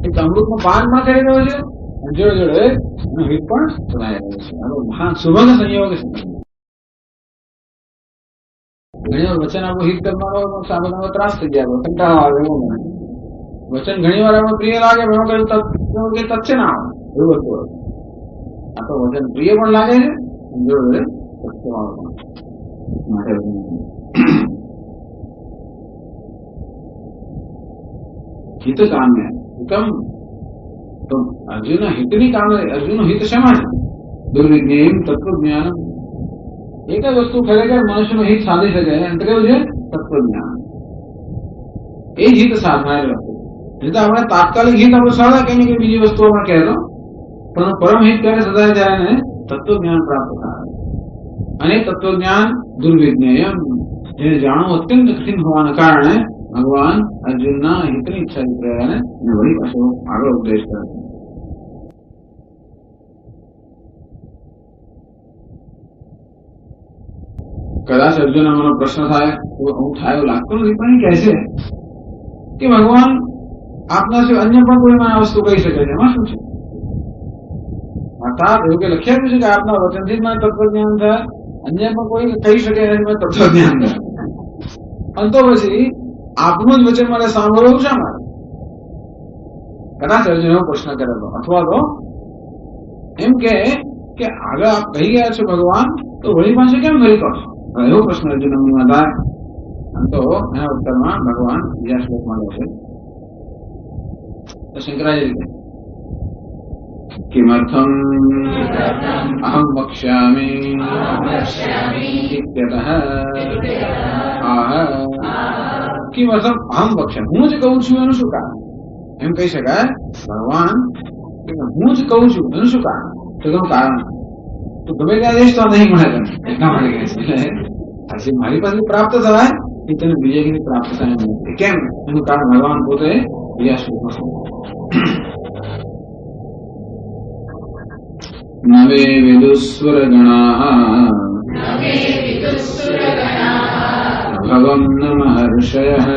એક અમૃતનો પાન પણ કરી રહ્યો છે, જોડે જોડે એનો હિત પણ ચલાવી રહ્યો છે. આનો મહાન સુભગ સંયોગ છે. ઘણી વાર વચન આપણું હિત કરવાનો સાબરનો ત્રાસ થઈ જાય, કંટાળો આવે એવું મને. વચન ઘણી વાર આપણે પ્રિય લાગે, એમાં કઈ તથ્ય ના આવે એવું હતું. આ તો વચન પ્રિય પણ લાગે છે, જોડે તથ્ય આવે હિત કામ્ય હિતમ. તો અર્જુન હિતની કામે, અર્જુન હિત શેમાં છે? દુર્વિજ્ઞેયમ તત્વજ્ઞાન. એક જ વસ્તુ ખરેખર મનુષ્યનું હિત સાધી શકે અને કેવું છે? તત્વજ્ઞાન. એ જ હિત સાધનારી વસ્તુ. નહીં તો આપણે તાત્કાલિક હિત આપણે સાધા કઈ કે બીજી વસ્તુ આપણે કહેતો, પણ પરમ હિત ક્યારે સદાય જ્યારે તત્વજ્ઞાન પ્રાપ્ત થાય. અને તત્વજ્ઞાન દુર્વિજ્ઞેયમ, જેને જાણવું અત્યંત કઠિન હોવાના કારણે ભગવાન અર્જુનના હિતની ઈચ્છા રહ્યા અને વળી પાછો આગળ ઉપદેશ કરે. કદાચ અર્જુન મને પ્રશ્ન થાય હું થાય એવું લાગતું નથી, પણ કહે છે કે ભગવાન આપના સિવાય અન્ય પણ કોઈ મને આ વસ્તુ કહી શકે છે, એમાં શું છે? અર્થાત એવું કે લખ્યા છે કે આપના વચનથી જ મને તત્વજ્ઞાન થાય, અન્ય પણ કોઈ કહી શકે મને તત્વજ્ઞાન થાય. અને તો પછી આપનું જ વચન મારે સાંભળવું શા માટે? કદાચ અર્જુન એવો પ્રશ્ન કરેલો, અથવા તો એમ કે આગળ આપ કહી ગયા છો ભગવાન, તો વળી પાસે કેમ ફરી કરશો? એવો પ્રશ્ન અર્જુન મનમાં થાય. તો એના ઉત્તરમાં ભગવાન બીજા શ્લોકમાં કહે છે, તો શંકરાચાર્ય કિમર્થમ અહમ વક્ષ્યામિ ઇત્યતઃ આહ કિમર્થમ અહમ વક્ષ્યામિ. હું જ કહું છું એનું શું કારણ? એમ કહી શકાય ભગવાન હું જ કહું છું એનું શું કારણ? તો એનું કારણ તો ગમે ત્યાં જઈશ તો નહીં મળે તને, એટલા માટે કહે છે. આજે મારી પાસે પ્રાપ્ત થવાય એ તને બીજા પ્રાપ્ત થાય નથી. કેમ? એનું કારણ ભગવાન પોતે બીજા શ્લોકમાં નવે વિદુસ્વર ગણાઃ પ્રભવં ન મહર્ષયઃ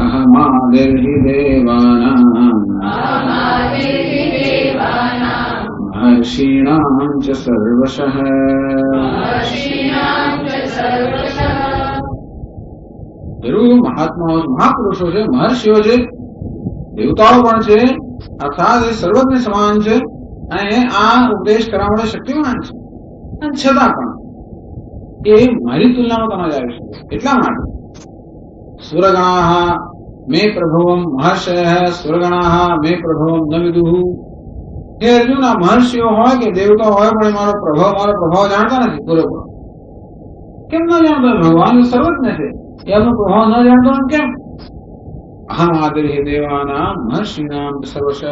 અહમાદિર્હિ દેવાનાં મહર્ષીણાં ચ સર્વશઃ. જરૂર મહાત્માઓ, મહાપુરુષો છે, મહર્ષિઓ છે, દેવતાઓ પણ છે, અર્થાત એ સર્વજ્ઞ સમાન છે અને આ ઉપદેશ કરવા માટે શક્તિમાન છે. અને છતાં પણ એ મારી તુલનામાં તમારે આવી શકે. એટલા માટે સુરગણાઃ મે પ્રભવમ મહર્ષયઃ સુરગણાઃ મે પ્રભવમ ન વિદુઃ. હે અર્જુન, આ મહર્ષિઓ હોય કે દેવતા હોય પણ મારો પ્રભાવ જાણતા નથી પૂરેપૂરો. કેમ ન જાણતા? ભગવાન સર્વજ્ઞ છે, એમનો પ્રભાવ ન જાણતો કેમ? અહમ આદિર્હિ દેવાનાં મહર્ષિણાં સર્વશ.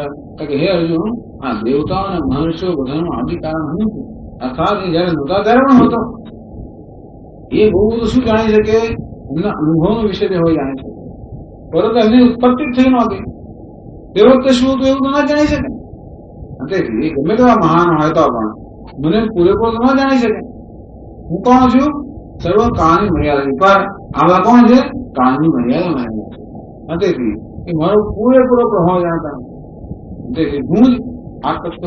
કે હે અર્જુન, આ દેવતાઓ અને મહર્ષિઓ બધાનું આદિ કારણ હું છું. અર્થાત એ જયારે નહોતા ત્યારે પણ હતો. એ બહુ બધું શું જાણી શકે? એમના અનુભવનો વિષય તે હોય જાણી શકે, પરંતુ એમની ઉત્પત્તિ થઈ નહોતી. તે વખતે શું હતું એવું તો ના જાણી શકે. તેથી ગમે તેવા મહાન હોય તો પણ મને પૂરેપૂરો ન જાણી શકે. હું કોણ છું? સર્વ કાળની મર્યાદા પર. આવા કોણ છે? કાળની મર્યાદા. તેથી એ મારો પૂરેપૂરો પ્રભાવ જાણતા નથી. તેથી હું જ આ તત્વ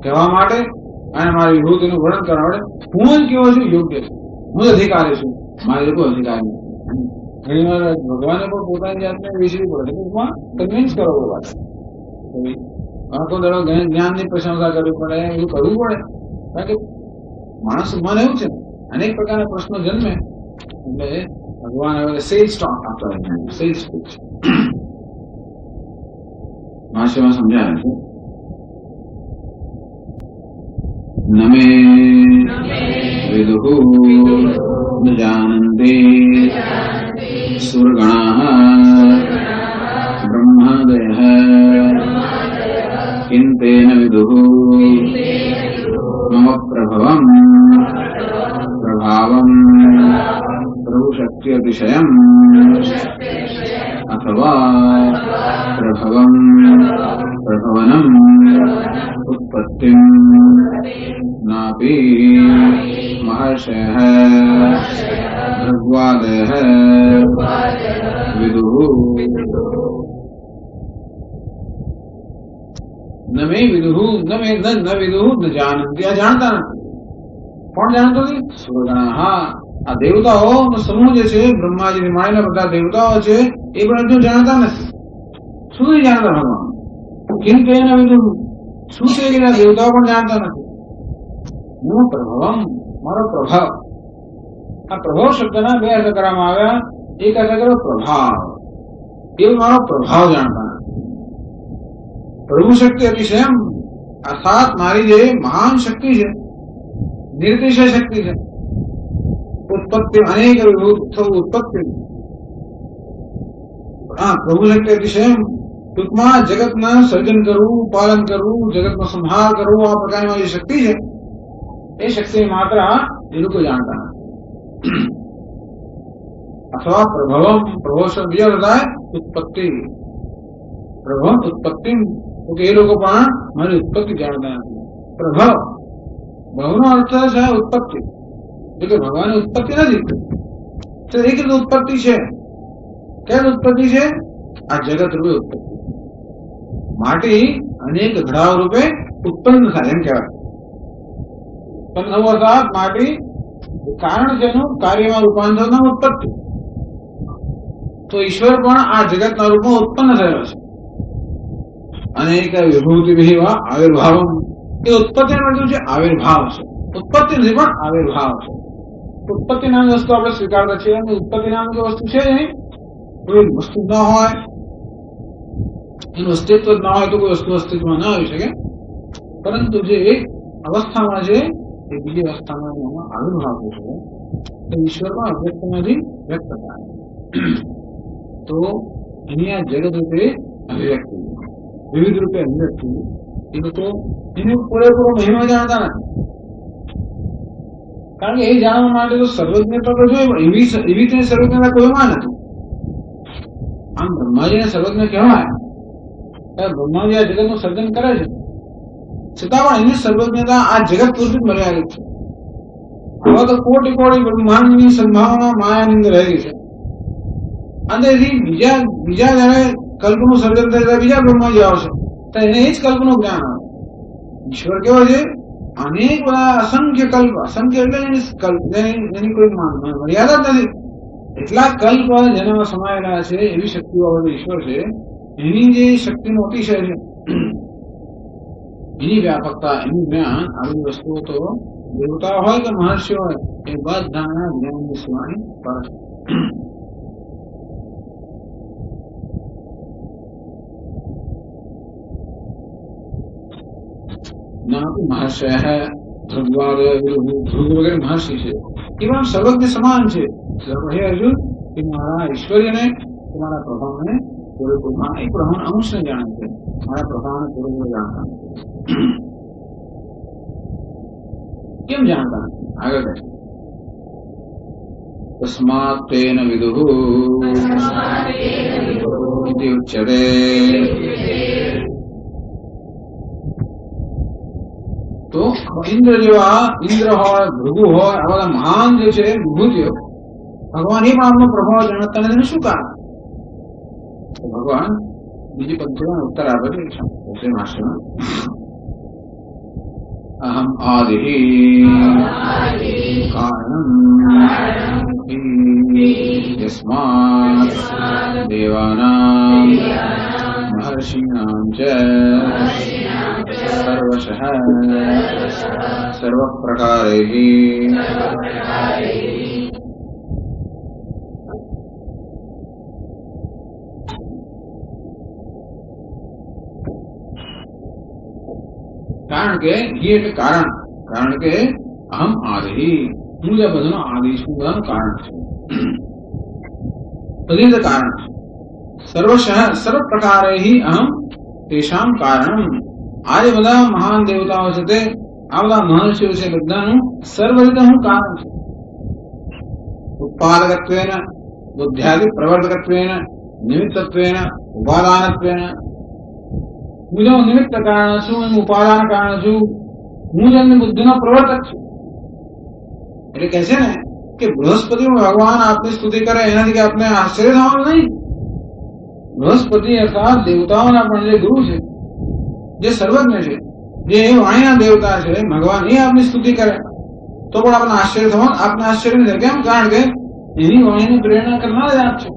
કહેવા માટે અને મારી વિભૂતિનું વર્ણન કરવા માટે હું જ કેવો છું યોગ્ય છું. હું જ અધિકારી છું, મારે કોઈ અધિકાર નથી. ઘણી વાર ભગવાને પણ પોતાની જાતને વિસરી પડે, કન્વિન્સ કરવો પડે. આખો દડો જ્ઞાનની પ્રશંસા કરવી પડે, એવું કરવું પડે. કારણ કે માણસ મન એવું છે, અનેક પ્રકારના પ્રશ્નો જન્મે એટલે ભગવાન હવે સેલ્સ ટોક આપતા હોય, સેલ્સ સ્પીચ ભાષામાં સમજાવે છે. નમે વિદુઃ ન જાનન્તિ સુરગણાઃ બ્રહ્માદયઃ કિં તેન વિદુઃ મમ પ્રભવં પ્રભાવં પ્રભુશક્ત્યતિશયં અથવા પ્રભવં પ્રભવનં ઉત્પત્તિં નાપి મહર્ષયઃ ભૃગ્વાદયઃ વિદુઃ. ન મે વિદુહુ ન મે ન વિદુહુ ન જાનંતિ, આ જાણતા નથી. કોણ જાણતો નથી? સુરગણા. હા, આ દેવતાઓનો સમૂહ જે છે, બ્રહ્માજીની માળીના બધા દેવતાઓ છે, એ પણ હજુ જાણતા નથી. શું નહીં જાણતા ભગવાન? કેમ કે એના વિદુહુ શું છે કે દેવતાઓ પણ જાણતા નથી. હું પ્રભવમ, મારો પ્રભાવ. આ પ્રભાવ શબ્દના બે અર્થ કરવામાં આવ્યા. એક અર્થ કર્યો પ્રભાવ, એવું મારો પ્રભાવ જાણતા નથી. પ્રભુ શક્તિ અતિશયમ, અર્થાત મારી જે મહાન શક્તિ છે, નિર્તિશય શક્તિ છે, ઉત્પત્તિ અનેક ઉત્પત્તિ. હા, પ્રભુ શક્તિ અતિશયમ ટૂંકમાં જગતના સર્જન કરવું, પાલન કરવું, જગતનો સંહાર કરવો, આ પ્રકારની જે શક્તિ છે, એ શક્તિની માત્રા એ લોકો જાણતા નથી. અથવા પ્રભવમ, પ્રભવ શબ્દ બીજા બધા ઉત્પત્તિ, પ્રભવ ઉત્પત્તિ, એ લોકો પણ મારી ઉત્પત્તિ જાણતા નથી. પ્રભવ, ભવનો અર્થ છે ઉત્પત્તિ, એટલે કે ભગવાનની ઉત્પત્તિ નથી. તો એક રીતે ઉત્પત્તિ છે. કેમ ઉત્પત્તિ છે? આ જગત રૂપે ઉત્પત્તિ. માટી અનેક ઘડાઓ રૂપે ઉત્પન્ન થાય એમ કહેવાય. પણ નવો અર્થાત માટી કારણ જેનું કાર્યમાં રૂપાંતર ઉત્પત્તિ. તો ઈશ્વર પણ આ જગતના રૂપમાં ઉત્પન્ન થયેલો છે. અનેક વિભૂતિ આવિર્ભાવ, એ ઉત્પત્તિ બધું છે, આવિર્ભાવ છે. ઉત્પત્તિ નથી પણ આવિર્ભાવ છે. ઉત્પત્તિ નામની વસ્તુ આપણે સ્વીકારતા છીએ. ઉત્પત્તિ નામની વસ્તુ છે નહીં, કોઈ વસ્તુ ન હોય, એનું અસ્તિત્વ જ ના હોય તો કોઈ વસ્તુ અસ્તિત્વમાં ના આવી શકે. પરંતુ જે એક અવસ્થામાં છે એ બીજી અવસ્થામાં આવિર્ભાવ છે. ઈશ્વરમાં અવ્યક્તમાંથી વ્યક્ત થાય. તો એની આ જગત રૂપે અભિવ્યક્તિ, વિવિધ રૂપે અભિવ્યક્તિ, એ તો એને પૂરેપૂરો મહિમા જાણતા નથી. કારણ કે એ જાણવા માટે તો સર્વજ્ઞતા તો જોઈએ, એવી તેની સર્વજ્ઞતા કોઈમાં નથી. આમ બ્રહ્માજીને સર્વજ્ઞ કહેવાય, બ્રહ્માજી આ જગતનું સર્જન કરે છે, છતાં પણ એની સર્વજ્ઞતા આ જગત પૂરતી જ મર્યાદિત છે. હવે તો કોટી કોટી બ્રહ્માંડની સંભાવના માયાની અંદર રહેલી છે. અંદરથી બીજા જયારે કલ્પનું સર્જન થાય બીજા બ્રહ્માજી આવશે તો એને એ જ કલ્પનું જ્ઞાન આવે. ઈશ્વર કેવો છે? અનેક બધા અસંખ્ય કલ્પ, અસંખ્ય એટલે એની કોઈ મર્યાદા જ નથી. એટલા કલ્પ જેનામાં સમાયેલા છે, એવી શક્તિઓ વાળો ઈશ્વર છે. એની જે શક્તિનો અતિશય છે, એની વ્યાપકતા, એનું જ્ઞાન, આવી વસ્તુઓ તો દેવતા હોય કે મહર્ષિ હોય, એ બધાના જ્ઞાનની સીમાની પર છે. મહર્ષય ધ્રુવ વગેરે મહર્ષિ છે, એ પણ સર્વજ્ઞ સમાન છે. હે અર્જુન, કે મારા ઐશ્વર્યને, તમારા પ્રભાવને પૂરેપૂર, એક પ્રભાવ અંશને જાણે છે, મારા પ્રભાવને પૂરેપૂર જાણતા નથી. કેમ જાણતા નથી? આગળ કહે તસ્માત તેન વિદુઃ ઇતિ ઉચ્યતે. તો ઇન્દ્ર જેવા, ઇન્દ્ર હોય, ભૃગુ હોય, આ બધા મહાન જે છે વિભૂતિઓ, ભગવાન એ પણ આપનો પ્રભાવ જાણતા નથી. શું કારણ? ભગવાન બીજી પદ્ધતિમાં ઉત્તર આપે છે ભાષણમાં. અહમ આદિ કારણમ યસ્માત દેવાનામ મહર્ષિણામ ચ સર્વશઃ સર્વ પ્રકારૈઃ. કારણ કે એટલે કારણ, કારણ કે અહમ આદિ, હું જે બધાનો આદિ છું, બધાનું કારણ છે, બધી રીતે કારણ છે. સર્વ પ્રકારે અહમ તેષામ કારણ. આ જે બધા મહાન દેવતાઓ છે, તે આ બધા મહર્ષિઓ છે, બધાનું સર્વ રીતે હું કારણ છું. ઉત્પાદકત્વેન, બુદ્ધ્યાદિ પ્રવર્તકત્વેન, નિમિત્તત્વેન, ઉપાદાનત્વેન. હું જો નિમિત્ત કારણ છું, એનું ઉપાદાન કારણ છું, હું જેમની બુદ્ધિનો પ્રવર્તક છું. એટલે કહે છે ને કે બૃહસ્પતિ ભગવાન આપની સ્તુતિ કરે એનાથી કે આપણે આશ્ચર્ય થવાનું નહીં. બૃહસ્પતિ અર્થાત દેવતાઓના પણ જે ગુરુ છે, જે સર્વજ્ઞ છે, જે વાણીના દેવતા છે ભગવાન, એ આપની સ્તુતિ કરે તો પણ આપણને આશ્ચર્ય થવાનું, આપને આશ્ચર્ય નહીં થાય. કેમ? કારણ કે એની વાણીની પ્રેરણા કરનાર જ આપ છે.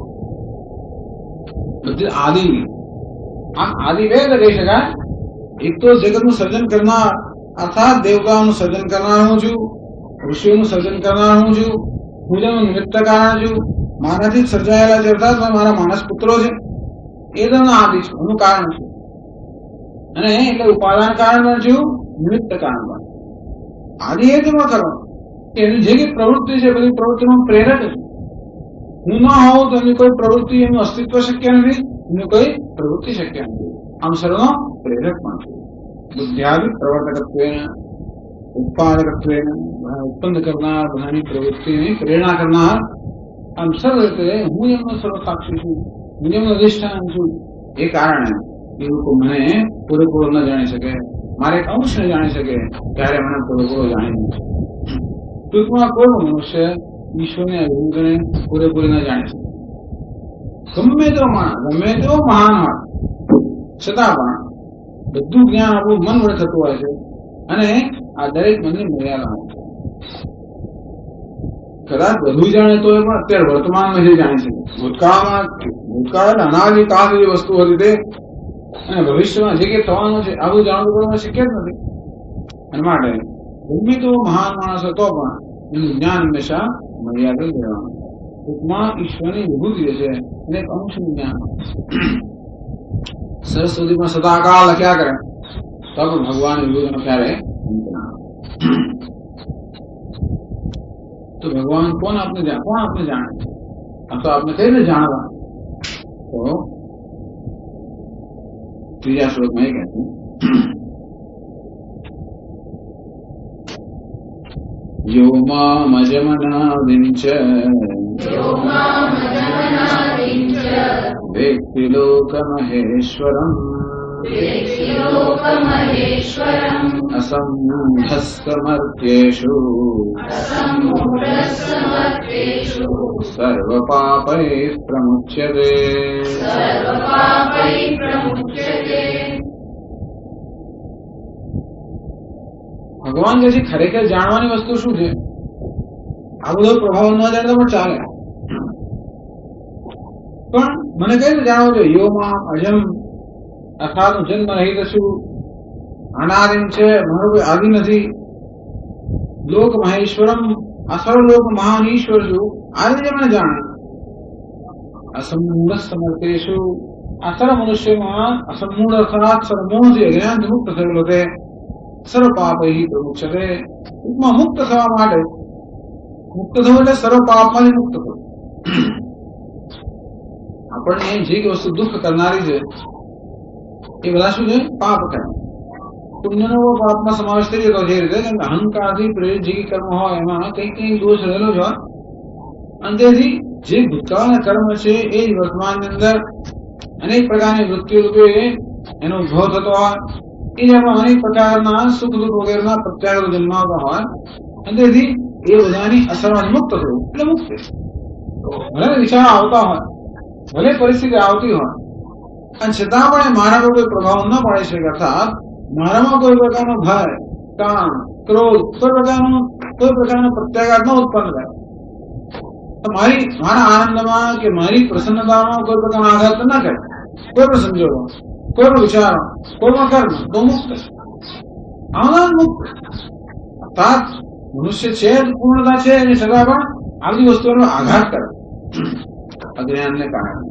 બધી આદિ, આમ આદિ બે રીતે કહી શકાય. એક તો જગતનું સર્જન કરનાર અર્થાત દેવતાઓનું સર્જન કરનાર હું છું, ઋષિઓનું સર્જન કરનાર હું છું, હું જેનું નિમિત્ત કારણ છું, મારાથી જ સર્જાયેલા છે, અર્થાત મારા માનસ પુત્રો છે, એ તો આદિ છે, એનું કારણ છે. અને એટલે ઉપાદાન કારણ પણ છું, નિમિત્ત કારણ પણ. આદિ એ જ કરવાનું કે એની જે કઈ પ્રવૃત્તિ છે બધી પ્રવૃત્તિનું પ્રેરક છે. હું ન હોઉં તો એની કોઈ પ્રવૃત્તિ, એનું અસ્તિત્વ શક્ય નથી, એની કોઈ પ્રવૃત્તિ શક્ય નથી. આમ સર્વનો પ્રેરક પણ છે. બુદ્ધ્યાદિ પ્રવર્તકત્વેન ઉત્પાદકત્વેન, ઉત્પન્ન કરનાર, બધાની પ્રવૃત્તિની પ્રેરણા કરનાર, આમ સર્વ રીતે હું એમનો સર્વસાક્ષી છું, હું એમનો અધિષ્ઠાન છું. એ કારણે એ લોકો મને પૂરેપૂરો ન જાણી શકે, મારે એક અંશ ન જાણી શકે, ત્યારે મને પૂરેપૂરો જાણી નહીં શકે. ટૂંકમાં કોઈ મનુષ્ય ઈશ્વરને અભિગણે પૂરેપૂરી ન જાણી શકે. ગમે તેવો માણસ, ગમે તેવો મહાન હોય, છતાં પણ બધું જ્ઞાન આપણું મન વડે થતું હોય છે, અને આ દરેક મનની મર્યાદા હોય છે. કદાચ બધું જાણે તો પણ અત્યારે વર્તમાનમાં જે જાણી શકે, ભૂતકાળ અનાદિ કાળ જે વસ્તુ હતી તે, અને ભવિષ્યમાં જે કંઈ થવાનું છે આવું જાણવું કરવું શક્ય જ નથી. અને માટે ગમે તો મહાન માણસ હતો પણ એનું જ્ઞાન હંમેશા મર્યાદિત રહેવાનું. ટૂંકમાં ઈશ્વરની વિભૂતિ છે અને એક અંશનું જ્ઞાન. સરસ્વતીમાં સદાકાળ લખ્યા કરે તો પણ ભગવાન વિભૂતિનો ક્યારે અંત ના આવે. તો ભગવાન કોણ આપને જાણે છે? આ તો આપને કઈ રીતે જાણવા? તો ત્રીજા શ્લોકમાં એ કહે છે, યો મામજમનાદિંચ વેત્તિ લોકમહેશ્વરમ અસંમૂઢસ્સમર્ત્યેષુ સર્વપાપૈઃ પ્રમુચ્યતે. ભગવાન જે છે ખરેખર જાણવાની વસ્તુ શું છે? આ બધો પ્રભાવ ન જાણતો પણ ચાલે, પણ મને કઈ રીતે જાણવું છે? યોમાં અજમ અર્થાત હું જન્મ રહિત છું, અનાદિમ છે, મારું કોઈ આદિ નથી, લોક મહેશ્વરમ, આ સર્વલોક મહાન ઈશ્વર છું, આ રીતે મને જાણે. અસમૂઢ સમર્થેષુ, આ સર્વ મનુષ્યમાં અસમૂઢ અર્થાત સર્વમોહથી અજ્ઞાન મુક્ત થયેલો છે. સર્વ પાપૈઃ પ્રમુચ્યતે, ટૂંકમાં મુક્ત થવા માટે, મુક્ત થવું એટલે સર્વ પાપમાંથી મુક્ત થવું. આપણને જે વસ્તુ દુઃખ કરનારી છે એ બધા શું છે? પાપ કર્મ. પુણ્યનો પાપમાં સમાવેશ થઈ જતો છે. એ રીતે કેમ કે અહંકારથી પ્રેરિત જે કર્મ હોય એમાં કઈ દોષ રહેલો જ હોય, અને તેથી જે ભૂતકાળના કર્મ છે એ જ વર્તમાનની અંદર અનેક પ્રકારની વૃત્તિઓ રૂપે એનો ઉદ્ભવ થતો હોય, એ જેમાં અનેક પ્રકારના સુખ દુઃખ વગેરેના પ્રત્યાઘાતો જન્માવતા હોય, અને તેથી એ બધાની અસરમાંથી મુક્ત થવું એટલે મુક્તિ. ભલે વિચારો આવતા હોય, ભલે પરિસ્થિતિ આવતી હોય, અને છતાં પણ મારા પર કોઈ પ્રભાવ ન પાડી શકે, અર્થાત મારામાં કોઈ પ્રકારનો ભય, કામ, ક્રોધ, કોઈ પ્રકારનો પ્રત્યાઘાત ન ઉત્પન્ન થાય. મારા આનંદમાં કે મારી પ્રસન્નતામાં કોઈ પ્રકારનો આઘાત ન કરે, કોઈ પણ સંજોગો, કોઈ પણ વિચારો, કોઈ પણ કર્મ, તો મુક્ત આનંદ મુક્ત. અર્થાત મનુષ્ય છે, પૂર્ણતા છે, એની છતાં પણ આ બધી વસ્તુઓનો આઘાત કરે અજ્ઞાનને કારણે.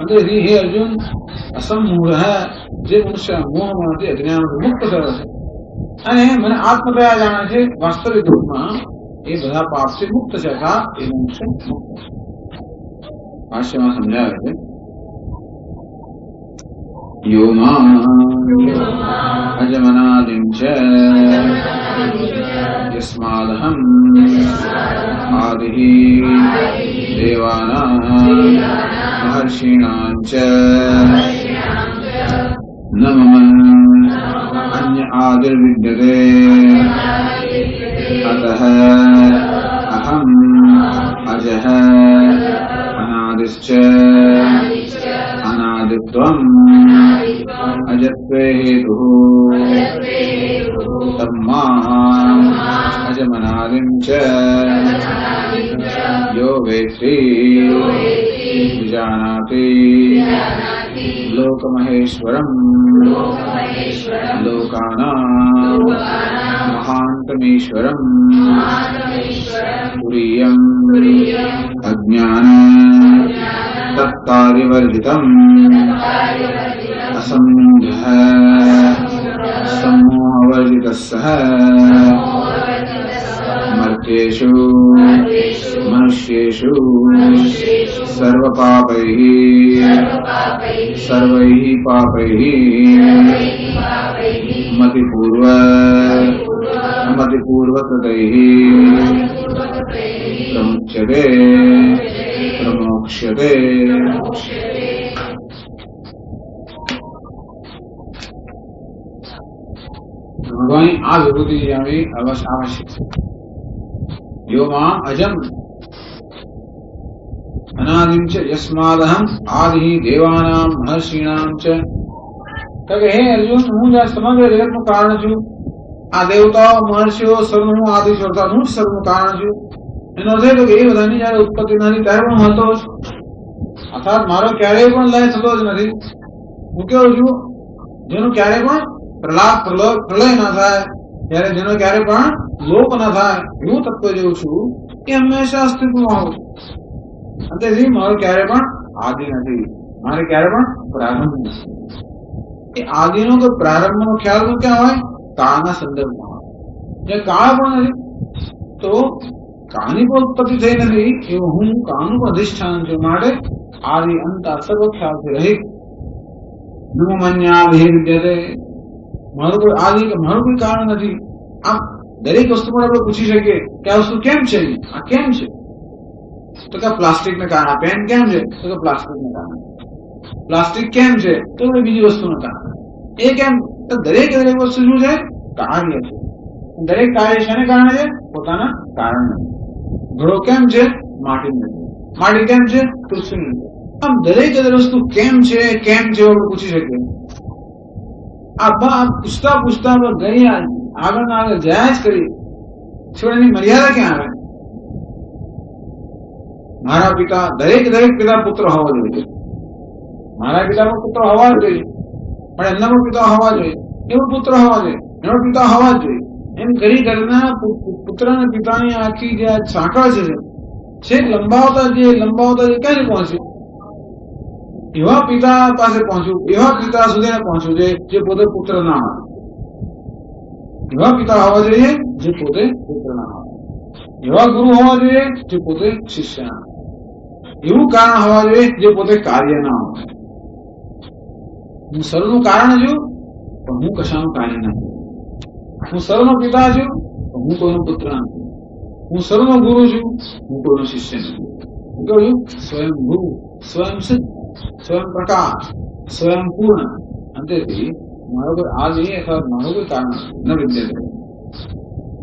અંદરથી હે અર્જુન, અસમૂઢ જે મનુષ્ય મોહમાંથી અજ્ઞાનથી મુક્ત થયો છે અને મને આત્મદયા જાણે છે, વાસ્તવિક રૂપમાં એ બધા પાપથી મુક્ત છે, અર્થાત એ મનુષ્ય મુક્ત છે. ભાષ્યમાં સમજાવે છે, યો મામ અજમનાદિં ચ યસ્માદહં આદિઃ દેવાનાં મહર્ષિણાં ચ ન મમ અન્ય આદિર્વિદ્યતે અતઃ અહં અજઃ અનાદિશ્ચ અનાદિ अनादित्वम् अजत्वे हेतुः तम्माम् अजमनादिम् च यो वेत्ति विजानाति लोकमहेश्वरम् लोकानां महान्तमीश्वरम् तुरीयम् अज्ञान तत्कार्यवर्जितम् असंबन्धः सम्मोहवर्जितः मर्त्येषु मनुष्येषु सर्वपापैः सर्वैः पापैः मतिपूर्वकृतैः प्रमुच्यते प्रमोक्ष्यते। भगवान आ विभूति आवश्यक यो मां अजम अनादिम च यस्मादहम आदि देवानां महर्षीणां च कहे हे अर्जुन हूँ जा समग्र जगत નું કારણ છું આ દેવતાઓ મહર્ષિઓ સર્વનું આદિ સ્વરતાનું સર્વનું કારણ છું એનો અર્થ એ કે એ બધાની જયારે ઉત્પત્તિ નથી ત્યારે પણ હતો જ અર્થાત મારો ક્યારેય પણ લય થતો જ નથી હું કેવું છું જેનું ક્યારેય પણ પ્રલય ના થાય ત્યારે જેનો ક્યારે પણ લોપ ના થાય એવું તત્વ જેવું છું એ હંમેશા અસ્તિત્વમાં હોઉં અંતેથી મારો ક્યારે પણ આદિ નથી મારે ક્યારે પણ પ્રારંભ નથી એ આદિનો કે પ્રારંભનો ખ્યાલ ક્યાં હોય કાળના સંદર્ભમાં હોય જે કાળ પણ નથી તો કાળની પણ ઉત્પત્તિ થઈ નથી એવું હું કાળનું અધિષ્ઠાન છું માટે આદિ અંત સર્વ ખ્યાલથી રહિત નમન્યા વિદ્યતે મારું કોઈ આદિ કે મારું કોઈ કારણ નથી આમ દરેક વસ્તુ પર આપણે પૂછી શકીએ કે આ વસ્તુ કેમ છે આ કેમ છે તો કે પ્લાસ્ટિક ને કારણે પેન કેમ છે તો કે પ્લાસ્ટિક ને કારણે પ્લાસ્ટિક કેમ છે તો બીજી વસ્તુના કારણે એ કેમ તો દરેક વસ્તુ શું છે કાર્ય છે દરેક કાર્ય શેને કારણે છે પોતાના કારણ ઘડો કેમ છે માટી માટી કેમ છે પૃથ્વી આમ દરેક વસ્તુ કેમ છે આપણે પૂછી શકીએ આ પૂછતા પૂછતા ગઈ આગળ આગળ જયા જ કરીએ છોડની મર્યાદા ક્યાં આવે મારા પિતા દરેક પિતા પુત્ર હોવો જોઈએ મારા પિતામાં પુત્ર હોવા જ જોઈએ પણ એમનામાં પિતા હોવા જોઈએ એવો પુત્ર હોવા જોઈએ એનો પિતા હોવા જ જોઈએ એમ કરી કરીને પુત્ર અને પિતાની આખી જે સાંકળ છે લંબાવતા ક્યારે પહોંચ્યું એવા પિતા પાસે પહોંચ્યું એવા પિતા સુધી પહોંચવું જોઈએ જે પોતે પુત્ર ના હોય એવા પિતા હોવા જોઈએ જે પોતે પુત્ર ના હોય એવા ગુરુ હોવા જોઈએ જે પોતે શિષ્ય ના હોય એવું કારણ હોવા જોઈએ જે પોતે કાર્ય ના હોય હું સર્વનું કારણ છું પણ હું કશાનું કાર્ય નથી હું સર્વનો પિતા છું પણ હું કોઈનો પુત્ર નથી હું સર્વનો ગુરુ છું હું કોઈનો શિષ્ય નથી હું કહું સ્વયં ગુરુ સ્વયં સિદ્ધ સ્વયં પ્રકાશ સ્વયં પૂર્ણ અંતેથી મારો કોઈ આદિ અથવા મારો કોઈ કારણ ન વિદ્યતે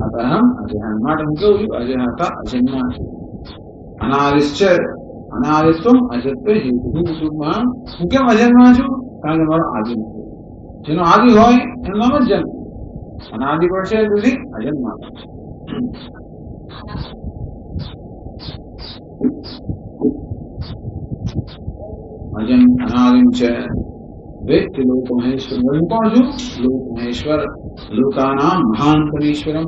અતઃ અજ્ઞાન માટે હું કહું છું અજ્ઞાતા અજન્મા છે અનાદિશ્ચ અનાદિત્વમ અજત્વ હેતુમાં હું કેમ અજન્મા છું કારણ કે મારો આદિ નથી જેનો આદિ હોય એનું નામ જ જન્મ અનાદિ પર છે તેથી અજન્મા અજમ અનાદિમ છે વેત્તિ લોક મહેશ્વર હું કોણ છું લોક મહેશ્વર લોકાનામ મહાન પરમેશ્વરમ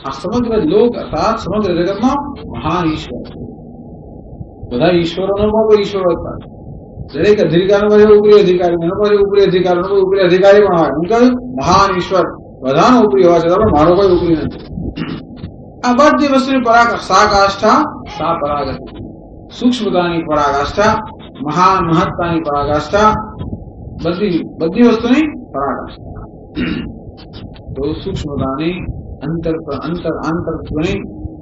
આ સમગ્ર લોક અર્થાત સમગ્ર જગતમાં મહાન ઈશ્વર બધા ઈશ્વરોનો કોઈ ઈશ્વર હતા દરેક અધિકારીનો ઉપરી અધિકારી એનો ઉપરી અધિકારીનો ઉપરી અધિકારી પણ હોય હું કહ્યું મહાન ઈશ્વર બધાનો ઉપરી હોવા છતાં મારો કોઈ ઉપરી નથી આ બધી વસ્તુની પરાકાષ્ઠા સા પરાગતિ સૂક્ષ્મતાની પરાકાષ્ઠા મહાન મહત્તાની પરાકાષ્ઠા બધી વસ્તુની પરાકાષ્ઠા તો સૂક્ષ્મતાની આંતરત્વની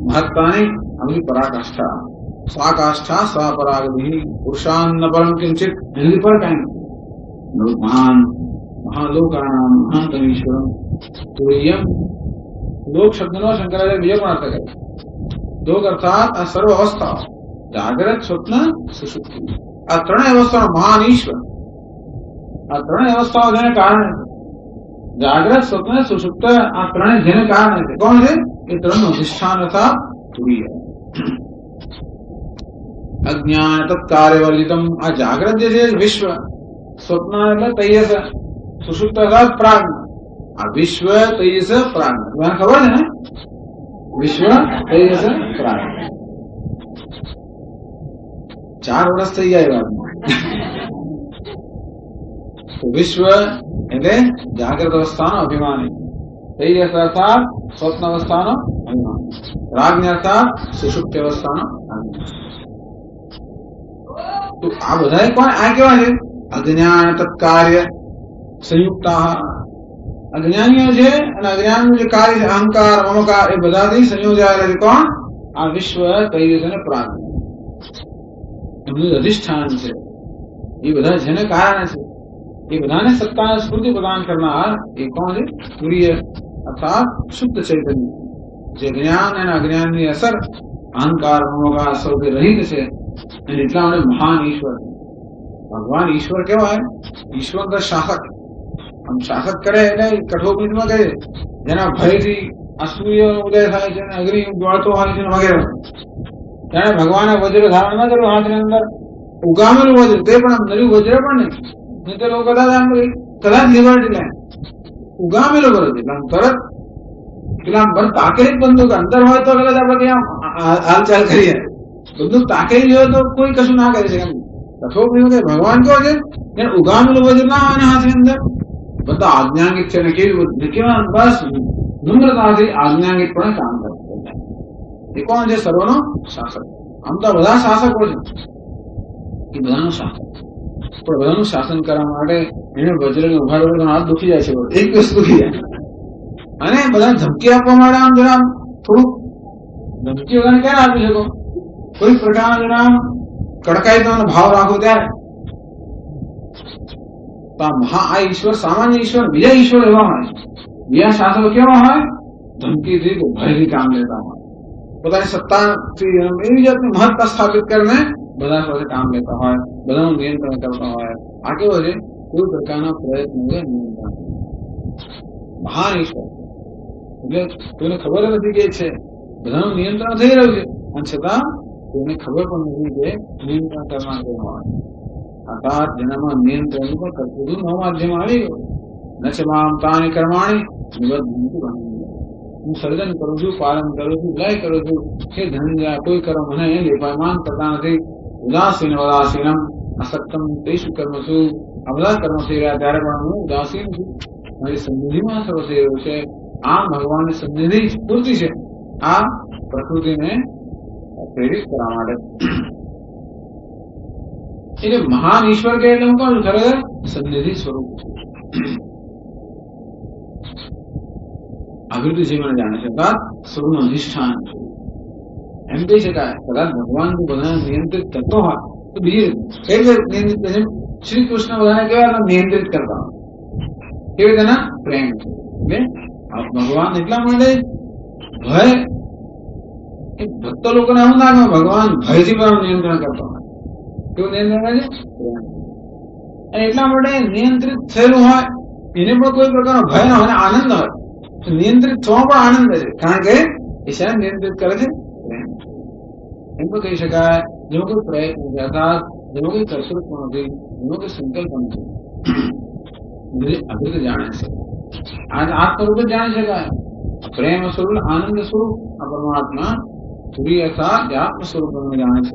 મહત્તાની આ બધી પરાકાષ્ઠા સ્વાકાષ્ઠા સ્વપરાગતિ પુરુષાન્ન પરમ કિંચિત એની પર કઈ મહાન મહાલોકાનામ મહાંતમીશ્વરમ તુર્યમ લોક શબ્દનો શંકરાચાર્ય બીજો પણ અર્થ કરે લોક અર્થાત આ સર્વ અવસ્થાઓ જાગ્રત સ્વપ્ન સુષુપ્તિ આ ત્રણેય અવસ્થાનો મહાન ઈશ્વર આ ત્રણેય અવસ્થાઓ જેને કારણે છે, જાગ્રત, સ્વપ્ન, સુષુપ્ત, આ ત્રણેય જેને કારણે છે. કોણ છે? એ ત્રણનું અધિષ્ઠાન અર્થાત તુરીય. અજ્ઞાન તત્કાર્ય વર્જિતમ, આ જાગ્રત જે છે વિશ્વ, સ્વપ્ન એટલે તૈયસ, સુષુપ્ત અર્થાત પ્રાજ્ઞ. આ વિશ્વ, તૈયસ, પ્રાજ્ઞ, તમને ખબર છે ને? વિશ્વ, તૈયસ, પ્રાજ્ઞ. 4 વર્ષ થઈ જાય વાતમાં. વિશ્વ એટલે જાગ્રત અવસ્થાનો અભિમાની, તૈયસ અર્થાત સ્વપ્ન અવસ્થાનો અભિમાની, પ્રાજ્ઞ અર્થાત સુષુપ્ત અવસ્થાનો અભિમાની. તો આ બધા કોણ? આ કેવા છે? અજ્ઞાન તત્કાર્ય સંયુક્તા. અજ્ઞાનીઓ છે અને અજ્ઞાનનું જે કાર્ય છે અહંકાર, મમકાર, એ બધાથી સંયોજાયેલા છે. કોણ? આ વિશ્વ, તૈયસ અને પ્રાજ્ઞ. એમનું અધિષ્ઠાન છે. એ બધા જેને કારણે છે, એ બધાને સત્તા સ્ફૂર્તિ પ્રદાન કરનાર એ કોણ છે? તુરીય અર્થાત શુદ્ધ ચૈતન્ય, જે જ્ઞાન અને અજ્ઞાનની અસર, અહંકાર, મમકાર સૌથી રહિત છે. અને એટલા માટે મહાન ઈશ્વર ભગવાન ઈશ્વર કેવાય? ઈશ્વર શાસક. આમ શાસક કરે એટલે કઠોપનિષદમાં કહે જેના ભયથી આ સૂર્ય ઉદય થાય છે, અગ્નિ જ્વાળતો હોય છે વગેરે. ત્યારે ભગવાને વજ્ર ધારણ ન કર્યું હાથની અંદર, ઉગામેલું વજ્ર, તે પણ આમ નર્યું વજ્ર પણ નહીં તો લોકો કદાચ લિબર્ટી લે, ઉગામેલું વજ્ર એટલે આમ તરત પેલા આમ તાકેલી જ બંદૂક અંદર હોય તો કદાચ આપણે ત્યાં હાલચાલ કરીએ, બંદૂક તાકેલી હોય તો કોઈ કશું ના કરી શકે. કઠોપનિષદ ભગવાન કેવો છે? એને ઉગામેલું વજ્ર ના હોય ને હાથની અંદર. બધા આજ્ઞાંગિક છે ને કેવા બસ નમ્રતાથી આજ્ઞાંગિક પણ કામ કરતા. એ કોણ છે? સર્વનો શાસક. આમ તો બધા શાસકો છે, એ બધાનું શાસક. પણ બધાનું શાસન કરવા માટે એને વજ્રને ઉઘાડવો હાથ દુખી જાય છે, એક દિવસ દુખી જાય. અને બધા ધમકી આપવા માટે આમ જરા થોડુંક ધમકી વગર ક્યારે આપી શકો? કોઈ પ્રકારના જરા કડકાઈ તો ભાવ રાખો ત્યારે. આ ઈશ્વર સામાન્ય ઈશ્વર, બીજા ઈશ્વર એવા હોય, બીજા શાસકો કેવા હોય? ધમકીથી, ભયથી કામ લેતા હોય, પોતાની સત્તાથી એવી જાતની મહત્તા સ્થાપિત કરીને બધા સાથે કામ લેતા હોય, બધાનું નિયંત્રણ કરતા હોય. આ કેવો છે? કોઈ પ્રકારના પ્રયત્ન નિયંત્રણ. મહાન ઈશ્વર એટલે કોઈને ખબર નથી કે છે બધાનું નિયંત્રણ થઈ રહ્યું છે, અને છતાં કોઈને ખબર પણ નથી કે નિયંત્રણ કરનાર કોણ હોય. અર્થાત જેનામાં નિયંત્રણ પણ કરતું હતું નવ માધ્યમ આવી ગયું. નચમામ તાની કર્માણી હું સર્જન કરું છું, પાલન કરું છું, લય કરું છું, હે ધનંજય કોઈ કર્મ મને લેપાયમાન થતા નથી. ઉદાસીન વદાસીનમ અસક્તમ તેષુ કર્મ છું. આ બધા કર્મ થઈ રહ્યા ત્યારે પણ હું ઉદાસીન છું, મારી સન્નિધિમાં સર્વ થઈ રહ્યું છે. આ ભગવાનની સન્નિધિ પૂરતી છે આ પ્રકૃતિને પ્રેરિત કરવા માટે. એટલે મહાન ઈશ્વર કે એટલે હું કહું છું ખરેખર સન્નિધિ સ્વરૂપ અભિવૃદ્ધિ જીવન જાણે છે, સ્વરૂપનું અધિષ્ઠાન છે એમ કહી શકાય. કદાચ ભગવાન બધાને નિયંત્રિત કરતો હોય તો બીજી કઈ રીતે નિયંત્રિત? શ્રી કૃષ્ણ બધાને કેવા નિયંત્રિત કરતા હોય, કેવી રીતે? પ્રેમ છે. ભગવાન એટલા માટે ભય, ભક્ત લોકોને એવું લાગે ભગવાન ભયથી પણ નિયંત્રણ કરતો હોય. કેવું નિયંત્રણ કરે છે? અને એટલા માટે નિયંત્રિત થયેલું હોય એને પણ કોઈ પ્રકારનો ભય ન હોય, આનંદ હોય. નિયંત્રિત થવા પણ આનંદ છે, કારણ કે એ શેને નિયંત્રિત કરે છે? એમ પણ કહી શકાય જેનો કોઈ પ્રયત્ન નથી, અર્થાત જેનો કોઈ કસરત પણ નથી, જેનો કોઈ સંકલ્પ નથી, અભિવૃદ્ધિ જાણે છે. આ સ્વરૂપ જ જાણી શકાય. પ્રેમ સ્વરૂપ, આનંદ સ્વરૂપ આ પરમાત્મા પૂરી અર્થાત આત્મ સ્વરૂપ જાણે છે.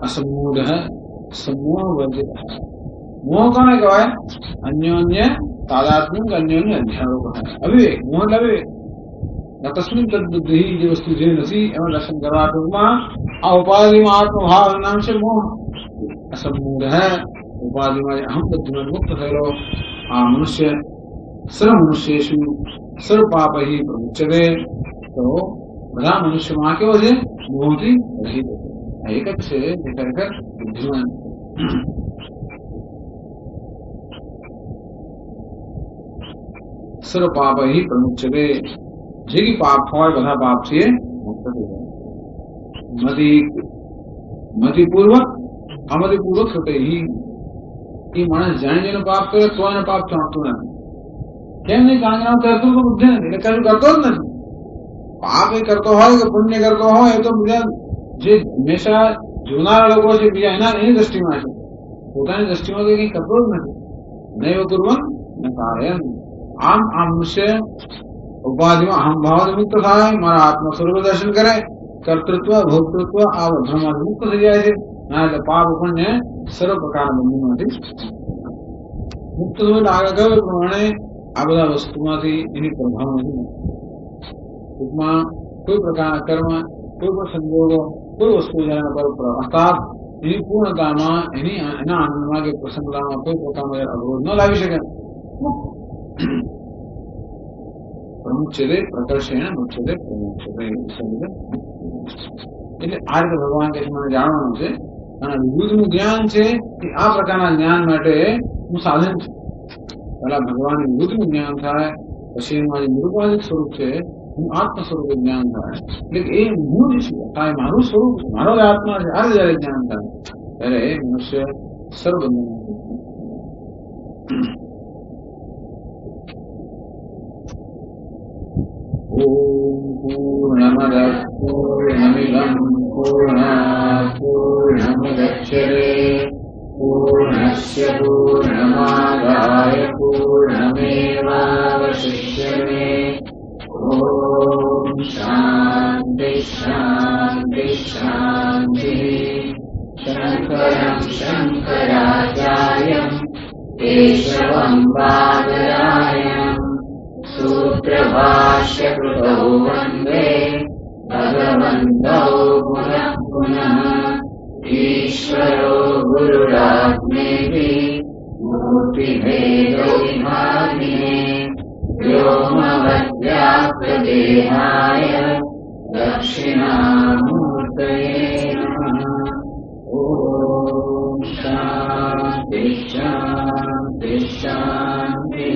અસમૂઢ સમૂહ વર્જિત. મોહ કોને કહેવાય? અન્યોન્ય તાદાત્મ્ય, અન્યોન્ય અધ્યારોપ. અવિવેક, મોહ એટલે અવિવેક. તસ્મિન તદ્બુદ્ધિ, જે વસ્તુ જે નથી એમાં દર્શન કરવા ટૂંકમાં આ ઉપાધિમાં આત્મભાવ નામ છે મોહ. અસમૂઢ ઉપાધિમાં અહમ બુદ્ધિમાં મુક્ત થયેલો આ મનુષ્ય સર્વ મનુષ્યેષુ સર્વ પાપૈ પ્રમુચ્યતે. તો બધા મનુષ્યમાં કેવો છે? મોહથી રહિત. એક જ છે જે ખરેખર બુદ્ધિમાન. સર્વ પાપૈ પ્રમુચ્યતે. જે કે પાપ હોય બધા પાપ છે મુક્ત થઈ જાય. મતિપૂર્વક અમતિપૂર્વક થતે. એ માણસ જાણીને પાપ કરે તો એને પાપ ચોંટતું નથી. કેમ નહીં? કારણ કે કરતું તો બુદ્ધિ નથી, એટલે કશું કરતો જ નથી. પાપ એ કરતો હોય કે પુણ્ય કરતો હોય એ તો બીજા જે હંમેશા જોનારા લોકો છે બીજા એની દ્રષ્ટિમાં છે, પોતાની દ્રષ્ટિમાં તો કઈ કરતો જ નથી. નૈવ કુર્વન ન કારયન. આમ આ મનુષ્ય ઉપાધિમાં અહંભાવ મુક્ત થાય, મારા આત્મ સ્વરૂપ દર્શન કરે, કર્તૃત્વ ભોક્તૃત્વ આ બધામાંથી મુક્ત થઈ જાય છે. એટલે પાપ આપણને સર્વ પ્રકારના બંધનમાંથી મુક્ત થયું. આગળ કહ્યું પ્રમાણે આ બધા વસ્તુમાંથી એની પ્રભાવ નથી. ટૂંકમાં કોઈ પ્રકારના કર્મ, કોઈ પણ સંજોગો, કોઈ વસ્તુ અર્થાત એની પૂર્ણતામાં એના આનંદમાં કે પ્રસન્નતામાં કોઈ પ્રકારનો અવરોધ ન લાવી શકે. પ્રમુચ્યતે પ્રકર્ષેણ મુચ્યતે પ્રમુચ્યતે. એટલે આ રીતે ભગવાન કે મને જાણવાનું છે, અને વિભૂતિનું જ્ઞાન છે કે આ પ્રકારના જ્ઞાન માટે હું સાધન છું. પેલા ભગવાનની વિભૂતિનું જ્ઞાન થાય, પછી એમાં જે નિરૂપાધિક સ્વરૂપ છે હું આત્મ સ્વરૂપ જ્ઞાન થાય. એટલે એ હું જ છું, મારું સ્વરૂપ, મારો આત્મા છે. આ જયારે જ્ઞાન થાય ત્યારે એ મનુષ્ય સર્વબંધન. પૂર્ણમદ પૂર્ણમિદં પૂર્ણાત પૂર્ણમુદચ્યતે પૂર્ણસ્ય પૂર્ણમાદાય પૂર્ણમેવાવશિષ્યતે. ઓમ શાંતિ શાંતિ શાંતિ. શંકરં શંકરાચાર્યં કેશવં બાદરાયણં સૂત્રભાષ્યકૃતૌ વંદે ભગવन्तौ પુનઃ પુનઃ. ઈશ્વરો ગુરુરાત્મેતિ મૂર્તિભેદો વિભાગિને વ્યોમવદ્વ્યાપ્તદેહાય દક્ષિણામૂર્તયે નમઃ. ઓમ શાંતિ શાંતિ શાંતિ.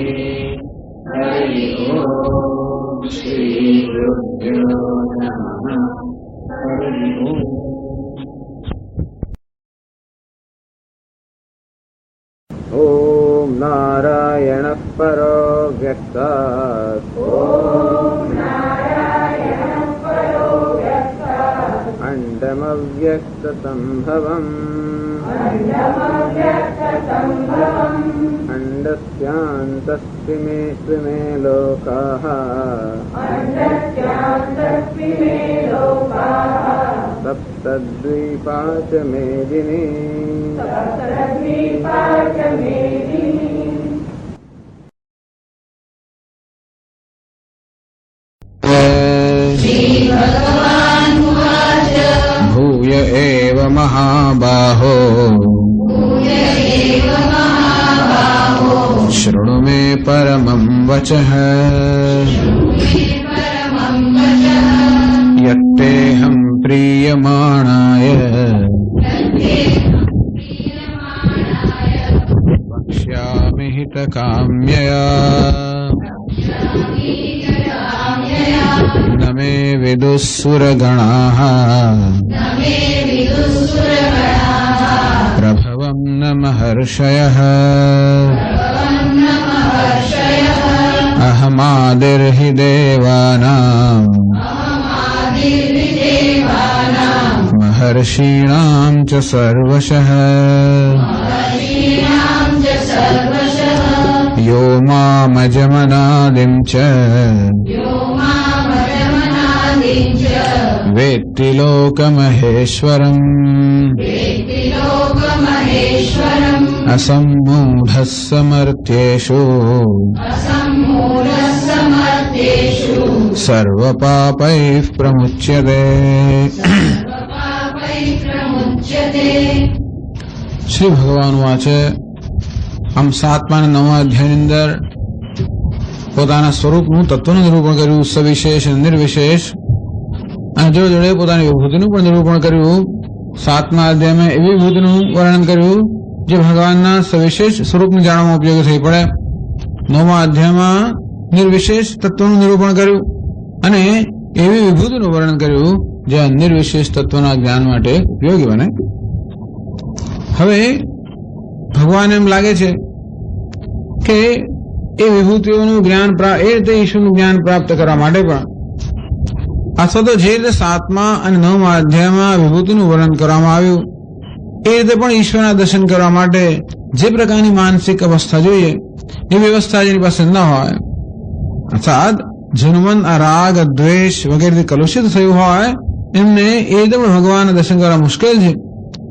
હરિ ઓમ શ્રી ગુરુભ્યો નમઃ. હરિ ઓમ. ઓમ નારાયણ પરો વ્યક્તાત. અંડમવ્યક્તસંભવમ અંડસ્યાन्तस्ति मे लोकाः सप्तद्वीपा च मेदिनी. भूय एव महाबाहो शृणु मे परमं वचः. यत्तेऽहं प्रीयमाणाय वक्ष्यामि हितकाम्यया. न मे विदुःसुरगणाः प्रभवं न महर्षयः. अहमादिर्हि देवानां महर्षीणां च सर्वशः. यो मामजमनादिं च वेत्ति लोकमहेश्वरम्. असम्मूढः समर्थ्येषु सर्वपापैः प्रमुच्यते. श्री भगवान वाचे આમ 7મા અને 9મા અધ્યાયની અંદર પોતાના સ્વરૂપનું તત્વનું નિરૂપણ કર્યું, સવિશેષ અને નિર્વિશેષ, અને જોડે જોડે પોતાની વિભૂતિનું પણ નિરૂપણ કર્યું. 7મા અધ્યાયમાં એવી વિભૂતિનું વર્ણન કર્યું જે ભગવાનના સવિશેષ સ્વરૂપને જાણવામાં ઉપયોગી થઈ પડે. 9મા અધ્યાયમાં નિર્વિશેષ તત્વનું નિરૂપણ કર્યું અને એવી વિભૂતિનું વર્ણન કર્યું જે નિર્વિશેષ તત્વના જ્ઞાન માટે ઉપયોગી બને. હવે ભગવાન એમ લાગે છે કે એ વિભૂતિઓનું જ્ઞાન એ રીતે ઈશ્વરનું જ્ઞાન પ્રાપ્ત કરવા માટે પણ અથવા તો જે રીતે 7મા અને 9મા અધ્યાયમાં વિભૂતિનું વર્ણન કરવામાં આવ્યું એ રીતે પણ ઈશ્વરના દર્શન કરવા માટે જે પ્રકારની માનસિક અવસ્થા જોઈએ એ વ્યવસ્થા જેની પાસે ન હોય, અર્થાત જેનું મન આ રાગ દ્વેષ વગેરેથી કલુષિત થયું હોય એમને એ રીતે પણ ભગવાનના દર્શન કરવા મુશ્કેલ છે.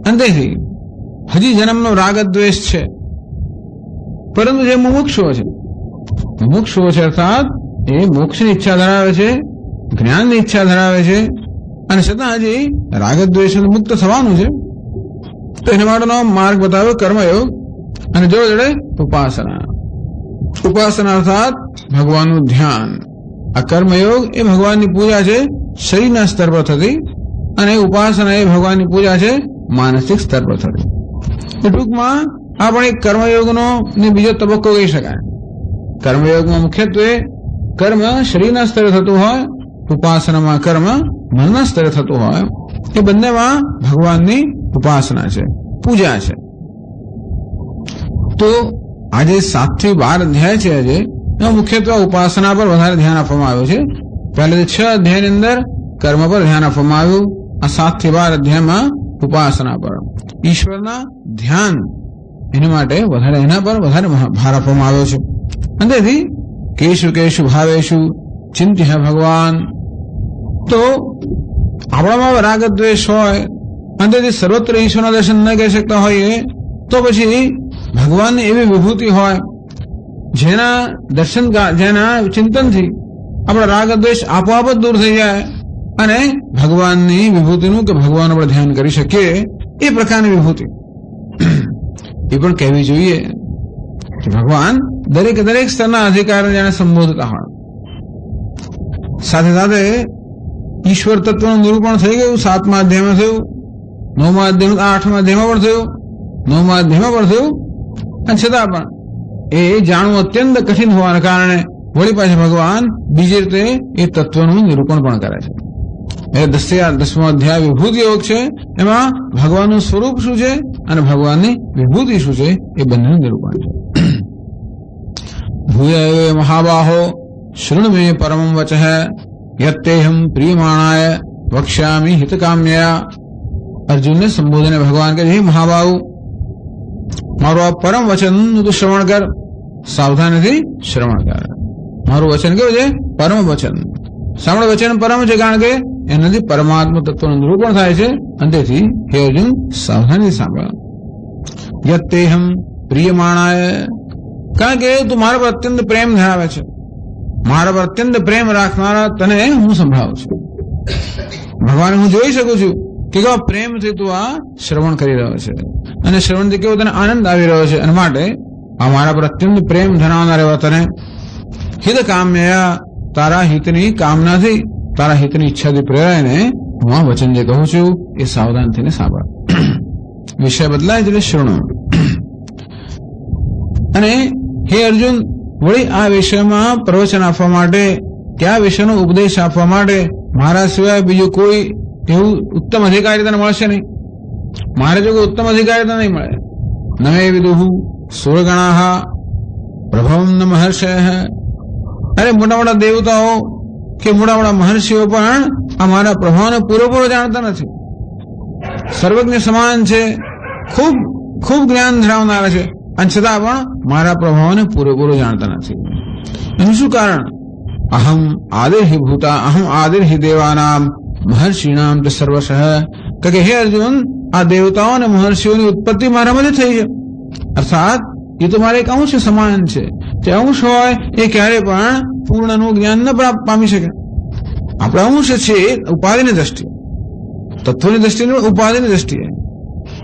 અંતેથી હજી જન્મનો રાગ દ્વેષ છે, પરંતુ જે મુમુક્ષુઓ છે અર્થાત એ મોક્ષની ઈચ્છા ધરાવે છે, જ્ઞાનની ઈચ્છા ધરાવે છે અને છતાં હજી રાગ દ્વેષ મુક્ત થવાનું છે, તો એના માટેનો માર્ગ બતાવ્યો કર્મયોગ અને જોડે જોડે ઉપાસના અર્થાત ભગવાનનું ધ્યાન. આ કર્મયોગ એ ભગવાનની પૂજા છે શરીરના સ્તર પર થતી, અને ઉપાસના એ ભગવાનની પૂજા છે માનસિક સ્તર પર થતી. ટૂંકમાં આ પણ એક કર્મયોગનો બીજો તબક્કો કહી શકાય. કર્મયોગમાં મુખ્યત્વે કર્મ શરીરના સ્તરે થતું હોય, ઉપાસનામાં કર્મ મનના સ્તરે થતું હોય. એ બંનેમાં ભગવાનની ઉપાસના છે, પૂજા છે. તો આજે 7 થી 12 અધ્યાય છે આજે એમાં મુખ્યત્વે ઉપાસના પર વધારે ધ્યાન આપવામાં આવ્યું છે. પહેલાથી 6 અધ્યાયની અંદર કર્મ પર ધ્યાન આપવામાં આવ્યું. આ 7 થી 12 અધ્યાયમાં ઉપાસના પર ઈશ્વરના ધ્યાન એના માટે એના પર વધારે ભાર આપવામાં આવ્યો છે. અંતેથી કેશુ કેશુ ભાવેશુ ચિંત્ય ભગવાન. તો આપણામાં રાગ દ્વેષ હોય, અંતેથી સર્વત્ર ઈશ્વરના દર્શન ન કરી શકતા હોઈએ તો પછી ભગવાનની એવી વિભૂતિ હોય જેના ચિંતનથી આપણા રાગ દ્વેષ આપોઆપ જ દૂર થઈ જાય અને ભગવાનની વિભૂતિનું કે ભગવાન આપણે ધ્યાન કરી શકીએ એ પ્રકારની વિભૂતિ એ પણ કહેવી જોઈએ કે ભગવાન દરેક સ્તરના અધિકારીને જાણે સંબોધતા હોય. સાથે સાથે ઈશ્વર તત્વનું નિરૂપણ થઈ ગયું 7મા અધ્યાયમાં થયું, 9મા અધ્યાયમાં 8મા અધ્યાયમાં પણ થયું, 9મા અધ્યાયમાં પણ થયું. અને છતાં પણ એ જાણવું અત્યંત કઠિન હોવાના કારણે વળી પાછા ભગવાન બીજી રીતે એ તત્વનું નિરૂપણ પણ કરે છે. એ 10મો અધ્યાય વિભૂતિ યોગ છે, એમાં ભગવાનનું સ્વરૂપ શું છે અને ભગવાનની વિભૂતિ શું છે એ બંનેનું નિરૂપણ છે. ભૂય મહાબાહો શૃણુ મે પરમં વચઃ યત્તેહમ પ્રિયમાણાય વક્ષ્યામિ હિતકામ્યયા. અર્જુનને સંબોધને ભગવાન કહે, હે મહાબાહુ, મારું આ પરમ વચન તું શ્રવણ કર, સાવધાનીથી શ્રવણ કર. મારું વચન કેવું છે? પરમ વચન. સાંભળ, વચન પરમ છે કારણ કે એનાથી પરમાત્મા તત્વનું નિરૂપણ થાય છે. અને તેથી હે અર્જુન સાવધાની સાંભળ. યત્તેહમ પ્રિયમાણાય, કારણ કે તું મારા પર અત્યંત પ્રેમ ધરાવે છે, મારા પર અત્યંત પ્રેમ રાખનારા તને હું સંભળાવું છું. ભગવાન હું જોઈ શકું છું કે કેવા પ્રેમથી તું આ શ્રવણ કરી રહ્યો છે અને શ્રવણથી કેવો તને આનંદ આવી રહ્યો છે. અને માટે આ મારા પર અત્યંત પ્રેમ ધરાવનાર એવા તને હિત કામ્યા, તારા હિતની કામનાથી, તારા હિતની ઈચ્છાથી પ્રેરાઈને હું આ વચન જે કહું છું એ સાવધાન થઈને સાંભળ. વિષય બદલાય એટલે શ્રવણ. અને હે અર્જુન, વળી આ વિષયમાં પ્રવચન આપવા માટે કે આ વિષયનો ઉપદેશ આપવા માટે મારા સિવાય બીજું કોઈ એવું ઉત્તમ અધિકારી તને મળશે નહીં. મારે જો કોઈ ઉત્તમ અધિકારી તને નહીં મળે. નમે વિદુઃ સુરગણાઃ પ્રભવં ન મહર્ષય. અરે મોટા મોટા દેવતાઓ કે મોટા મહર્ષિઓ પણ આ મારા પ્રભાવને પૂરેપૂરો જાણતા નથી. સર્વજ્ઞ સમાન છે, ખૂબ ખૂબ જ્ઞાન ધરાવનારા છે, અને છતાં પણ મારા પ્રભાવને પૂરેપૂરો જાણતા નથી. એનું શું કારણ? અહમ આદિર્હિ ભૂતા અહમ આદિર્હિ દેવાનામ મહર્ષિણામ ચ સર્વશઃ. કે હે અર્જુન, આ દેવતાઓ અને મહર્ષિઓની ઉત્પત્તિ મારામાંથી થઈ છે. અર્થાત એ તો મારે એક અંશ સમાન છે. તે અંશ હોય એ ક્યારે પણ પૂર્ણનું જ્ઞાન ન પામી શકે. આપણે અંશ છે ઉપાધિની દ્રષ્ટિએ, તત્વની દ્રષ્ટિએ, ઉપાધિની દ્રષ્ટિએ.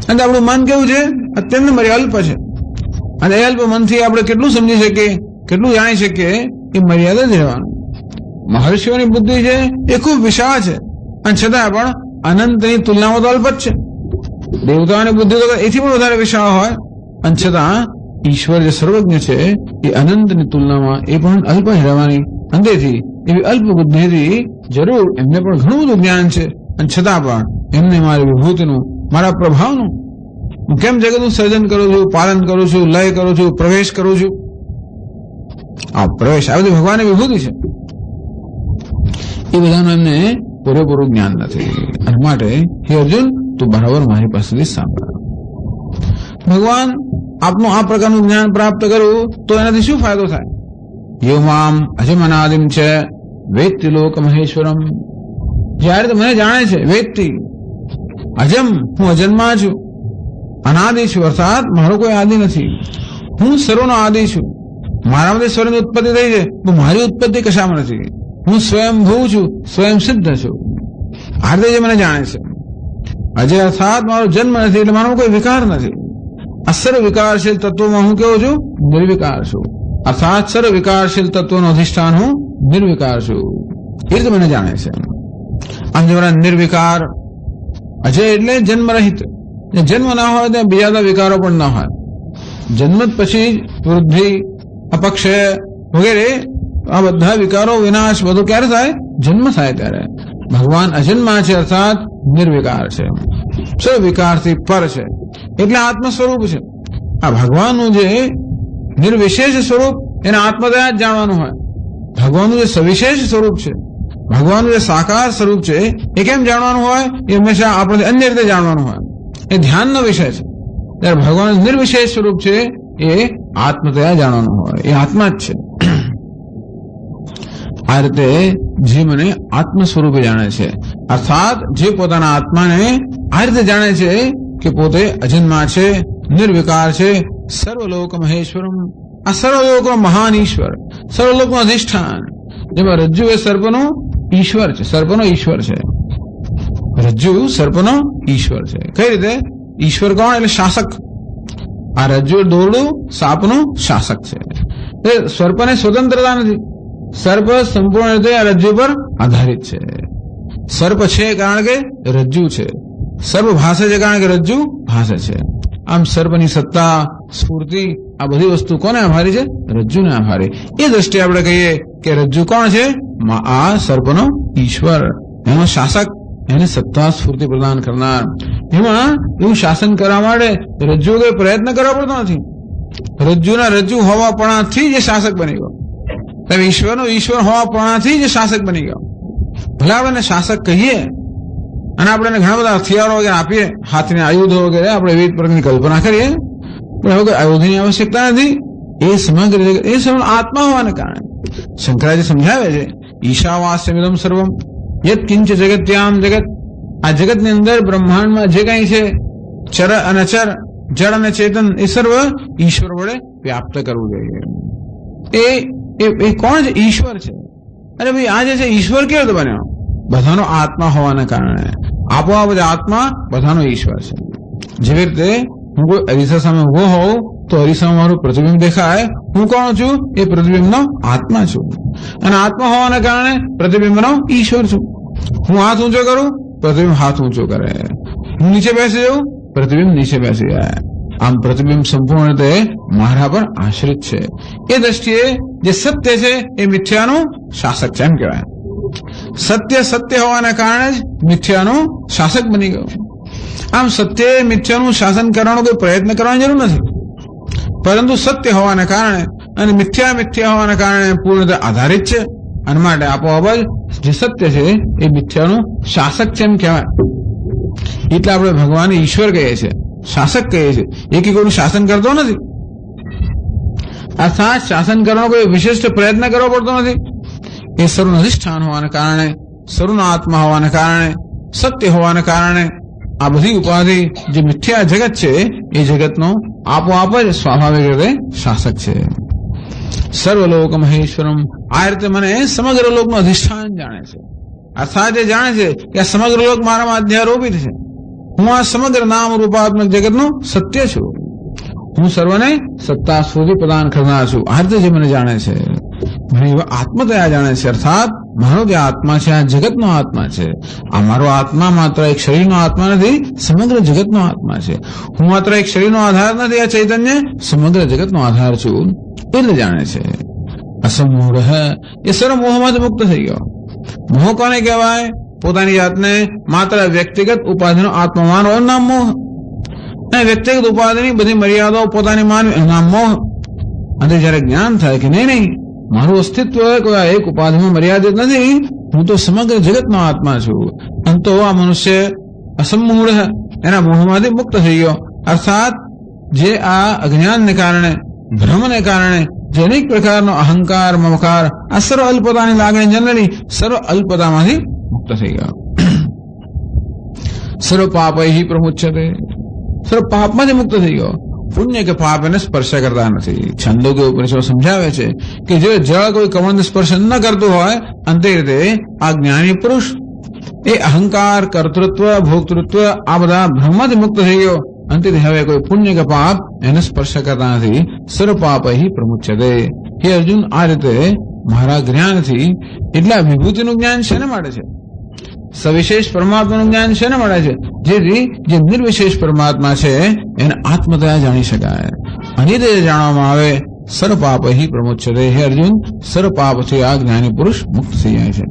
અને આપણું મન કેવું છે? અત્યંત અલ્પ છે. અને એ અલ્પ મનથી આપણે કેટલું સમજી શકીએ, કેટલું જાણી શકીએ એ મર્યાદા જ રહેવાનું. મહર્ષિઓની બુદ્ધિ છે એ ખૂબ વિશાળ છે, અને છતાં પણ અનંતની તુલનામાં તો અલ્પ જ છે. દેવતાઓની બુદ્ધિ તો એથી પણ વધારે વિશાળ હોય, અને છતાં ઈશ્વર જે સર્વજ્ઞ છે એ અનંતની તુલનામાં એ પણ અલ્પ જ રહેવાની. અંતેથી એવી અલ્પ બુદ્ધિથી જરૂર એમને પણ ઘણું બધું જ્ઞાન છે, અને છતાં પણ એમને મારી વિભૂતિનું, મારા પ્રભાવનું હું કેમ જગતનું સર્જન કરું છું, પાલન કરું છું, લય કરું છું, પ્રવેશ કરું છું? આ પ્રવેશ આ બધી ભગવાનની વિભૂતિ છે. એ બધાનું એમને પૂરેપૂરું જ્ઞાન નથી. અને માટે હે અર્જુન, તું બરાબર મારી પાસેથી સાંભળ. ભગવાન આપનું આ પ્રકારનું જ્ઞાન પ્રાપ્ત કરવું તો એનાથી શું ફાયદો થાય? યો મામ અજમનાદિમ છે વેત્તિ લોક મહેશ્વરમ. જયારે તો મને જાણે છે વેત્તિ, અજમ, હું અજન્મા છું, અનાદિ છું, અર્થાત મારો કોઈ આદિ નથી. હું સર્વનો આદિ છું. મારામાંથી સર્વની ઉત્પત્તિ થઈ છે, તો મારી ઉત્પત્તિ કશામાં નથી. હું સ્વયંભૂ છું, સ્વયં સિદ્ધ છું. આ રીતે જે મને જાણે છે. અજય અર્થાત મારો જન્મ નથી, એટલે મારો કોઈ વિકાર નથી. આ સર્વ વિકારશીલ તત્વમાં હું કેવો છું? નિર્વિકાર છું. અર્થાત સર્વ વિકારશીલ તત્વનું અધિષ્ઠાન હું નિર્વિકાર છું. એ રીતે મને જાણે છે. આમ જે નિર્વિકાર, અજય એટલે જન્મરહિત. જન્મ ના હોય ત્યાં બીજા બધા વિકારો પણ ના હોય. જન્મ પછી વૃદ્ધિ, અપક્ષય વગેરે આ બધા વિકારો વિનાશ બધું ક્યારે થાય? જન્મ થાય ત્યારે. ભગવાન અજન્મા છે, અર્થાત નિર્વિકાર છે, સર્વ વિકારથી પર છે, એટલે આત્મ સ્વરૂપ છે. આ ભગવાનનું જે નિર્વિશેષ સ્વરૂપ એને આત્મદયા જ જાણવાનું હોય. ભગવાનનું જે સવિશેષ સ્વરૂપ છે, ભગવાનનું જે સાકાર સ્વરૂપ છે, એ કેમ જાણવાનું હોય? એ હંમેશા આપણે અન્ય રીતે જાણવાનું હોય. એ ધ્યાનનો વિષય છે. ત્યારે ભગવાનનું નિર્વિશેષ સ્વરૂપ છે એ આત્મદયા જાણવાનું હોય. એ આત્મા જ છે. આ રીતે જે મને આત્મ સ્વરૂપે જાણે છે, અર્થાત જે પોતાના આત્માને આ રીતે જાણે છે કે પોતે અજન્મા છે, નિર્વિકાર છે, સર્વલોક મહેશ્વરમ, આ સર્વલોકનો મહાન ઈશ્વર, સર્વલોકનું અધિષ્ઠાન. જેમાં રજ્જુ એ સર્પનો ઈશ્વર છે, સર્પનો ઈશ્વર છે. રજ્જુ સર્પનો ઈશ્વર છે. કઈ રીતે? ઈશ્વર કોણ? એટલે શાસક. આ રજ્જુ દોરડું સાપનું શાસક છે. સર્પને સ્વતંત્રતા નથી. સર્પ સંપૂર્ણ રીતે આ રજ્જુ પર આધારિત છે. સર્પ છે કારણ કે રજ્જુ છે. સર્પ ભાષે છે કારણ કે રજ્જુ ભાષે છે. આમ સર્પની સત્તા, સ્ફૂર્તિ, આ બધી વસ્તુ કોને આભારી છે? રજ્જુને આભારી. એ દ્રષ્ટિએ આપણે કહીએ કે રજ્જુ કોણ છે? આ સર્પનો ઈશ્વર, એનો શાસક, એને સત્તા સ્ફૂર્તિ પ્રદાન કરનાર. એમાં એવું શાસન કરવા માટે રજ્જુ કોઈ પ્રયત્ન કરવો પડતો નથી. રજ્જુના રજ્જુ હોવાપણાથી જ શાસક બની ગયો. ઈશ્વરનો ઈશ્વર હોવાપણાથી જ શાસક બની ગયો. ભલે આપણે શાસક કહીએ અને આપણે ઘણા બધા હથિયારો વગેરે આપીએ, હાથના આયુધો વગેરે, આપણે વિવિધ પ્રકારની કલ્પના કરીએ, પણ હવે કોઈ આયુધની આવશ્યકતા નથી. એ સમગ્ર જગત એ સર્વ આત્મા હોવાને કારણે શંકરાચાર્ય સમજાવે છે, ઈશાવાસ્યમિદમ સર્વમ યત કિંચ જગત્યામ જગત. આ જગતની અંદર બ્રહ્માંડમાં જે કઈ છે, ચર અને અચર, જળ અને ચેતન, એ સર્વ ઈશ્વર વડે વ્યાપ્ત કરવું જોઈએ. એ કોણ છે? ઈશ્વર છે. અરે ભાઈ, આ જે છે ઈશ્વર કેવો રીતે બન્યો? બધાનો આત્મા હોવાને કારણે. આપોઆપ જ આત્મા બધાનો ઈશ્વર છે. જેવી રીતે હું કોઈ અરીસા સામે ઉભો હોઉં તો અરીસામાં મારું પ્રતિબિંબ દેખાય. હું કોણ છું? એ પ્રતિબિંબનો આત્મા છું. અને આત્મા હોવાને કારણે પ્રતિબિંબનો ઈશ્વર છું. હું હાથ ઊંચો કરું, પ્રતિબિંબ હાથ ઊંચો કરે. હું નીચે બેસી જાઉં, પ્રતિબિંબ નીચે બેસી જાય. આમ પ્રતિબિંબ સંપૂર્ણ રીતે મારા પર આશ્રિત છે. એ દ્રષ્ટિએ જે સત્ય છે એ મિથ્યાનું શાસક છે એમ કહેવાય. સત્ય સત્ય હોવાના કારણે જ મિથ્યાનું શાસક બની ગયું. આમ સત્ય મિથ્યાનું શાસન કરવાનો કોઈ પ્રયત્ન કરવાની જરૂર નથી, પરંતુ સત્ય હોવાના કારણે અને મિથ્યા મિથ્યા હોવાના કારણે પૂર્ણતા આધારિત છે. અને માટે આપોઆપ જ જે સત્ય છે એ મિથ્યાનું શાસક છે એમ કહેવાય. એટલે આપણે ભગવાન ઈશ્વર કહીએ છીએ, શાસક કહીએ છીએ. એ કોઈનું શાસન કરતો નથી. અર્થાત શાસન કરવાનો કોઈ વિશિષ્ટ પ્રયત્ન કરવો પડતો નથી. એ સર્વનું અધિષ્ઠાન હોવાને કારણે, સર્વનો આત્મા હોવાને કારણે, સત્ય હોવાને કારણે આ બધી ઉપાધિ જે મિથ્યા જગત છે એ જગતનો આપોઆપ જ સ્વાભાવિક રીતે શાસક છે. સર્વલોક મહેશ્વરમ. આ રીતે મને સમગ્ર લોકનું અધિષ્ઠાન જાણે છે. અર્થાત એ જાણે છે કે આ સમગ્ર લોક મારામાં અધ્યારોપિત છે. હું આ સમગ્ર નામ રૂપાત્મક જગતનું સત્ય છું. હું સર્વને સત્તા સ્ફૂર્તિ પ્રદાન કરનાર છું. આ રીતે જે મને જાણે છે, મને આત્મદયા જાણે છે. અર્થાત મારો જે આત્મા છે આ જગતનો આત્મા છે. આ મારો આત્મા માત્ર એક શરીરનો આત્મા નથી, સમગ્ર જગતનો આત્મા છે. હું માત્ર એક શરીરનો આધાર નથી, આ ચૈતન્ય સમગ્ર જગતનો આધાર છું. એટલે જાણે છે. અસમૂઢ એ સર્વ મોહમાંથી મુક્ત થઈ ગયો. મોહ કોને કહેવાય? પોતાની જાતને માત્ર વ્યક્તિગત ઉપાધિનો આત્મા માનવાનું નામ મોહ. અને વ્યક્તિગત ઉપાધિની બધી મર્યાદાઓ પોતાની માનવી એના મોહ. અને જયારે જ્ઞાન થાય કે નહીં, મારું અસ્તિત્વ કોઈ એક ઉપાધિમાં મર્યાદિત નથી, હું તો સમગ્ર જગતનો આત્મા છું. અને તો આ મનુષ્ય અસમૂળ એના મોહમાંથી મુક્ત થઈ ગયો. અર્થાત જે આ અજ્ઞાનને કારણે, ભ્રમને કારણે જે અનેક પ્રકારનો અહંકાર, મમકાર, આ સર્વ અલ્પતાની લાગણી જન્મેલી, સર્વ અલ્પતામાંથી મુક્ત થઈ ગયો. સર્વ પાપૈ પ્રમુચ્યતે, સર્વ પાપમાંથી મુક્ત થઈ ગયો. પુણ્ય કે પાપ એને સ્પર્શ કરતા નથી. છંદોગ્ય ઉપનિષદો સમજાવે છે કે જે જળ કોઈ કમળને સ્પર્શ ન કરતું હોય, અંતે રીતે આ જ્ઞાની પુરુષ એ અહંકાર, કર્તૃત્વ, ભોક્તૃત્વ આ બધા ભ્રમમાંથી મુક્ત થઈ ગયો. અંતે હવે કોઈ પુણ્ય કે પાપ એને સ્પર્શ કરતા નથી. સર્વ પાપૈ પ્રમુચ્યતે. હે અર્જુન, આ રીતે મારા જ્ઞાનથી, એટલે વિભૂતિનું જ્ઞાન શેને માટે છે? સવિશેષ પરમાત્માનું જ્ઞાન શેને મળે છે? જેથી જે નિર્વિશેષ પરમાત્મા છે એને આત્મતયા જાણી શકાય. અને તે જાણવામાં આવે સર્વ પાપૈ પ્રમુચ્યતે. હે અર્જુન, સર્વ પાપથી આ જ્ઞાની પુરુષ મુક્ત થઈ જાય છે.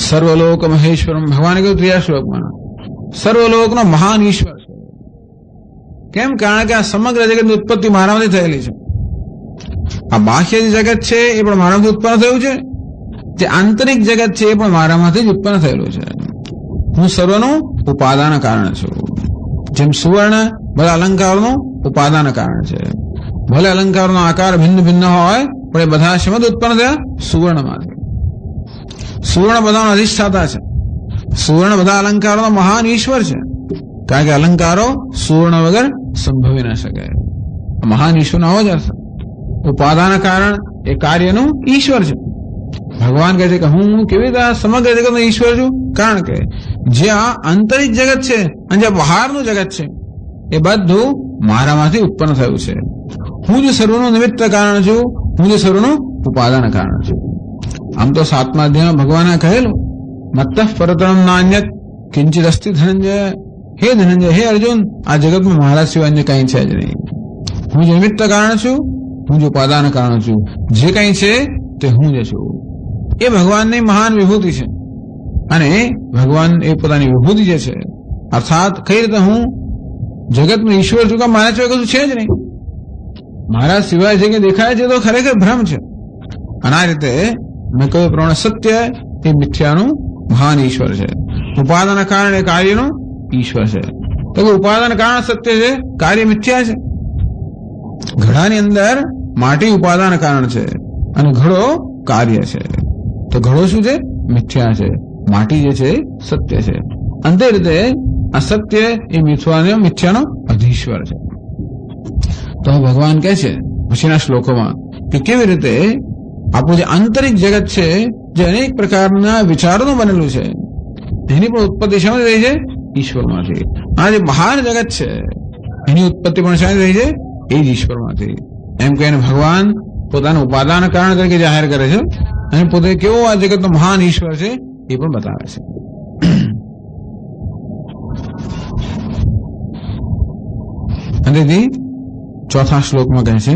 સર્વલોક મહેશ્વરમ, ભગવાને કહ્યું 3 શ્લોકમાં, સર્વલોકનો મહાન ઈશ્વર છે. કેમ? કારણ કે આ સમગ્ર જગતની ઉત્પત્તિ મારામાંથી થયેલી છે. આ બાહ્ય જગત છે એ પણ મારામાંથી ઉત્પન્ન થયું છે. જે આંતરિક જગત છે એ પણ મારામાંથી જ ઉત્પન્ન થયેલું છે. હું સર્વનું ઉપાદાન કારણ છું. જેમ સુવર્ણ બધા અલંકારોનું ઉપાદાન કારણ છે. ભલે અલંકારોનો આકાર ભિન્ન ભિન્ન હોય, પણ એ બધા શેમાંથી ઉત્પન્ન થયા? સુવર્ણમાંથી. સુવર્ણ બધાનો અધિષ્ઠાતા છે. સુવર્ણ બધા અલંકારોનો મહાન ઈશ્વર છે. કારણ કે અલંકારો સુવર્ણ વગર સંભવી ન શકે. મહાન ઈશ્વરનો આવો જ અર્થ. ઉપાદાન કારણ એ કાર્યનું ઈશ્વર છે. ભગવાન કહે છે કે હું કેવી રીતે સમગ્ર જગતનો ઈશ્વર છું? કારણ કે જે આ આંતરિક જગત છે અને જે બહારનું જગત છે એ બધું મારામાંથી ઉત્પન્ન થયું છે. હું જે સર્વનું નિમિત્ત કારણ છું, હું જે સર્વનું ઉપાદાન કારણ છું. આમ તો 7મા અધ્યાયમાં ભગવાને કહેલું, મત્તઃ પરતરમ નાન્યત કિંચિત અસ્તિ ધનંજય. હે ધનંજય, હે અર્જુન, આ જગતમાં મારા સિવાય અન્ય કંઈ છે જ નહીં. હું જે નિમિત્ત કારણ છું, હું જે ઉપાદાન કારણ છું, જે કંઈ છે તે હું જ છું. એ ભગવાનની મહાન વિભૂતિ છે. અને ભગવાન એ પોતાની વિભૂતિ જે છે, અર્થાત કઈ રીતે હું જગતનો ઈશ્વર છું કે મારા સિવાય કશું છે જ નહીં. મારા સિવાય જે કંઈ દેખાય છે તો ખરેખર ભ્રમ છે. અને આ રીતે મેં કહ્યું પ્રમાણે સત્ય એ મિથ્યાનું મહાન ઈશ્વર છે. ઉપાદાન કારણ એ કાર્યનું ઈશ્વર છે. તો ઉપાદાન કારણ સત્ય છે, કાર્ય મિથ્યા છે. ઘડાની અંદર માટી ઉપાદાન કારણ છે અને ઘડો કાર્ય છે. તો ઘડો શું છે? મિથ્યા છે. માટી જે છે સત્ય છે. અંતે રીતે આ સત્ય એ મિથ્યાનો અધીશ્વર છે. તો ભગવાન કહે છે પછીના શ્લોકોમાં કે કેવી રીતે આપણું જે આંતરિક જગત છે, જે અનેક પ્રકારના વિચારોનું બનેલું છે, એની પણ ઉત્પત્તિ શામાંથી રહી છે? ઈશ્વરમાંથી. આ જે બહાર જગત છે એની ઉત્પત્તિ પણ શામાંથી રહી છે? એ જ ઈશ્વરમાંથી. એમ કહીને ભગવાન પોતાનું ઉપાદાન કારણ તરીકે જાહેર કરે છે અને પોતે કેવો આ જગતનો મહાન ઈશ્વર છે એ પણ બતાવે છે. અને તેથી 4થા શ્લોકમાં કહે છે,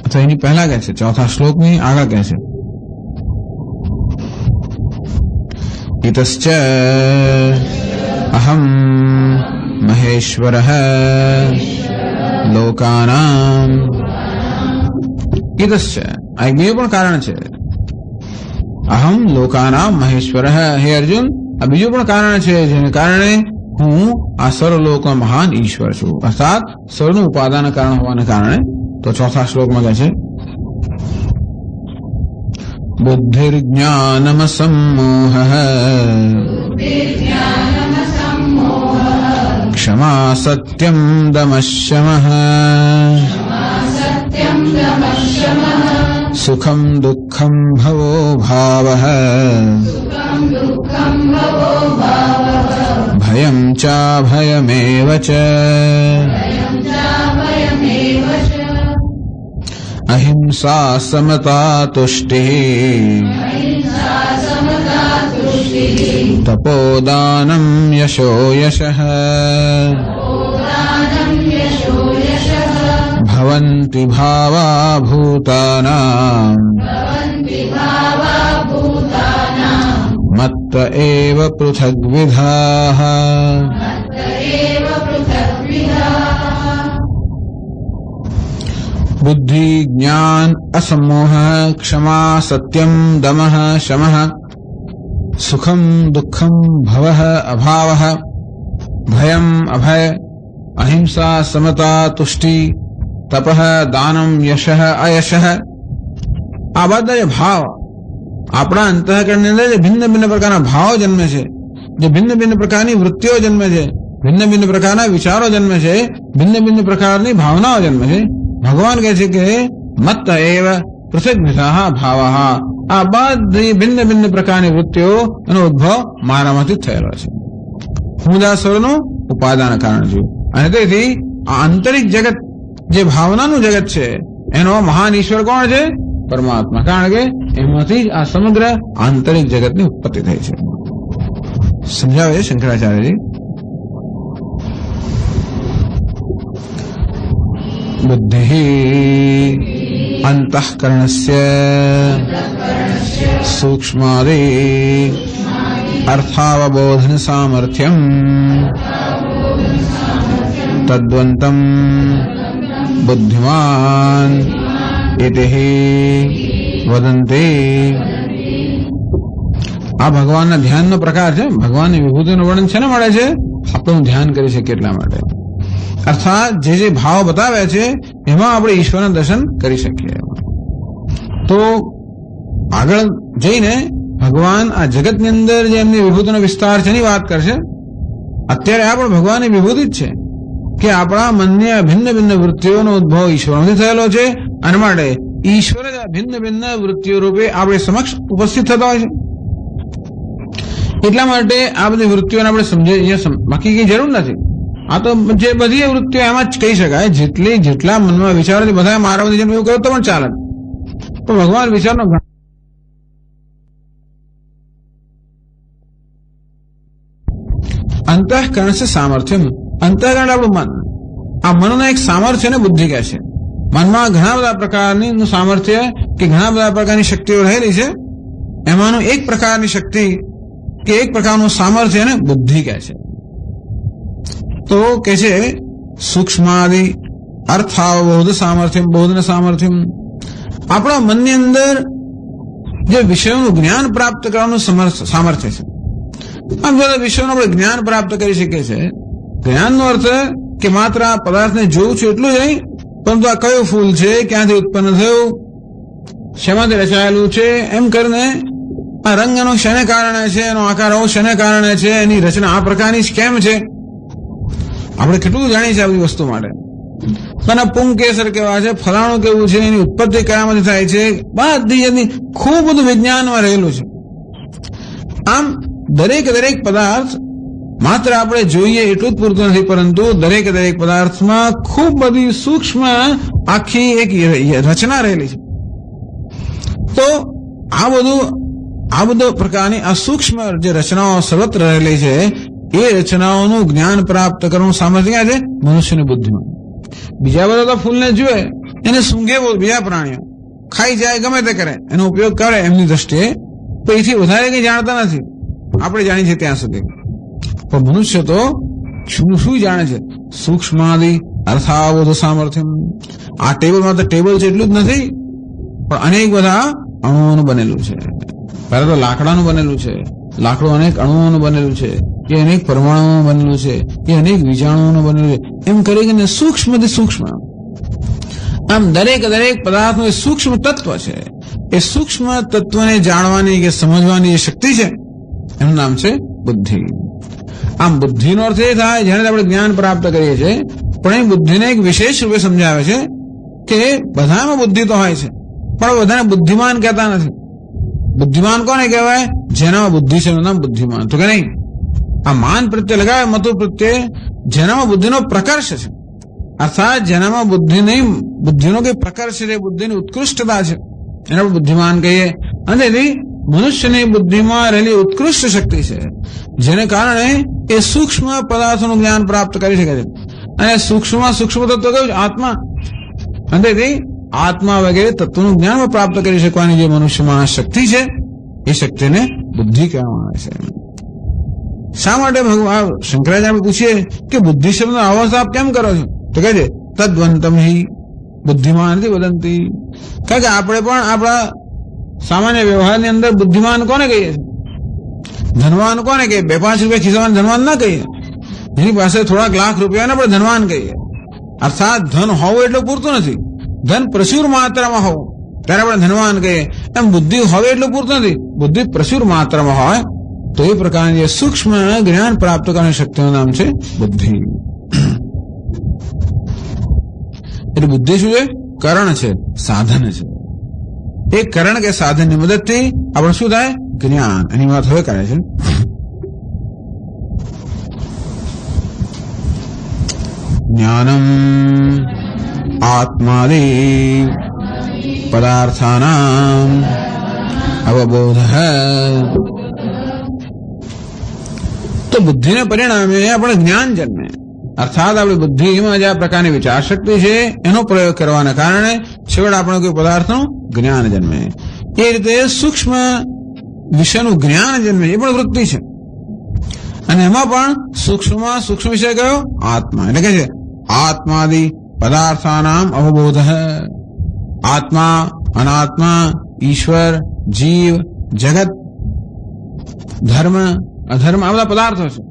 અથવા એની પહેલા કહે છે, 4થા શ્લોકની આગળ કહે છે, ઇતશ્ચ અહમ મહેશ્વરઃ લોકાનામ. ઇતશ્ચ આ એક બીજું પણ કારણ છે. અહમ લોકાનામ મહેશ્વરઃ. હે અર્જુન, આ બીજું પણ કારણ છે જેને કારણે હું આ સર્વ લોકનો મહાન ઈશ્વર છું. અર્થાત સર્વનું ઉપાદાન કારણ હોવાને કારણે. તો 4થા શ્લોકમાં કહે છે, બુદ્ધિર્જ્ઞાનમસમ્મોહઃ ક્ષમા સત્યમ દમઃ સુખમ દુઃખમ ભવો ભાવઃ ભયં ચાભયમેવ ચ અહિંસા સમતા તુષ્ટિઃ તપોદાનમ યશો યશઃ ભવન્તિ ભાવા ભૂતાનાં मत्त एव पृथग्विधाः बुद्धि ज्ञान असमोह क्षमा सत्यम दमः शमः सुखम दुःखम भवः अभावः भयम अभय अहिंसा समता तुष्टि तपः दानम यशः अयशः आ બધા જે ભાવ આપણા અંતઃકરણની અંદર જે ભિન્ન ભિન્ન પ્રકારના ભાવ જન્મે છે, જે ભિન્ન ભિન્ન પ્રકારની વૃત્તિઓ જન્મે છે, ભિન્ન ભિન્ન પ્રકારના વિચારો જન્મે છે, ભિન્ન ભિન્ન પ્રકારની ભાવનાઓ જન્મે છે, ભગવાન કહે છે કે મત્ત એવ પૃથગ્વિધાઃ ભાવાઃ, આ બધી ભિન્ન ભિન્ન પ્રકારની વૃત્તિઓ એનો ઉદ્ભવ મારામાંથી થયેલો છે. હું જ આ સર્વનું ઉપાદાન કારણ છું. અને તેથી આ આંતરિક જગત જે ભાવનાનું જગત છે એનો મહાન ઈશ્વર કોણ છે? પરમાત્મા. કારણ કે એમાંથી જ આ સમગ્ર આંતરિક જગતની ઉત્પત્તિ થઈ છે. સમજાવે છે શંકરાચાર્યજી. बुद्धि अंतःकरणस्य सूक्ष्मादि अर्थावबोधन सामर्थ्यम तद्वंतम बुद्धिमान इति वदन्ति. आ भगवानना ध्याननो प्रकार है. भगवाननी विभूतिનું વર્ણન છે ને મળે છે આપણું ધ્યાન કરી શકીએ એટલા માટે. અર્થાત જે ભાવ બતાવ્યા છે એમાં આપણે ઈશ્વરના દર્શન કરી શકીએ. તો આગળ જઈને ભગવાન આ જગતની અંદર જે એમની વિભૂતિનો વિસ્તાર છે એની વાત કરશે. અત્યારે આ પણ ભગવાનની વિભૂતિ જ છે કે આપણા મનની આ ભિન્ન ભિન્ન વૃત્તિઓનો ઉદ્ભવ ઈશ્વરમાંથી થયેલો છે અને માટે ઈશ્વર જ આ ભિન્ન ભિન્ન વૃત્તિઓ રૂપે આપણે સમક્ષ ઉપસ્થિત થતા હોય છે. એટલા માટે આ બધી વૃત્તિઓને આપણે સમજીએ, બાકી કઈ જરૂર નથી. આ તો જે બધી વૃત્તિઓ એમાં જ કહી શકાય. જેટલા મનમાં વિચારો છે બધા મારા બધી જેમ એવું કર્યું તો પણ ચાલે. તો ભગવાન વિચારનો અંતઃકરણ છે સામર્થ્ય. અંતઃકરણ આપણું મન. આ મનનું એક સામર્થ્ય ને બુદ્ધિ કહે છે. મનમાં ઘણા બધા પ્રકારની સામર્થ્ય કે ઘણા બધા પ્રકારની શક્તિઓ રહેલી છે. એમાંનું એક પ્રકારની શક્તિ કે એક પ્રકારનું સામર્થ્ય ને બુદ્ધિ કહે છે. તો કે છે સૂક્ષ્માદિ અર્થાવબોધ સામર્થ્યમ, બોધન સામર્થ્યમ. આપણા મનની અંદર જે વિષયોનું જ્ઞાન પ્રાપ્ત કરવાનું સામર્થ્ય છે. આમ બધા વિષયોનું આપણે જ્ઞાન પ્રાપ્ત કરી શકીએ છીએ. જ્ઞાનનો અર્થ કે માત્ર આ પદાર્થને જોવું છું એટલું જ નહીં, પરંતુ આ કયું ફૂલ છે, ક્યાંથી ઉત્પન્ન થયું, શેમાંથી રચાયેલું છે, એમ કરીને આ રંગ એનો શેને કારણે છે, એનો આકાર એવો શેને કારણે છે, એની રચના આ પ્રકારની કેમ છે. આપણે કેટલું જાણીએ છીએ આ બધી વસ્તુ માટે. અને પુંકેસર કેવા છે, ફલાણું કેવું છે, એની ઉત્પત્તિ કયામાંથી થાય છે, બધી એની ખૂબ બધું વિજ્ઞાનમાં રહેલું છે. આમ દરેક પદાર્થ માત્ર આપણે જોઈએ એટલું જ પૂરતું નથી, પરંતુ દરેક પદાર્થમાં ખૂબ બધી સૂક્ષ્મ આખી એક રચના રહેલી છે. તો આ બધો પ્રકારની આ સૂક્ષ્મ જે રચનાઓ સર્વત્ર રહેલી છે એ રચનાઓનું જ્ઞાન પ્રાપ્ત કરવાનું સામર્થ્ય છે મનુષ્યની બુદ્ધિમાં. બીજા બધા તો ફૂલને જુએ, એને સૂંઘે બીજા પ્રાણીઓ ખાઈ જાય, ગમે તે કરે, એનો ઉપયોગ કરે એમની દ્રષ્ટિએ, તો એથી વધારે કઈ જાણતા નથી આપણે જાણીએ છીએ ત્યાં સુધી. પણ મનુષ્ય તો શું જાણે છે? સૂક્ષ્માદિ અર્થાવબોધ સામર્થ્યમ. આ ટેબલમાં તો ટેબલ છે એટલું જ નથી, પણ અનેક બધા અણુઓનું બનેલું છે. પહેલા તો લાકડાનું બનેલું છે, લાકડું અનેક અણુઓનું બનેલું છે, એ અનેક પરમાણુઓનું બનેલું છે, એ અનેક બીજાણુઓનું બનેલું છે, એમ કરીને સૂક્ષ્મથી સૂક્ષ્મ. આમ દરેક પદાર્થનું એ સૂક્ષ્મ તત્વ છે. એ સૂક્ષ્મ તત્વને જાણવાની કે સમજવાની જે શક્તિ છે એનું નામ છે બુદ્ધિ. આમ બુદ્ધિનો અર્થ એ થાય જેને આપણે જ્ઞાન પ્રાપ્ત કરીએ છીએ, પણ એ બુદ્ધિને એક વિશેષ રૂપે સમજાવે છે કે બધામાં બુદ્ધિ તો હોય છે, પણ બધાને બુદ્ધિમાન કહેતા નથી. બુદ્ધિમાન કોને કહેવાય? જેનામાં બુદ્ધિ છે એનું નામ બુદ્ધિમાન. તો કે નહીં, આ માન પ્રત્યે લગાવે મતો પ્રત્યે જેનામાં બુદ્ધિનો પ્રકર્ષ છે, અર્થાત જેનામાં બુદ્ધિનો કઈ પ્રકર્ષ છે, બુદ્ધિની ઉત્કૃષ્ટતા છે, એને આપણે બુદ્ધિમાન કહીએ. અને તેથી મનુષ્યની બુદ્ધિમાં રહેલી ઉત્કૃષ્ટ શક્તિ છે, જેને કારણે એ સૂક્ષ્મ પદાર્થોનું જ્ઞાન પ્રાપ્ત કરી શકે છે. અને સૂક્ષ્મ તત્વ કયું છે? આત્મા. અને તેથી આત્મા વગેરે તત્વનું જ્ઞાન પ્રાપ્ત કરી શકવાની જે મનુષ્યમાં શક્તિ છે એ શક્તિને બુદ્ધિ કહેવામાં આવે છે. શા માટે ભગવાન શંકરાચાર્ય પૂછીએ કે બુદ્ધિ શબ્દનો અવાજ આપ કેમ કરો છો? તો કહે છે તદ્વંતમ હિ બુદ્ધિમાન નથી વદંતી. કારણ કે આપણે પણ આપણા સામાન્ય વ્યવહારની અંદર બુદ્ધિમાન કોને કહીએ? ધનવાન કોને કહીએ? 2-5 રૂપિયા ખિસ્સામાં ધનવાન ના કહીએ. જેની પાસે થોડાક લાખ રૂપિયાને આપણે ધનવાન કહીએ. અર્થાત ધન હોવું એટલું પૂરતું નથી. ધન પ્રચુર માત્રામાં હોવું ત્યારે આપણે ધનવાન કહીએ. એમ બુદ્ધિ હવે એટલું પૂરતું નથી. બુદ્ધિ પ્રચુર માત્રામાં હોય તો એ પ્રકારની જે સૂક્ષ્મ જ્ઞાન પ્રાપ્ત કરવાની શક્તિનું નામ છે બુદ્ધિ. એટલે બુદ્ધિ શું છે? કરણ છે, સાધન છે. એ કરણ કે સાધનની મદદથી આપણે શું થાય? જ્ઞાન. એની વાત હવે કરે છે. જ્ઞાનમ આત્માદિ પદાર્થાનામ અવબોધ. તો બુદ્ધિને પરિણામે આપણે જ્ઞાન જન્મે. અર્થાત આપણી બુદ્ધિમાં જે આ પ્રકારની વિચાર શક્તિ છે એનો પ્રયોગ કરવાના કારણે છેવટે આપણે કોઈ પદાર્થનું જ્ઞાન જન્મે. એ રીતે સૂક્ષ્મ વિષયનું જ્ઞાન જન્મે એ પણ વૃત્તિ છે. અને એમાં પણ સૂક્ષ્મ વિષય કયો? આત્મા. એટલે કે છે આત્માદિ પદાર્થાનામ અવબોધ. આત્મા, અનાત્મા, ઈશ્વર, જીવ, જગત, ધર્મ, અધર્મ આ બધા પદાર્થો છે.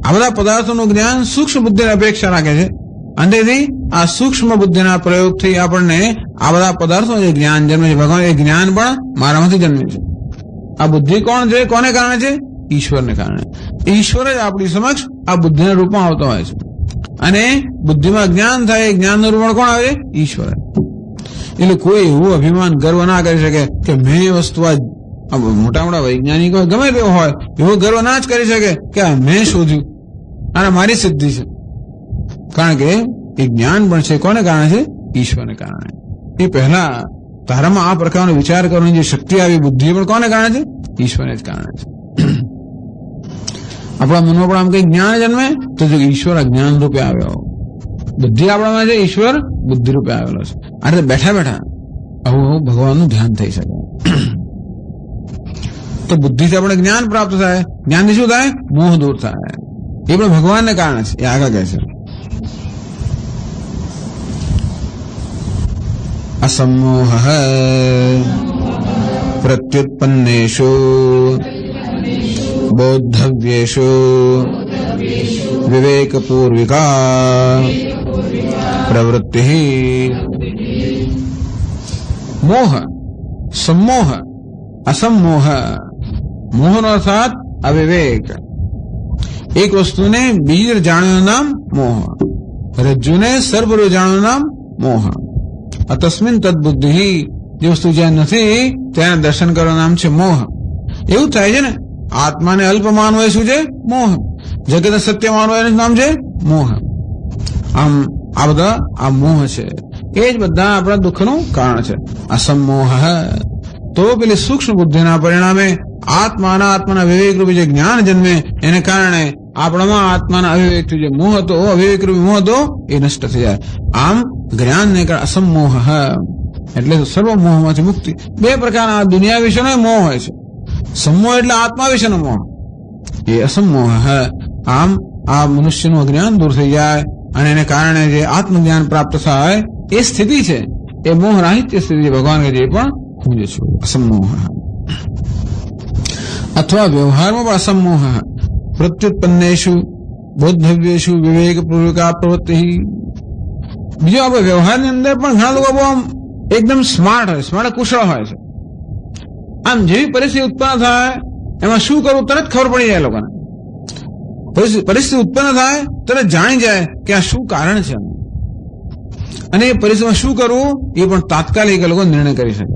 આ બધા પદાર્થોનું જ્ઞાન સૂક્ષ્મ બુદ્ધિની અપેક્ષા રાખે છે. અંતેથી આ સૂક્ષ્મ બુદ્ધિના પ્રયોગથી આપણને આ બધા પદાર્થોનું જે જ્ઞાન જન્મે છે, ભગવાન એ જ્ઞાન પણ મારામાંથી જન્મે છે. આ બુદ્ધિ કોણ છે? કોને કારણે છે? ઈશ્વરને કારણે. ઈશ્વર જ આપણી સમક્ષ આ બુદ્ધિના રૂપમાં આવતો હોય છે. અને બુદ્ધિમાં જ્ઞાન થાય, જ્ઞાનનું રૂપણ કોણ આવે? ઈશ્વર. એટલે કોઈ એવું અભિમાન ગર્વ ના કરી શકે કે મેં એ વસ્તુ આ મોટા વૈજ્ઞાનિકો ગમે તેવો હોય એવો ગર્વ ના જ કરી શકે કે આ મેં શોધ્યું અને મારી સિદ્ધિ છે. કારણ કે એ જ્ઞાન પણ છે કોને કારણે છે? ઈશ્વરને કારણે. એ પહેલા તારામાં આ પ્રકારનો વિચાર કરવાની જે શક્તિ આવી બુદ્ધિ પણ કોને કારણે છે? ઈશ્વરને જ કારણે છે. આપણા મનમાં પણ આમ કઈ જ્ઞાન જન્મે તો જો ઈશ્વર જ્ઞાન રૂપે આવ્યો. બુદ્ધિ આપણામાં છે, ઈશ્વર બુદ્ધિ રૂપે આવેલો છે. આ બેઠા બેઠા આવું ભગવાનનું ધ્યાન થઈ શકે. તો બુદ્ધિથી આપણે જ્ઞાન પ્રાપ્ત થાય. જ્ઞાનથી શું થાય? મોહ દૂર થાય. એ પણ ભગવાનને કારણે છે. એ આગળ કહે છે અસમોહ પ્રત્યુત્પન્નેષુ બોદ્ધવ્યેષુ વિવેકપૂર્વિકા પ્રવૃત્તિ. મોહ, સમોહ, અસમોહ. મોહનો અર્થાત અવિવેક. એક વસ્તુને બીજી જાણવાનું નામ મોહ. રજ્જુને સર્વરૂ જાણવાનું નામ મોહ. તસ્મિન તદબુદ્ધિ. જે વસ્તુ જ્યાં નથી ત્યાં દર્શન કરવાનું નામ છે મોહ. એવું થાય છે ને, આત્માને અલ્પ માનવું એ શું છે? મોહ. જગતને સત્ય માનવું એનું નામ છે મોહ. આમ આ બધા આ મોહ છે. એ જ બધા આપણા દુઃખનું કારણ છે. અસમોહ. તો પેલી સૂક્ષ્મ બુદ્ધિના પરિણામે આત્માના વિવેક રૂપી જે જ્ઞાન જન્મે એને કારણે આપણામાં આત્માના અવિવેકથી જે મોહ હતો, અવિવેક રૂપી મોહ હતો એ નષ્ટ થઈ જાય. આમ જ્ઞાનને કારણે અસમોહ એટલે સર્વ મોહમાંથી મુક્તિ. બે પ્રકારના દુનિયા વિશેનો મોહ હોય છે. સમોહ એટલે આત્મા વિશેનો મોહ, એ અસમોહ. આમ આ મનુષ્યનું અજ્ઞાન દૂર થઈ જાય અને એને કારણે જે આત્મજ્ઞાન પ્રાપ્ત થાય એ સ્થિતિ છે, એ મોહ રાહિત્ય સ્થિતિ ભગવાન કે જે પણ પૂજે છે. અસમોહ. અથવા વ્યવહારમાં પણ અસમોહ. પ્રત્યુત્પન્નેષુ બોદ્ધવ્યેષુ વિવેકપૂર્વિકા પ્રવૃત્તિ. બીજો આપણે વ્યવહારની અંદર પણ ઘણા લોકો બહુ આમ એકદમ સ્માર્ટ હોય, સ્માર્ટ કુશળ હોય છે. આમ જેવી પરિસ્થિતિ ઉત્પન્ન થાય એમાં શું કરવું તરત ખબર પડી જાય લોકોને. પરિસ્થિતિ ઉત્પન્ન થાય તરત જાણી જાય કે આ શું કારણ છે અને એ પરિસ્થિતિમાં શું કરવું એ પણ તાત્કાલિક લોકો નિર્ણય કરી શકે.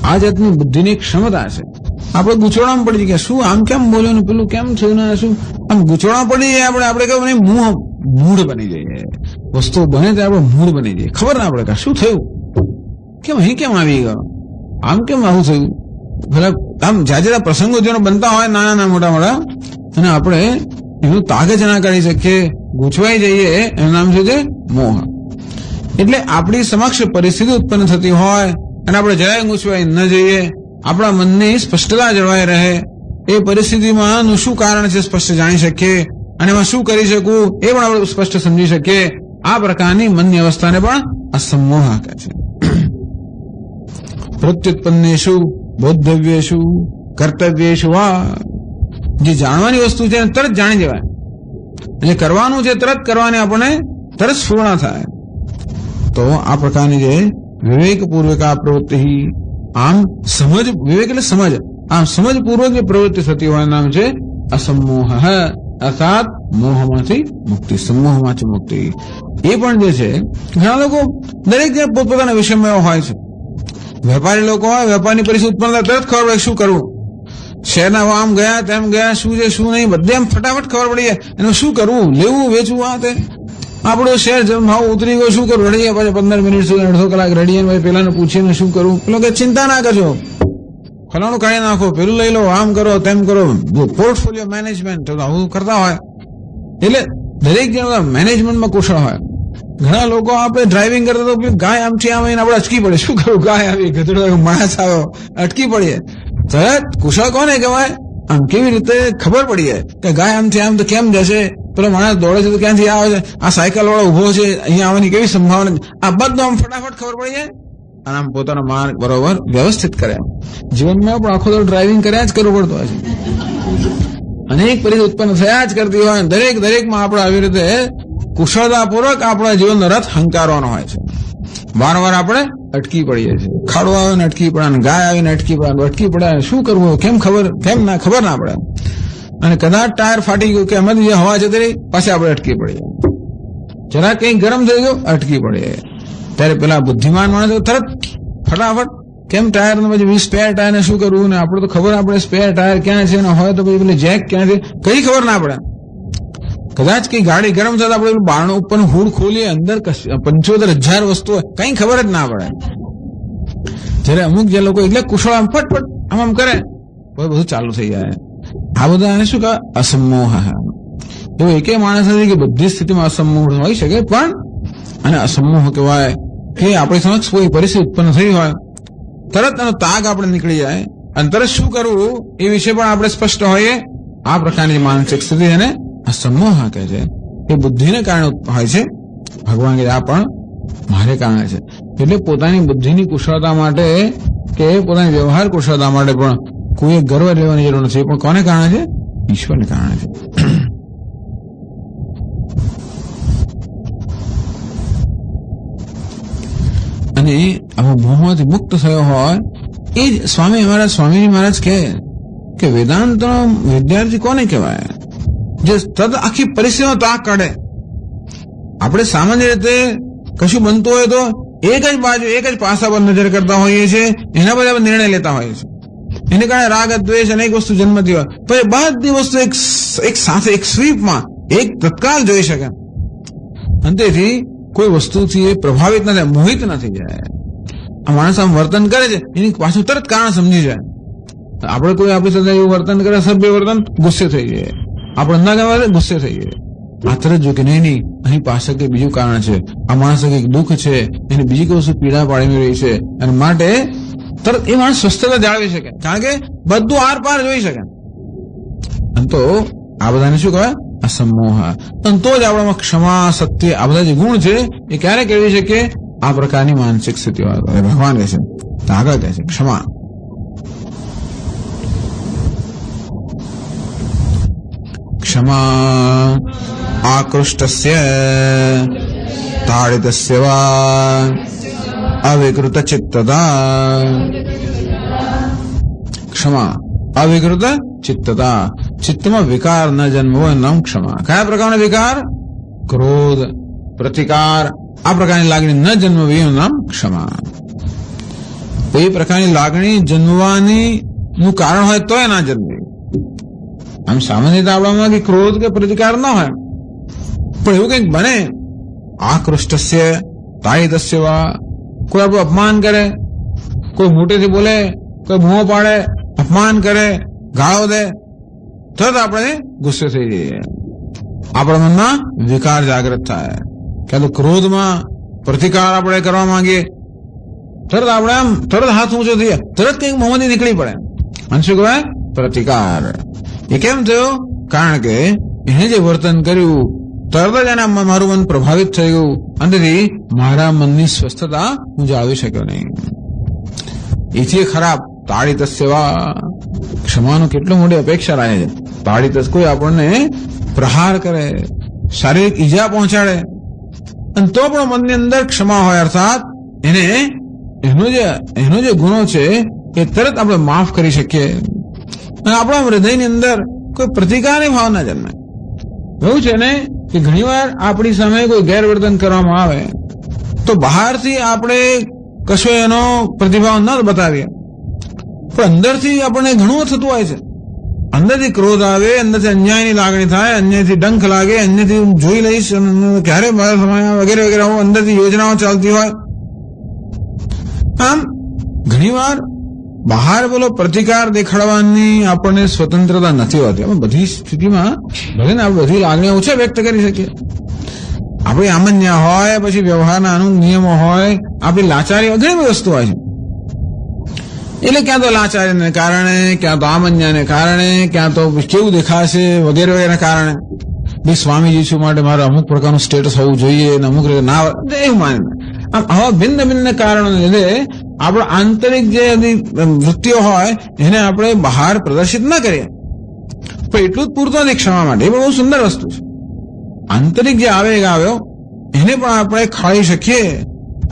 આ જાતની બુદ્ધિની ક્ષમતા છે. આપણે ગૂંચવણામાં પડી ગયા, શું આમ કેમ બોલ્યો ને પેલું કેમ થયું ને, શું આમ ગૂંચવણા પડી જાય. આપણે કહ્યું મૂળ બની જઈએ. વસ્તુ બને ત્યારે આપણે મૂળ બની જઈએ. ખબર ના પડે કે શું થયું, કેમ અહીં કેમ આવી ગયો, આમ કેમ આવું થયું. ભલે આમ જાજેરા પ્રસંગો જેનો બનતા હોય નાના મોટા, અને આપણે એનું તાગ જ ના કરી શકીએ, ગૂંચવાઈ જઈએ, એનું નામ શું છે? મોહ. એટલે આપણી સમક્ષ પરિસ્થિતિ ઉત્પન્ન થતી હોય અને આપણે જરાય ગૂંચવાઈ ન જઈએ, આપણા મનની સ્પષ્ટતા જળવાઈ રહે, એ પરિસ્થિતિમાં શું કારણ છે સ્પષ્ટ જાણી શકીએ અને એમાં શું કરી શકું એ પણ આપણે સ્પષ્ટ સમજી શકીએ. આ પ્રકારની મનની અવસ્થાને પણ અસમોહ કહે છે. પ્રત્યુત્પન્નેષુ બોદ્ધવ્યેષુ કર્તવ્યેષુ વા, જે જાણવાની વસ્તુ છે એને તરત જાણી જવાય, જે કરવાનું છે તરત કરવાની આપણને તરત સ્ફુરણા થાય. તો આ પ્રકારની જે વિવેકપૂર્વક આ પ્રવૃત્તિ, આમ સમજ, વિવેક એટલે સમજ, આમ સમજપૂર્વક જે પ્રવૃત્તિ થતી હોય નામ છે અસમોહ, અર્થાત મોહમાંથી મુક્તિ, સમોહમાંથી મુક્તિ. એ પણ જે છે ઘણા લોકો દરેક જે પોતપોતાના વિષયમાં હોય છે. વેપારી લોકો હોય, વેપારની પરિસ્થિતિ ઉત્પન્ન થાય તરત ખબર પડે શું કરવું, શહેરના આમ ગયા તેમ ગયા, શું છે શું નહીં બધે એમ ફટાફટ ખબર પડી જાય, એનું શું કરવું, લેવું વેચવું, આ તે આપણો શેર ભાવ ઉતરી ગયો, શું કરવું, રડીએ પછી 15 મિનિટ સુધી અડધો કલાક રડીએ, પેલાને પૂછીને શું કરવું, પેલો કે ચિંતા ના કરજો, ફલાણું કાઢી નાખો, પેલું લઈ લો, આમ કરો તેમ કરો, પોર્ટફોલિયો મેનેજમેન્ટ આવું કરતા હોય. એટલે દરેક જણ મેનેજમેન્ટમાં કુશળ હોય. ઘણા લોકો આપણે ડ્રાઇવિંગ કરતા તો ગાય આમથી આમ આપણે અટકી પડે, શું કરવું, ગાય આવી, ગધેડો માણસ આવ્યો, અટકી પડીએ. તરત કુશળ કોને કહેવાય, આમ કેવી રીતે ખબર પડી જાય કે ગાય આમથી આમ તો કેમ જશે, પેલો માણસ દોડે છે તો ક્યાંથી આવે છે, આ સાયકલ વાળો ઉભો છે અહીંયા આવવાની કેવી સંભાવના, આ બધું આમ ફટાફટ ખબર પડી જાય અને આમ પોતાનો માર્ગ બરોબર વ્યવસ્થિત કરે. જીવનમાં પણ આખો તો ડ્રાઇવિંગ કર્યા જ કરવું પડતું હોય છે, અનેક પરિસ્થિતિ ઉત્પન્ન થયા જ કરતી હોય, દરેકમાં આપણે આવી રીતે કુશળતાપૂર્વક આપણા જીવનનો રથ હંકારવાનો હોય છે. વારંવાર આપણે અટકી પડીએ છીએ, ખાડો આવે ને અટકી પડે, ગાય આવીને અટકી પડે, શું કરવું, કેમ ના પડે, અને કદાચ ટાયર ફાટી ગયું કે એમાંથી જે હવા જતી રહી પાછી આપણે અટકી પડીએ, જરા કંઈ ગરમ થઈ ગયું અટકી પડીએ. ત્યારે પેલા બુદ્ધિમાન માણસો તરત ફટાફટ કેમ ટાયર ને પછી સ્પેર ટાયર ને શું કરવું, ને આપણે તો ખબર આપણે સ્પેર ટાયર ક્યાં છે ને હોય તો પછી પેલી જેક ક્યાં છે કઈ ખબર ના પડે. કદાચ કઈ ગાડી ગરમ થતા આપણે બારણું ઉપર હુડ ખોલીએ, અંદર 75,000 વસ્તુ હોય, કઈ ખબર જ ના પડે. જયારે અમુક જે લોકો એટલે કુશળ આમ ફટફટ આમ કરે બધું ચાલુ થઈ જાય. આ બધા શું કહે અસમોહ. એવું એકે માણસ નથી કે બધી સ્થિતિમાં અસમોહ હોઈ શકે, પણ અને અસમોહ કહેવાય કે આપણી સમક્ષ કોઈ પરિસ્થિતિ ઉત્પન્ન થઈ હોય તરત એનો તાગ આપણે નીકળી જાય અને તરત શું કરવું એ વિશે પણ આપણે સ્પષ્ટ હોઈએ. આ પ્રકારની માનસિક સ્થિતિ એને અસમોહ કહે છે. એ બુદ્ધિને કારણે હોય છે. ભગવાન કે આ પણ મારે કારણે છે. એટલે પોતાની બુદ્ધિની કુશળતા માટે કે પોતાની વ્યવહાર કુશળતા માટે પણ કોઈ ગર્વ લેવાની જરૂર નથી, પણ કોને કારણે છે? ઈશ્વરને કારણે છે. અને આમાં મોહમાંથી મુક્ત થયો હોય એ જ સ્વામીજી મહારાજ કે વેદાંતનો વિદ્યાર્થી કોને કહેવાય? જે તદ આખી પરિસ્થિતિનો તાક કાઢે. આપણે સામાન્ય રીતે કશું બનતું હોય તો એક જ પાસા પર નજર કરતા હોઈએ છીએ, એના પર આપણે નિર્ણય લેતા હોઈએ છીએ. એને કારણે રાગ દ્વેષ અનેક વસ્તુ જન્મતી હોય, પણ બધી વસ્તુ એક સાથે એક સ્વીપમાં એક તત્કાલ જોઈ શકે. અને તેથી કોઈ વસ્તુથી એ પ્રભાવિત ન થાય, મોહિત નથી જાય. આ માણસ આમ વર્તન કરે છે એની પાછું તરત કારણ સમજી જાય. આપણે કોઈ આપણી સાથે એવું વર્તન કરે, સભ્ય વર્તન, ગુસ્સે થઈ જાય. આપણે ના ગમે ગુસ્સે થઈ જાય. આ તરત જો કે નહીં અહીં પાછળ કંઈક બીજું કારણ છે, આ માણસ કંઈક દુઃખ છે, એને બીજી કોઈ વસ્તુ પીડા પાડી રહી છે, અને માટે તરત એ માણસ સ્વસ્થતા જાળવી શકે, કારણ કે બધું આર પાર જોઈ શકે. અને તો આ બધાને શું કહેવાય? અસમોહ. અને તો જ આપણામાં ક્ષમા, સત્ય, આ બધા જે ગુણ છે એ ક્યારે કેળવી શકીએ? આ પ્રકારની માનસિક સ્થિતિ ભગવાન કહે છે, આગળ કહે છે ક્ષમા. ક્ષમા આકૃષ્ટસ્ય તાડિતસ્ય વા અવિકૃત ચિત્તતા. ક્ષમા અવિકૃત ચિત્તતા, ચિત્તમાં વિકાર ન જન્મવો નામ ક્ષમા. કયા પ્રકારનો વિકાર? ક્રોધ, પ્રતિકાર, આ પ્રકારની લાગણી ન જન્મવી એનું નામ ક્ષમા. એ પ્રકારની લાગણી જન્મવાની નું કારણ હોય તો એ ના જન્મે. આમ સામાન્ય રીતે આપણામાં કે ક્રોધ કે પ્રતિકાર ન હોય, પણ એવું કંઈક બને આકૃષ્ટસ્ય તાડિતસ્ય વા, કોઈ આપણું અપમાન કરે, કોઈ મોટેથી બોલે, કોઈ બૂમો પાડે, અપમાન કરે, ગાળો દે, તરત આપણે ગુસ્સે થઈ જઈએ. આપણા મનમાં વિકાર જાગૃત થાય, ક્યાં તો ક્રોધમાં પ્રતિકાર આપણે કરવા માંગીએ, તરત આપણે આમ તરત હાથ ઊંચો થઈએ, તરત કંઈક મોંમાંથી નીકળી પડે, અને શું કહેવાય? પ્રતિકાર. એ કેમ થયો? કારણ કે એને જે વર્તન કર્યું તરત જ એને મારું મન પ્રભાવિત થયું, અંદરથી મારા મનની સ્વસ્થતા હું જાળવી શક્યો નહીં. એથી ખરાબ તાળીત સેવા. ક્ષમાનો કેટલો મોટી અપેક્ષા રાખે છે. તાળીત કોઈ આપણને પ્રહાર કરે, શારીરિક ઈજા પહોંચાડે, અને તો પણ મનની અંદર ક્ષમા હોય, અર્થાત એનો જે ગુનો છે એ તરત આપણે માફ કરી શકીએ, અને આપણા હૃદયની અંદર કોઈ પ્રતિકારની ભાવના જન્મે. એવું છે ને કે ઘણીવાર આપણી સામે કોઈ ગેરવર્તન કરવામાં આવે તો બહારથી આપણે કશો એનો પ્રતિભાવ ન બતાવીએ, પણ અંદરથી આપણને ઘણું થતું હોય છે. અંદરથી ક્રોધ આવે, અંદરથી અન્યાયની લાગણી થાય, અન્યાયથી ડંખ લાગે, અન્યથી જોઈ લઈશ ક્યારે મારા સમય વગેરે વગેરે અંદરથી યોજનાઓ ચાલતી હોય. આમ ઘણીવાર બહાર બોલો પ્રતિકાર દેખાડવાની આપણને સ્વતંત્રતા નથી હોતી. આપણે બધી સ્થિતિમાં ભલે ને આપણે બધી લાગણીઓ ઓછા વ્યક્ત કરી શકીએ. આપણી આમન્ય હોય, પછી વ્યવહારના નિયમો હોય, આપણી લાચારી ઘણી બધી વસ્તુ હોય છે. એટલે ક્યાં તો લાચારીને કારણે, ક્યાં તો આમન્યાને કારણે, ક્યાં તો કેવું દેખાશે વગેરે વગેરે કારણે ભાઈ સ્વામીજી છું માટે મારે અમુક પ્રકારનું સ્ટેટસ હોવું જોઈએ, અને અમુક રીતે ના એવું માને. આમ આવા ભિન્ન ભિન્ન કારણોને લીધે આપણા આંતરિક જે વૃત્તિઓ હોય એને આપણે બહાર પ્રદર્શિત ના કરીએ, પણ એટલું જ પૂરતું નથી ક્ષમા માટે. એ પણ બહુ સુંદર વસ્તુ છે. આંતરિક જે આવેગ આવ્યો એને પણ આપણે ખાઈ શકીએ,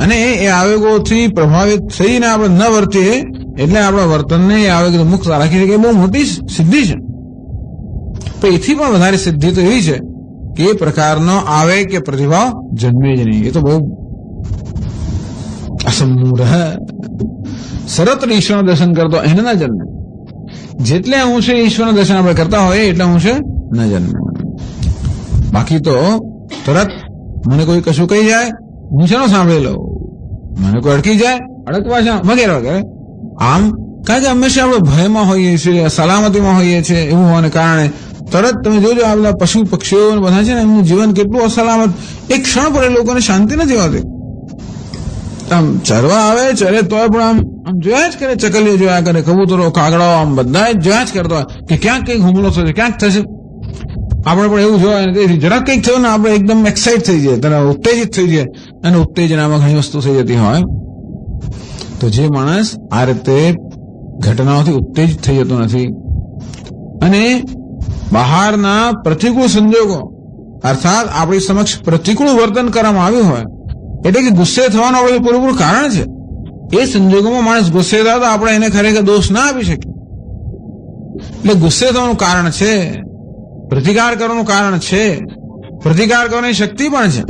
અને એ આવેગોથી પ્રભાવિત થઈને આપણે ન વર્તીએ, એટલે આપણા વર્તનને એ આવેગ મુક્ત રાખી શકીએ. બહુ મોટી સિદ્ધિ છે. પણ એથી પણ વધારે સિદ્ધિ તો એવી છે કે એ પ્રકારનો આવેગ કે પ્રતિભાવ જન્મે જ નહીં. એ તો બહુ અસમૂઢ સરત ઈશ્વરનું દર્શન કરતો એને ના જન્મે. જેટલે હું છે ઈશ્વરનું દર્શન આપણે કરતા હોય એટલે હું છે ન જન્મે. બાકી તો તરત મને કોઈ કશું કહી જાય, હું છે સાંભળી લઉં, મને કોઈ અડકી જાય, અડકવા છે વગેરે વગેરે. આમ કારણ કે હંમેશા આપણે ભયમાં હોઈએ છીએ, સલામતીમાં હોઈએ છીએ, એવું હોવાને કારણે તરત તમે જોજો આ બધા પશુ પક્ષીઓ બધા છે ને એમનું જીવન કેટલું અસલામત. એક ક્ષણ પર એ લોકોને શાંતિ નથી હોતી. આમ ચરવા આવે ચરે તોય પણ આમ જોયા જ કરે, ચકલીઓ જોયા કરે, કબૂતરો, કાગડાઓ, આમ બધા જ જોયા જ કરતા હોય કે ક્યાંક કંઈક હુમલો થશે, ક્યાંક થશે. આપણે પણ એવું જોવાય ને તેથી જરાક કંઈક થયું ને આપણે એકદમ એક્સાઇટ થઈ જાય, તરત ઉત્તેજિત થઈ જાય, અને ઉત્તેજનામાં ઘણી વસ્તુ થઈ જતી હોય. તો જે માણસ આ રીતે ઘટનાઓથી ઉત્તેજિત થઈ જતો નથી, અને બહારના પ્રતિકૂળ સંજોગો અર્થાત આપણી સમક્ષ પ્રતિકૂળ વર્તન કરવામાં આવ્યું હોય, એટલે કે ગુસ્સે થવાનું આપણે પૂરેપૂરું કારણ છે. એ સંજોગોમાં માણસ ગુસ્સે થાય તો આપણે એને ખરેખર દોષ ના આપી શકીએ. એટલે ગુસ્સે થવાનું કારણ છે, પ્રતિકાર કરવાનું કારણ છે, પ્રતિકાર કરવાની શક્તિ પણ છે,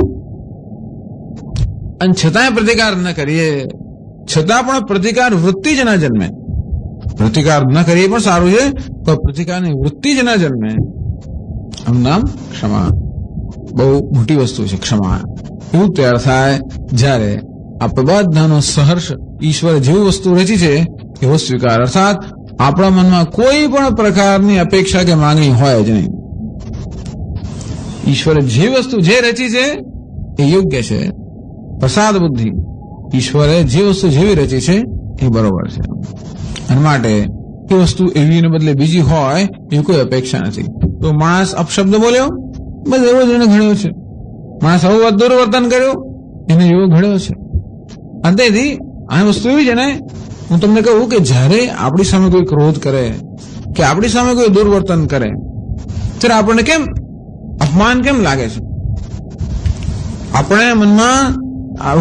અને છતાંય પ્રતિકાર ન કરીએ, છતાં પણ પ્રતિકાર વૃત્તિ જ ના જન્મે. પ્રતિકાર ન કરીએ પણ સારું છે, તો પ્રતિકારની વૃત્તિ જ ના જન્મે. આમ નામ ક્ષમા. બહુ મોટી વસ્તુ છે ક્ષમા. એવું તૈયાર થાય જ્યારે આ બધાનો સહર્ષ ઈશ્વરે જેવી વસ્તુ રચી છે એવો સ્વીકાર, અર્થાત આપણા મનમાં કોઈ પણ પ્રકારની અપેક્ષા કે માંગણી હોય જ નહીં. ઈશ્વરે જે વસ્તુ જે રચી છે એ યોગ્ય છે. પ્રસાદ બુદ્ધિ. ઈશ્વરે જે વસ્તુ જેવી રચી છે એ બરોબર છે, અને માટે એ વસ્તુ એવીને બદલે બીજી હોય એવી કોઈ અપેક્ષા નથી. તો માણસ અપશબ્દ બોલ્યો, બસ એવો જ એને ઘડ્યો છે. માણસ આવું દુર્વર્તન કર્યું, એને એવો ઘડ્યો છે. અને તેથી આ વસ્તુ એવી છે ને, હું તમને કહું કે જયારે આપણી સામે કોઈ ક્રોધ કરે કે આપણી સામે કોઈ દુર્વર્તન કરે ત્યારે આપણને કેમ અપમાન કેમ લાગે છે? આપણે મનમાં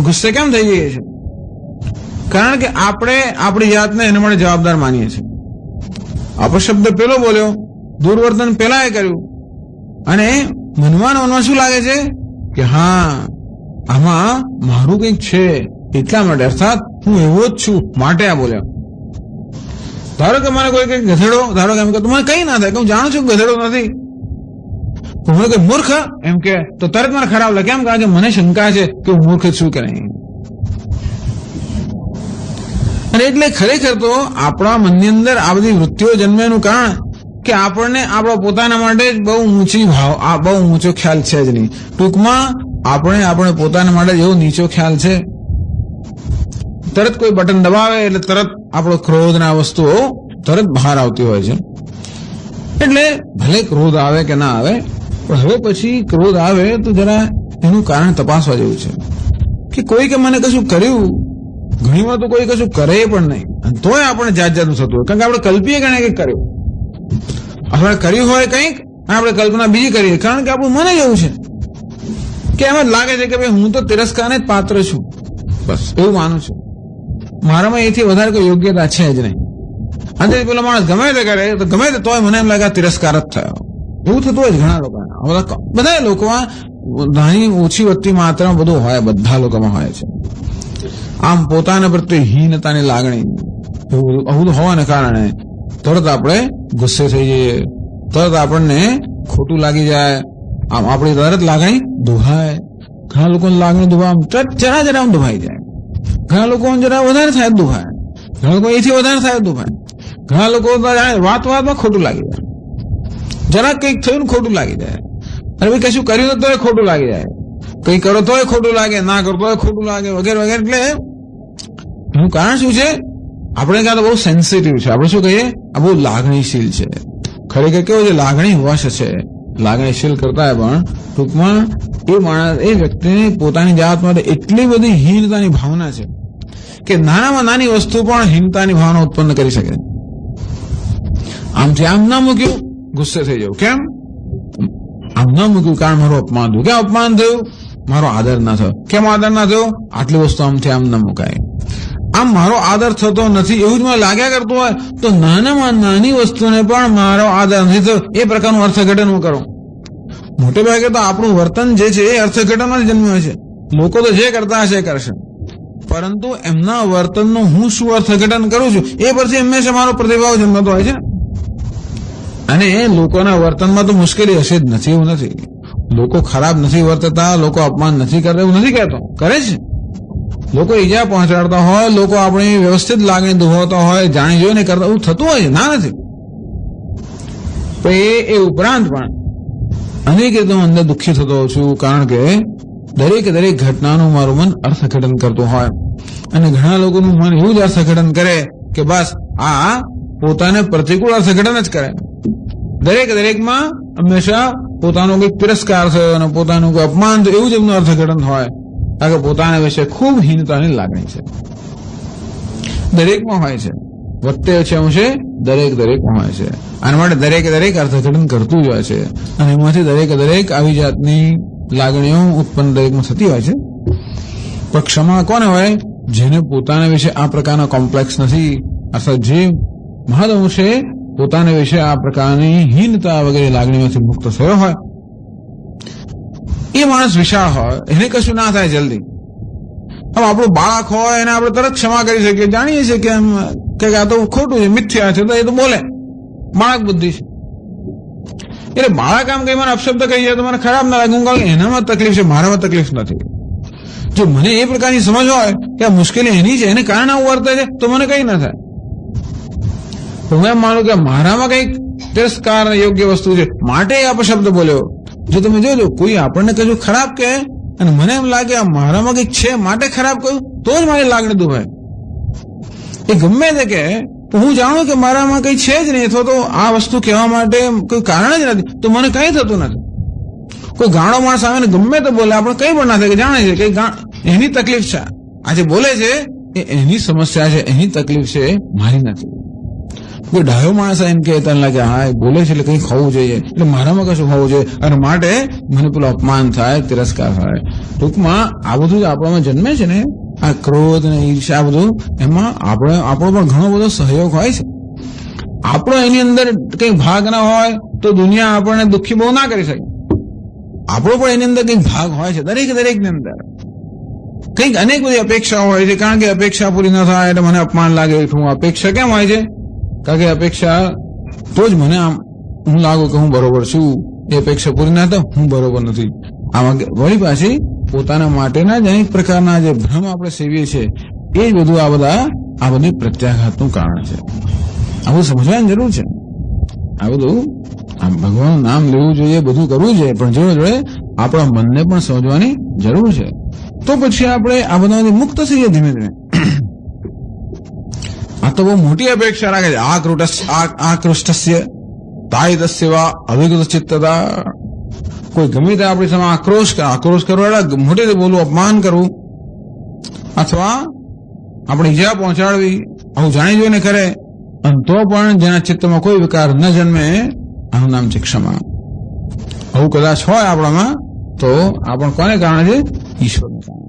ગુસ્સે કેમ થઈ જઈએ છીએ? કારણ કે આપણે આપણી જાતને એના માટે જવાબદાર માનીએ છીએ. અપશબ્દ પેલો બોલ્યો, દુર્વર્તન પેલા એ કર્યું, અને મનમાં શું લાગે છે કે હા આમાં મારું કંઈક છે એટલા માટે, અર્થાત હું એવો જ છું માટે આ બોલ્યો. ધારો કે મને કોઈ કંઈક ગધેડો, ધારો કે એમ કે મને કઈ ના થાય, હું જાણું છું ગધેડો નથી, મને કોઈ મૂર્ખ એમ કે તો તરત મને ખરાબ લાગે. કેમ? કારણ કે મને શંકા છે કે હું મૂર્ખ છું કે નહીં. અને એટલે ખરેખર તો આપણા મનની અંદર આ બધી વૃત્તિઓ જન્મેનું કારણ કે આપણને આપણા પોતાના માટે જ બહુ ઊંચો ખ્યાલ છે જ નહીં. ટૂંકમાં આપણે પોતાના માટે એવો નીચો ખ્યાલ છે, તરત કોઈ બટન દબાવે એટલે તરત આપણો ક્રોધ ના વસ્તુઓ તરત બહાર આવતી હોય છે. એટલે ભલે ક્રોધ આવે કે ના આવે, પણ હવે પછી ક્રોધ આવે તો જરા એનું કારણ તપાસવા જેવું છે કે કોઈ કે મને કશું કર્યું, ઘણી વાર તો કોઈ કશું કરે પણ નહીં, તોય આપણે જાત જાતનું થતું હોય, કારણ કે આપણે કલ્પીએ કે કંઈક કર્યું, આપણે કર્યું હોય કંઈક, આપણે કલ્પના બીજી કરીએ, કારણ કે આપણું મને એવું છે કે એમ જ લાગે છે કે ભાઈ હું તો તિરસ્કારને જ પાત્ર છું, બસ એવું માનું છું, મારામાં એથી વધારે કોઈ યોગ્યતા છે જ નહીં. અને પેલો માણસ ગમે તે કરે તો ગમે તે તોય મને એમ લાગે તિરસ્કાર જ થયો, એવું થતું હોય ઘણા લોકોના. બધા લોકોમાં નાની ઓછી વધતી માત્રામાં બધું હોય, બધા લોકોમાં હોય છે. આમ પોતાના પ્રત્યે હીનતાની લાગણી આવું હોવાને કારણે તરત આપણે ગુસ્સે થઈ જઈએ, તરત આપણને ખોટું લાગી જાય, આમ આપણી તરત લાગણી દુભાય. ઘણા લોકોની લાગણી દુભાય જરા જરા દુભાઈ જાય, ઘણા લોકો જરા વધારે થાય દુભાય, ઘણા લોકો એથી વધારે થાય દુભાય, ઘણા લોકો વાતમાં ખોટું લાગી જાય, જરા કંઈક થયું ખોટું લાગી જાય, અને ભાઈ કશું કર્યું તો ખોટું લાગી જાય, કંઈ કરો તોય ખોટું લાગે, ના કરો તોય ખોટું લાગે, વગેરે વગેરે. એટલે એનું કારણ શું છે? આપણે કાં તો બહુ સેન્સિટિવ છે, આપણે શું કહીએ આ બહુ લાગણીશીલ છે. ખરેખર કેવું છે, લાગણી વશ છે, લાગણીશીલ કરતા પણ ટૂંકમાં એ માણસ, એ વ્યક્તિને પોતાની જાત માટે એટલી બધી હીનતાની ભાવના છે કે નાનામાં નાની વસ્તુ પણ હીનતાની ભાવના ઉત્પન્ન કરી શકે. આમથી આમ ના મૂક્યું, ગુસ્સે થઈ જવું. કેમ આમ ના મૂક્યું? કારણ મારું અપમાન થયું. કેમ અપમાન થયું? મારો આદર ના થયો. કેમ આદર ના થયો? આટલી વસ્તુ આમથી આમ ના મુકાય. આમ મારો આદર થતો નથી એવું જ મને લાગ્યા કરતું હોય તો નાનામાં નાની વસ્તુને પણ મારો આદર નથી થયો, એ પ્રકારનું અર્થઘટન હું કરું. મોટે ભાગે તો આપણું વર્તન જે છે એ અર્થઘટનમાં જ જન્મ્યું છે. લોકો તો જે કરતા હશે કરશે, પરંતુ એમના વર્તનનું હું શું અર્થઘટન કરું છું એ પરથી હંમેશા મારો પ્રતિભાવ જન્મતો હોય છે. અને એ લોકોના વર્તનમાં તો મુશ્કેલી હશે જ નથી એવું નથી. લોકો ખરાબ નથી વર્તતા, લોકો અપમાન નથી કરતા એવું નથી કહેતો, કરે છે. લોકો ઈજા પહોંચાડતા હોય, લોકો આપણી વ્યવસ્થિત લાગણી દુભાવતા હોય, જાણી જોઈને કરતા, એવું થતું હોય છે, ના નથી. એ ઉપરાંત પણ અનેક રીતે હું અંદર દુઃખી થતો હોઉં છું, કારણ કે દરેક ઘટનાનું મારું મન અર્થઘટન કરતું હોય, અને ઘણા લોકોનું મન એવું જ અર્થઘટન કરે કે બસ આ પોતાને પ્રતિકૂળ અર્થઘટન જ કરે. દરેકમાં હંમેશા પોતાનો કંઈક તિરસ્કાર થયો અને પોતાનું કોઈ અપમાન થયું એવું જ એમનું અર્થઘટન હોય, કારણ કે પોતાના વિશે ખૂબ હીનતાની લાગણી છે. દરેકમાં હોય છે, વખતે છે હું છે દરેકમાં હોય છે. આના માટે દરેક અર્થઘટન કરતું જ હોય છે, અને એમાંથી દરેક આવી જાતની લાગણીઓ ઉત્પન્ન દરેકમાં થતી હોય છે. પણ ક્ષમા કોને હોય? જેને પોતાના વિશે આ પ્રકારના કોમ્પ્લેક્સ નથી, અથવા જે મહદઅંશે પોતાના વિશે આ પ્રકારની હીનતા વગેરે લાગણીમાંથી મુક્ત થયો હોય. એ માણસ વિશાળ હોય, એને કશું ના થાય જલ્દી. હવે આપણું બાળક હોય એને આપણે તરત ક્ષમા કરી શકીએ, જાણીએ છીએ કે આ તો ખોટું છે, મિથ્યા છે, તો એ તો બોલે, બાળક બુદ્ધિ છે. એટલે બાળક આમ કઈ મને અપશબ્દ કહી જાય તો મને ખરાબ ના લાગે, હું કહું એનામાં તકલીફ છે, મારામાં તકલીફ નથી. જો મને એ પ્રકારની સમજ હોય કે આ મુશ્કેલી એની છે, એને કારણે આવું વર્તે છે, તો મને કઈ ના થાય. હું એમ માનું કે મારામાં કઈક તિરસ્કાર યોગ્ય વસ્તુ છે માટે અપશબ્દ બોલ્યો. જો તમે જોજો કોઈ આપણને કશું ખરાબ કહે અને મને એમ લાગે આ મારામાં કઈક છે માટે ખરાબ કહ્યું, તો જ મારી લાગણી દુભાય. એ ગમે તે કે હું જાણું કે મારામાં કઈ છે જ નહીં, અથવા તો આ વસ્તુ કહેવા માટે કોઈ કારણ જ નથી, તો મને કઈ થતું નથી. કોઈ ગાણો માણસ આવે ને ગમે તે બોલે, આપણે કઈ પણ ના થાય, કે જાણે છે કે એની તકલીફ છે, આજે બોલે છે એ એની સમસ્યા છે, એની તકલીફ છે, મારી નથી. કોઈ ડાયો માણસ એમ કે તને લાગે હા એ બોલે છે એટલે કંઈક હોવું જોઈએ, એટલે મારામાં કશું હોવું જોઈએ, અને માટે મને પેલું અપમાન થાય, તિરસ્કાર થાય. ટૂંકમાં આ બધું જ આપણામાં જન્મે છે ને, આ ક્રોધ ને ઈર્ષા, આ બધું એમાં આપણો પણ ઘણો બધો સહયોગ હોય છે. આપણો એની અંદર કંઈક ભાગ ના હોય તો દુનિયા આપણને દુઃખી બહુ ના કરી શકે. આપણો પણ એની અંદર કંઈક ભાગ હોય છે, દરેકની અંદર કંઈક અનેક બધી અપેક્ષાઓ હોય છે. કારણ કે અપેક્ષા પૂરી ના થાય એટલે મને અપમાન લાગે. હું અપેક્ષા કેમ હોય છે? કારણ કે અપેક્ષા તો જ મને આમ હું લાગુ કે હું બરોબર છું, એ અપેક્ષા પૂરી ના થાય હું બરોબર નથી. આમાં વળી પાછી પોતાના માટેના જ અનેક પ્રકારના જે ભ્રમ આપણે સેવીએ છીએ, એ જ બધું આ બધી પ્રત્યાઘાતનું કારણ છે. આ બધું સમજવાની જરૂર છે. આ બધું આમ ભગવાનનું નામ લેવું જોઈએ, બધું કરવું જોઈએ, પણ જોડે જોડે આપણા મનને પણ સમજવાની જરૂર છે. તો પછી આપણે આ બધાથી મુક્ત થઈએ ધીમે ધીમે. આ તો બહુ મોટી અપેક્ષા રાખે છે. આકૃષ્ટસ્ય તાયિતસ્ય વા અવિગત ચિત્તતા. કોઈ ગમે તે આપણી સામે આક્રોશ કરવો એટલે મોટેથી બોલવું, અપમાન કરવું, અથવા આપણે ઈજા પહોંચાડવી, આવું જાણી જોઈને કરે, અને તો પણ જેના ચિત્તમાં કોઈ વિકાર ન જન્મે, આનું નામ છે ક્ષમા. આવું કદાચ હોય આપણામાં તો આ પણ કોને કારણે છે? ઈશ્વરને કારણે.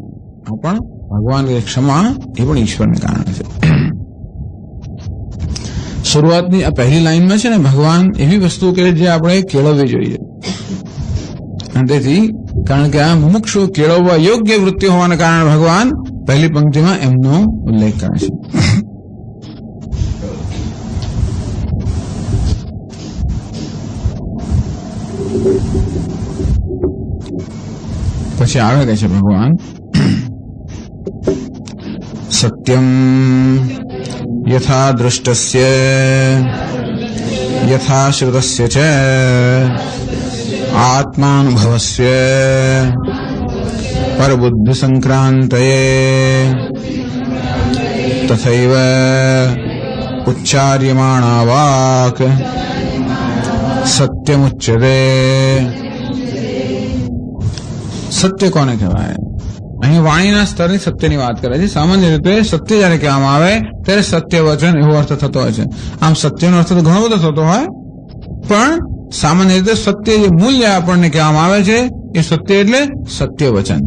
આ પણ ભગવાન ક્ષમા એ પણ ઈશ્વરને કારણે છે. શરૂઆતની આ પહેલી લાઈનમાં છે ને, ભગવાન એવી વસ્તુ કે જે આપણે કેળવવી જોઈએ. અને તેથી કારણ કે આ મુમુક્ષુ કેળવવા યોગ્ય વૃત્તિ હોવાને કારણે ભગવાન પહેલી પંક્તિમાં એમનો ઉલ્લેખ કરે છે. પછી આગળ કહે છે ભગવાન, સત્યમ યથા દૃષ્ટસ્ય યથા શ્રુતસ્ય ચ આત્માનુભવસ્ય પરબુદ્ધિ સંક્રાંતયે તથૈવ ઉચ્ચાર્યમાણા વાક સત્યમુચ્યતે. સત્ય કોને કહેવાય? અહીં વાણીના સ્તરની સત્યની વાત કરે છે. સામાન્ય રીતે સત્ય જયારે કહેવામાં આવે ત્યારે સત્ય વચન એવો અર્થ થતો હોય છે. આમ સત્યનો અર્થ તો ઘણો બધો થતો હોય, પણ સામાન્ય રીતે સત્ય જે મૂલ્ય આપણને કહેવામાં આવે છે એ સત્ય એટલે સત્ય વચન.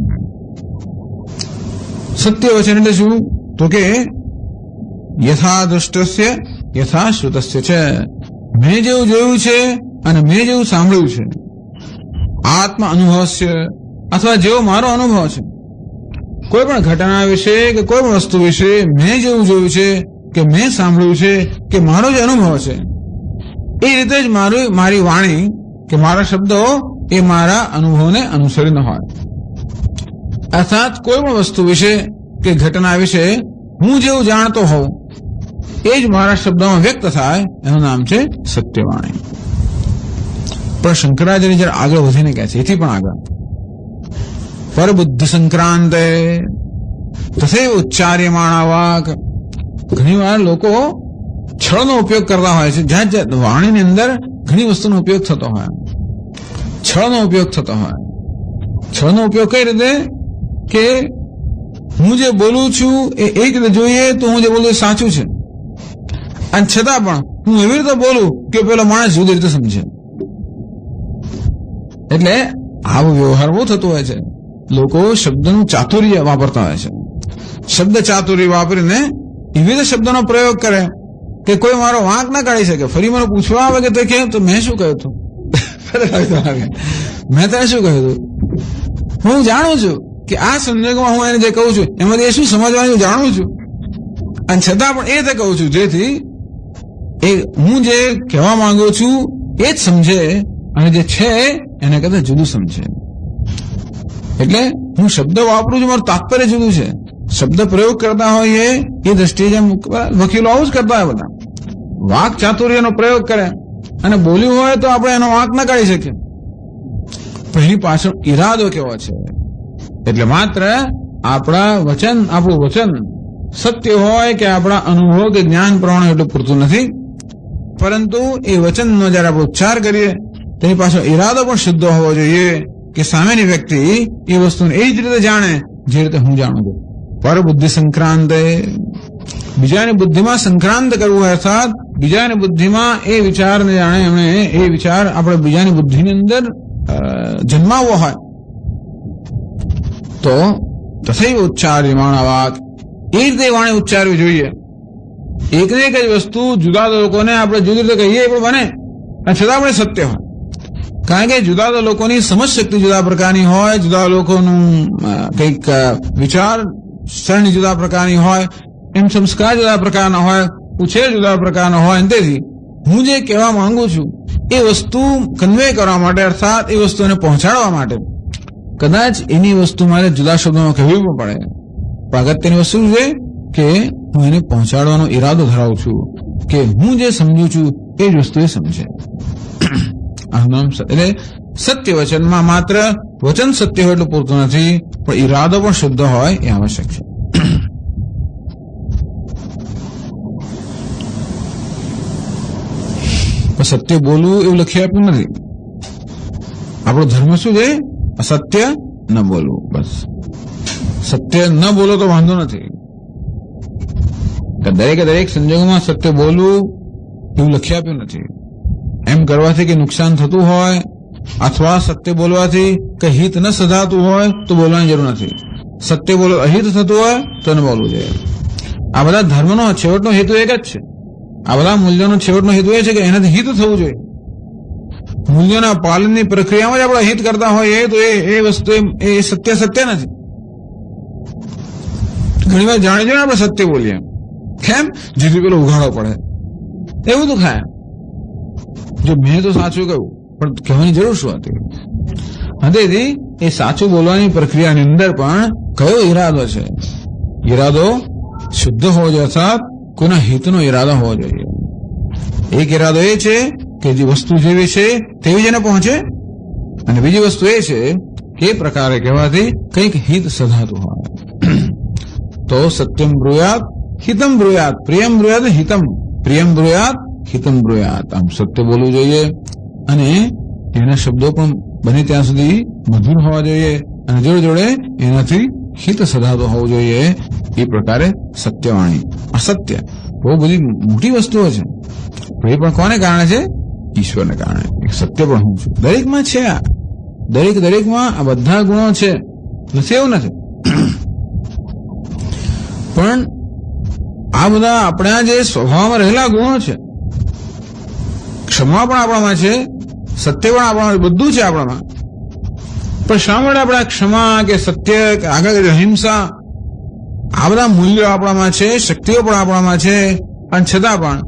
સત્ય વચન એટલે શું? તો કે યથા દૃષ્ટસ્ય યથા શ્રુતસ્ય છે. મેં જેવું જોયું છે અને મેં જેવું સાંભળ્યું છે. આત્મ અનુભવસ્ય, અથવા જેવો મારો અનુભવ છે. કોઈ પણ ઘટના વિશે કે કોઈ પણ વસ્તુ વિશે મેં જેવું જોયું છે કે મેં સાંભળ્યું છે કે મારો જે અનુભવ છે, એ રીતે જ મારી વાણી કે મારા શબ્દો એ મારા અનુભવને અનુસરીને હોય. અર્થાત કોઈ પણ વસ્તુ વિશે કે ઘટના વિશે હું જેવું જાણતો હોઉં એ જ મારા શબ્દોમાં વ્યક્ત થાય, એનું નામ છે સત્યવાણી. પણ શંકરાચાર્ય જયારે આગળ વધીને કહે છે, એથી પણ આગળ, પરબુદ્ધિ સંક્રાંતે તથૈવ ઉચ્ચાર્યમાણા વાક. ઘણી વાર લોકો છળનો ઉપયોગ કરતા હોય છે. જાત જાત વાણીની અંદર ઘણી વસ્તુનો ઉપયોગ થતો હોય, છળનો ઉપયોગ થતો હોય. છળનો ઉપયોગ કઈ રીતે? કે હું જે બોલું છું એ એક રીતે જોઈએ તો હું જે બોલું એ સાચું છે, અને છતાં પણ હું એવી રીતે બોલું કે પેલો માણસ જુદી રીતે સમજે. એટલે આવો વ્યવહાર બહુ થતો હોય છે. લોકો શબ્દનું ચાતુર્ય વાપરતા હોય છે. શબ્દ ચાતુર્ય વાપરીને એવી રીતે શબ્દનો પ્રયોગ કરે કે કોઈ મારો વાંક ના કાઢી શકે. ફરી મને પૂછવા આવે કે તે કેમ, તો મેં શું કહ્યું હતું? મેં તને શું કહ્યું હતું? હું જાણું છું કે આ સંજોગોમાં હું એને જે કહું છું એમાંથી એ શું સમજવાનું હું જાણું છું, અને છતાં પણ એ રીતે કહું છું જેથી એ હું જે કહેવા માંગુ છું એ જ સમજે, અને જે છે એને કદાચ જુદું સમજે. એટલે હું શબ્દ વાપરું છું, મારું તાત્પર્ય જુદું છે. શબ્દ પ્રયોગ કરતા હોઈએ એ દ્રષ્ટિએ જેમ વકીલો આવું જ કરતા હોય, બધા વાક ચાતુર્યનો પ્રયોગ કરે અને બોલ્યું હોય તો આપણે એનો વાંક ના કાઢી શકીએ, પણ એની પાછળ ઈરાદો કેવો છે. એટલે માત્ર આપણું વચન સત્ય હોય કે આપણા અનુભવ કે જ્ઞાન પ્રમાણે એટલું પૂરતું નથી, પરંતુ એ વચનનો જયારે આપણે ઉચ્ચાર કરીએ તેની પાછળ ઈરાદો પણ શુદ્ધ હોવો જોઈએ કે સામેની વ્યક્તિ એ વસ્તુને એ જ રીતે જાણે જે રીતે હું જાણું છું. પર બુદ્ધિ સંક્રાંત, બીજાની બુદ્ધિમાં સંક્રાંત કરવું હોય, અર્થાત બીજાની બુદ્ધિમાં એ વિચારને જાણે એમણે એ વિચાર આપણે બીજાની બુદ્ધિની અંદર જન્માવવો હોય તો તથૈવ ઉચ્ચાર્યમાણા વાક, એ રીતે વાણી ઉચ્ચારવી જોઈએ. એક ને એક જ વસ્તુ જુદા લોકોને આપણે જુદી રીતે કહીએ એ પણ બને, અને છતાં આપણે સત્ય હોય. કારણ કે જુદા લોકોની સમજ શક્તિ જુદા પ્રકારની હોય, જુદા લોકોનું કંઈક વિચાર સરણી જુદા પ્રકારની હોય, એમ સંસ્કાર જુદા પ્રકારના હોય, ઉછેર જુદા પ્રકારનો હોય. તેથી હું જે કહેવા માંગુ છું એ વસ્તુ કન્વે કરવા માટે, અર્થાત એ વસ્તુને પહોંચાડવા માટે કદાચ એની વસ્તુ મારે જુદા શબ્દોમાં કહેવી પણ પડે. પણ અગત્યની વસ્તુ છે કે હું એને પહોંચાડવાનો ઈરાદો ધરાવું છું કે હું જે સમજુ છું એ જ વસ્તુ એ સમજે. આનું નામ એટલે સત્ય વચનમાં માત્ર વચન સત્ય હોય એટલું પૂરતું નથી, પણ ઈરાદો પણ શુદ્ધ હોય એ આવશ્યક છે. સત્ય બોલવું એવું લખી આપ્યું નથી. આપણો ધર્મ શું છે? અસત્ય ન બોલવું. બસ સત્ય ન બોલો તો વાંધો નથી. દરેક સંજોગોમાં સત્ય બોલવું એવું લખી આપ્યું નથી. એમ કરવાથી કે નુકસાન થતું હોય અથવા સત્ય બોલવાથી કે હિત ન સધાતું હોય તો બોલવાની જરૂર નથી. સત્ય બોલો અહિત થતું હોય તો ન બોલવું જોઈએ. આ બધા ધર્મનો છેવટનો હેતુ એક જ છે. આ બધા મૂલ્યોનો છેવટનો હેતુ એ છે કે એનાથી હિત થવું જોઈએ. મૂલ્યોના પાલનની પ્રક્રિયામાં જ આપણે હિત કરતા હોઈએ તો એ વસ્તુ એ સત્ય નથી. ઘણી વાર જાણી જોઈને આપણે સત્ય બોલીએ. કેમ? જેથી પેલો ઉઘાડો પડે એવું તો ખાય. જો મેં તો સાચું કહ્યું પણ કહેવાની જરૂર શું હતી? તેથી એ સાચું બોલવાની પ્રક્રિયાની અંદર પણ કયો ઈરાદો છે? ઈરાદો શુદ્ધ હોવો જોઈએ, અર્થાત કોઈના હિતનો ઈરાદો હોવો જોઈએ. એક ઈરાદો એ છે કે જે વસ્તુ જેવી છે તેવી જ એને પહોંચે, અને બીજી વસ્તુ એ છે કે એ પ્રકારે કહેવાથી કંઈક હિત સધાતું હોય. તો સત્યમ બ્રુયાત હિતમ બ્રુયાત, પ્રિયમ બ્રુયાત હિતમ, પ્રિયમ બ્રુયાત હિતમ બ્રુયાત. આમ સત્ય બોલવું જોઈએ અને એના શબ્દો પણ બને ત્યાં સુધી મધુર હોવા જોઈએ અને જોડે જોડે એનાથી હિત સધાતો હોવું જોઈએ. એ પ્રકારે સત્યવાણી. અસત્ય બહુ બધી મોટી વસ્તુઓ છે, એ પણ કોને કારણે છે? ઈશ્વરને કારણે. સત્ય પણ હું છું, દરેકમાં છે. આ દરેકમાં આ બધા ગુણો છે, નથી એવું નથી. પણ આ બધા આપણા જે સ્વભાવમાં રહેલા ગુણો છે, ક્ષમા પણ આપણામાં છે, સત્ય પણ આપણામાં, બધું છે આપણામાં. પણ શા માટે આપણે ક્ષમા કે સત્ય કે આગળ અહિંસા આ બધા મૂલ્યો આપણામાં છે, શક્તિઓ પણ આપણામાં છે, અને છતાં પણ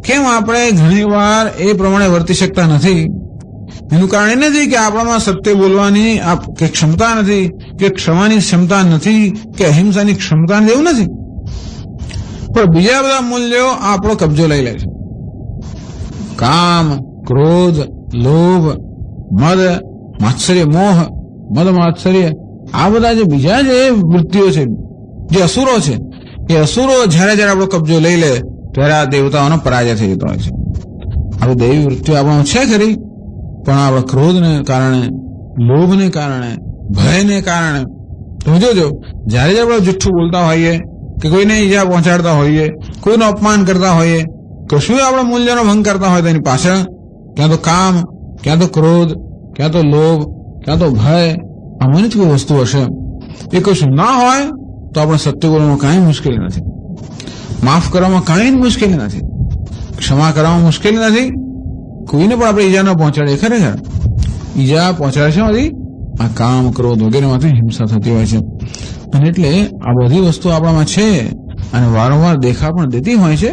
કેમ આપણે ઘણી વાર એ પ્રમાણે વર્તી શકતા નથી? એનું કારણ એ નથી કે આપણામાં સત્ય બોલવાની કે ક્ષમતા નથી, કે ક્ષમાની ક્ષમતા નથી, કે અહિંસાની ક્ષમતા નથી, એવું નથી. પણ બીજા બધા મૂલ્યો આપણો કબજો લઈ લે છે. કામ, ક્રોધ, લોભ, મદ, માત્સર્ય, મોહ, મદ માત્સર્ય, આ બધા જે બીજા જે વૃત્તિઓ છે, જે અસુરો છે, એ અસુરો જયારે જયારે આપણો કબજો લઈ લે ત્યારે આ દેવતાઓનો પરાજય થઈ જતો હોય છે. આપણે દૈવી વૃત્તિઓ આપણામાં છે ખરી, પણ આપણા ક્રોધને કારણે, લોભને કારણે, ભયને કારણે તમે જોજો જયારે આપણે જુઠ્ઠું બોલતા હોઈએ કે કોઈને ઈજા પહોંચાડતા હોઈએ, કોઈનું અપમાન કરતા હોઈએ, કશું આપણા મૂલ્યનો ભંગ કરતા હોય તો એની પાછળ ક્યાં તો કામ, ક્યાં તો ક્રોધ, ક્યાં તો લોભ, ક્યાં તો ભય, આમાંની જ કોઈ વસ્તુ હશે. એ કશું ના હોય તો આપણે સત્ય બોલવામાં કાંઈ મુશ્કેલી નથી, માફ કરવામાં કાંઈ મુશ્કેલી નથી, ક્ષમા કરવામાં મુશ્કેલી નથી. કોઈને પણ આપણે ઈજા ન પહોંચાડીએ. ખરેખર ઈજા પહોંચાડે છે માંથી આ કામ, ક્રોધ વગેરેમાંથી હિંસા થતી હોય છે. અને એટલે આ બધી વસ્તુ આપણામાં છે અને વારંવાર દેખા પણ દેતી હોય છે.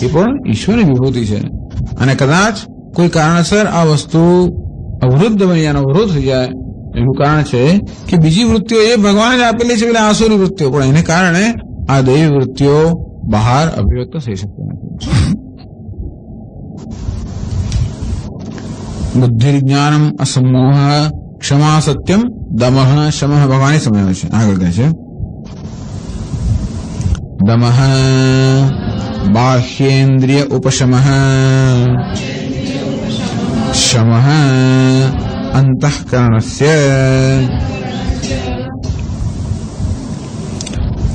એ પણ ઈશ્વરની વિભૂતિ છે. અને કદાચ કોઈ કારણસર આ વસ્તુ અવરુદ્ધ બની જાય, અવરોધ થઈ જાય, એનું કારણ છે કે બીજી વૃત્તિઓ એ ભગવાને જ આપેલી છે, પેલા આસુરી વૃત્તિઓ, પણ એને કારણે આ દૈવી વૃત્તિઓ બહાર અભિવ્યક્ત થઈ શકતી નથી. બુદ્ધિ જ્ઞાનમ અસમોહ ક્ષમા સત્યમ દમઃ શમઃ ભગવાને સમજાવે છે. આગળ કહે છે દમઃ બાહ્યેન્દ્રિય ઉપશમઃ શમઃ અંતઃકરણસ્ય.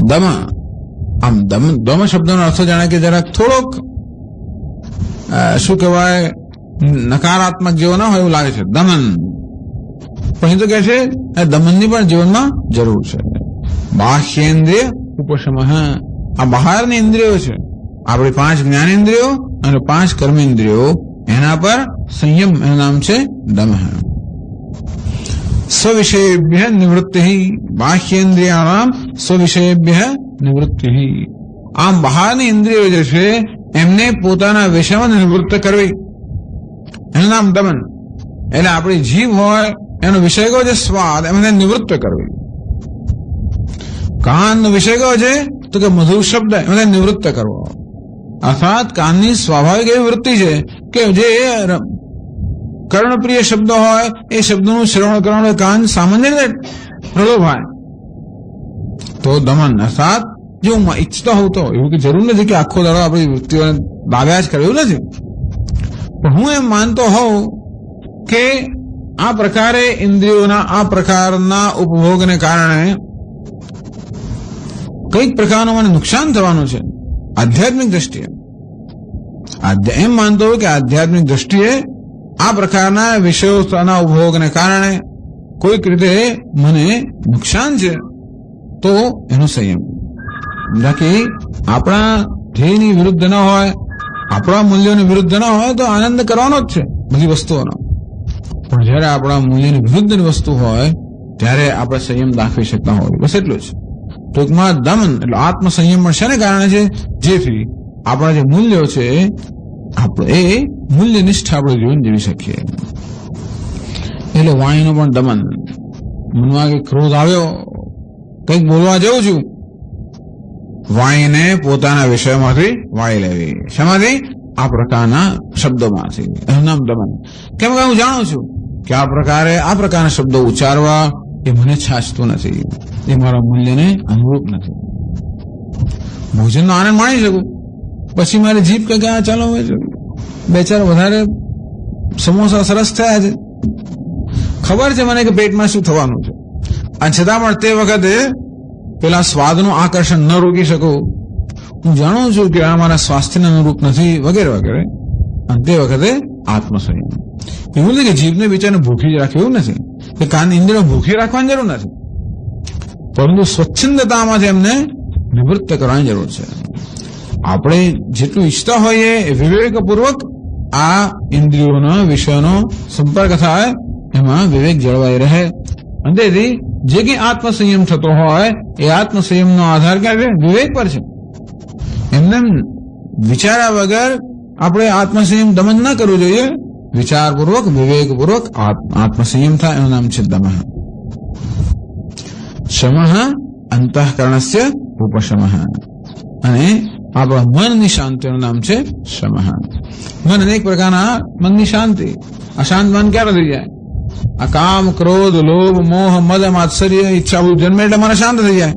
દમ, આમ દમ શબ્દનો અર્થ જાણે કે જરાક થોડોક શું કહેવાય, નકારાત્મક જેવો ના હોય એવું લાગે છે, દમન. પણ તો કે છે દમનની પણ જીવનમાં જરૂર છે. બાહ્યેન્દ્રિય ઉપશમઃ, આ બહારની ઇન્દ્રિયો છે, આપણી 5 જ્ઞાનેન્દ્રિયો અને 5 કર્મેન્દ્રિયો, એના પર સંયમ, એનું નામ છે દમઃ. સ્વવિષયેભ્ય નિવૃત્તિ, બાહ્યેન્દ્રિયાણામ સ્વવિષયેભ્ય નિવૃત્તિ. આમ બહારની ઇન્દ્રિયો જે છે એમને પોતાના વિષયમાં નિવૃત્ત કરવી, એનું નામ દમન. એટલે આપણી જીભ હોય એનો વિષય કયો છે સ્વાદ, એમને નિવૃત્ત કરવી. કાનનો વિષય કયો છે તો કે મધુર શબ્દ, એમને નિવૃત્ત કરવો. અર્થાત કાનની સ્વાભાવિક એવી વૃત્તિ છે કે જે કર્ણપ્રિય શબ્દો હોય એ શબ્દોનું શ્રવણ કરવાનો કાન સામાન્ય રીતે પ્રલોભાય તો દમન અર્થાત જો હું ઈચ્છતો હોઉં તો એવું કે જરૂર નથી કે આખો દાડો આપણી વૃત્તિઓને દાવ્યા જ કરે એવું નથી, પણ હું એમ માનતો હોઉં કે આ પ્રકારે ઇન્દ્રિયોના આ પ્રકારના ઉપભોગને કારણે કઈક પ્રકારનું મને નુકસાન થવાનું છે આધ્યાત્મિક દ્રષ્ટિએ. એમ માનતો હોય કે આધ્યાત્મિક દ્રષ્ટિએ આ પ્રકારના વિષયોના ઉપભોગને કારણે કોઈક રીતે મને નુકસાન છે તો એનો સંયમ. બાકી આપણા ધ્યેયની વિરુદ્ધ ન હોય, આપણા મૂલ્યોની વિરુદ્ધ ન હોય તો આનંદ કરવાનો જ છે બધી વસ્તુઓનો, પણ જયારે આપણા મૂલ્યની વિરુદ્ધની વસ્તુ હોય ત્યારે આપણે સંયમ દાખવી શકતા હોય. બસ એટલું જ. ટૂંકમાં દમન એટલે આત્મસંયમ પણ શેને કારણે છે? જેથી આપણા જે મૂલ્યો છે આપણે એ મૂલ્યનિષ્ઠ આપણું જીવન જીવી શકીએ. એટલે વાણીનું પણ દમન. મનમાં કે ક્રોધ આવ્યો, કંઈક બોલવા જઉં છું, વાણીને પોતાના વિષયમાંથી વાળી લેવી. શેમાંથી? આ પ્રકારના શબ્દોમાંથી. એનું નામ દમન. કેમ કે હું જાણું છું કે આ પ્રકારના શબ્દો ઉચ્ચારવા એ મને છાછતું નથી, એ મારા મૂલ્યને અનુરૂપ નથી. ભોજનનો આનંદ માણી શકું, પછી મારી જીભ કે ચાલો બે ચાર વધારે સમોસા સરસ થયા છે, ખબર છે મને કે પેટમાં શું થવાનું છે, અને છતાં પણ તે વખતે પેલા સ્વાદનું આકર્ષણ ન રોકી શકું. હું જાણું છું કે આ મારા સ્વાસ્થ્યને અનુરૂપ નથી વગેરે વગેરે. અને તે વખતે આત્મસંયમ. એવું નથી કે જીભને બિચારને ભૂખી જ રાખે, એવું નથી કે કાન ઇન્દ્રિયો ભૂખી રાખવાની જરૂર નથી, પરંતુ સ્વચ્છંદતામાંથી એમને નિવૃત્ત કરવાની જરૂર છે. આપણે જેટલું ઈચ્છતા હોઈએ એ વિવેકપૂર્વક આ ઇન્દ્રિયોના વિષયનો સંપર્ક થાય, એમાં વિવેક જળવાઈ રહે. અને તેથી જે કંઈ આત્મસંયમ થતો હોય એ આત્મસંયમનો આધાર ક્યાં છે? વિવેક પર છે. એમને વિચાર્યા વગર આપણે આત્મસંયમ દમન ન કરવું જોઈએ. વિચારપૂર્વક વિવેકપૂર્વક આત્મસંયમ થાય, એનું નામ છે દમઃ. શમઃ અંતઃકરણસ્ય ઉપશમઃ. અને આપણા મનની શાંતિનું નામ છે શમઃ. મન અનેક પ્રકારના મનની શાંતિ. અશાંત મન ક્યારે થઈ જાય? આ કામ, ક્રોધ, લોભ, મોહ, મદ, માત્સર્ય, ઈચ્છા બધું જન્મે એટલે મને શાંત થઈ જાય.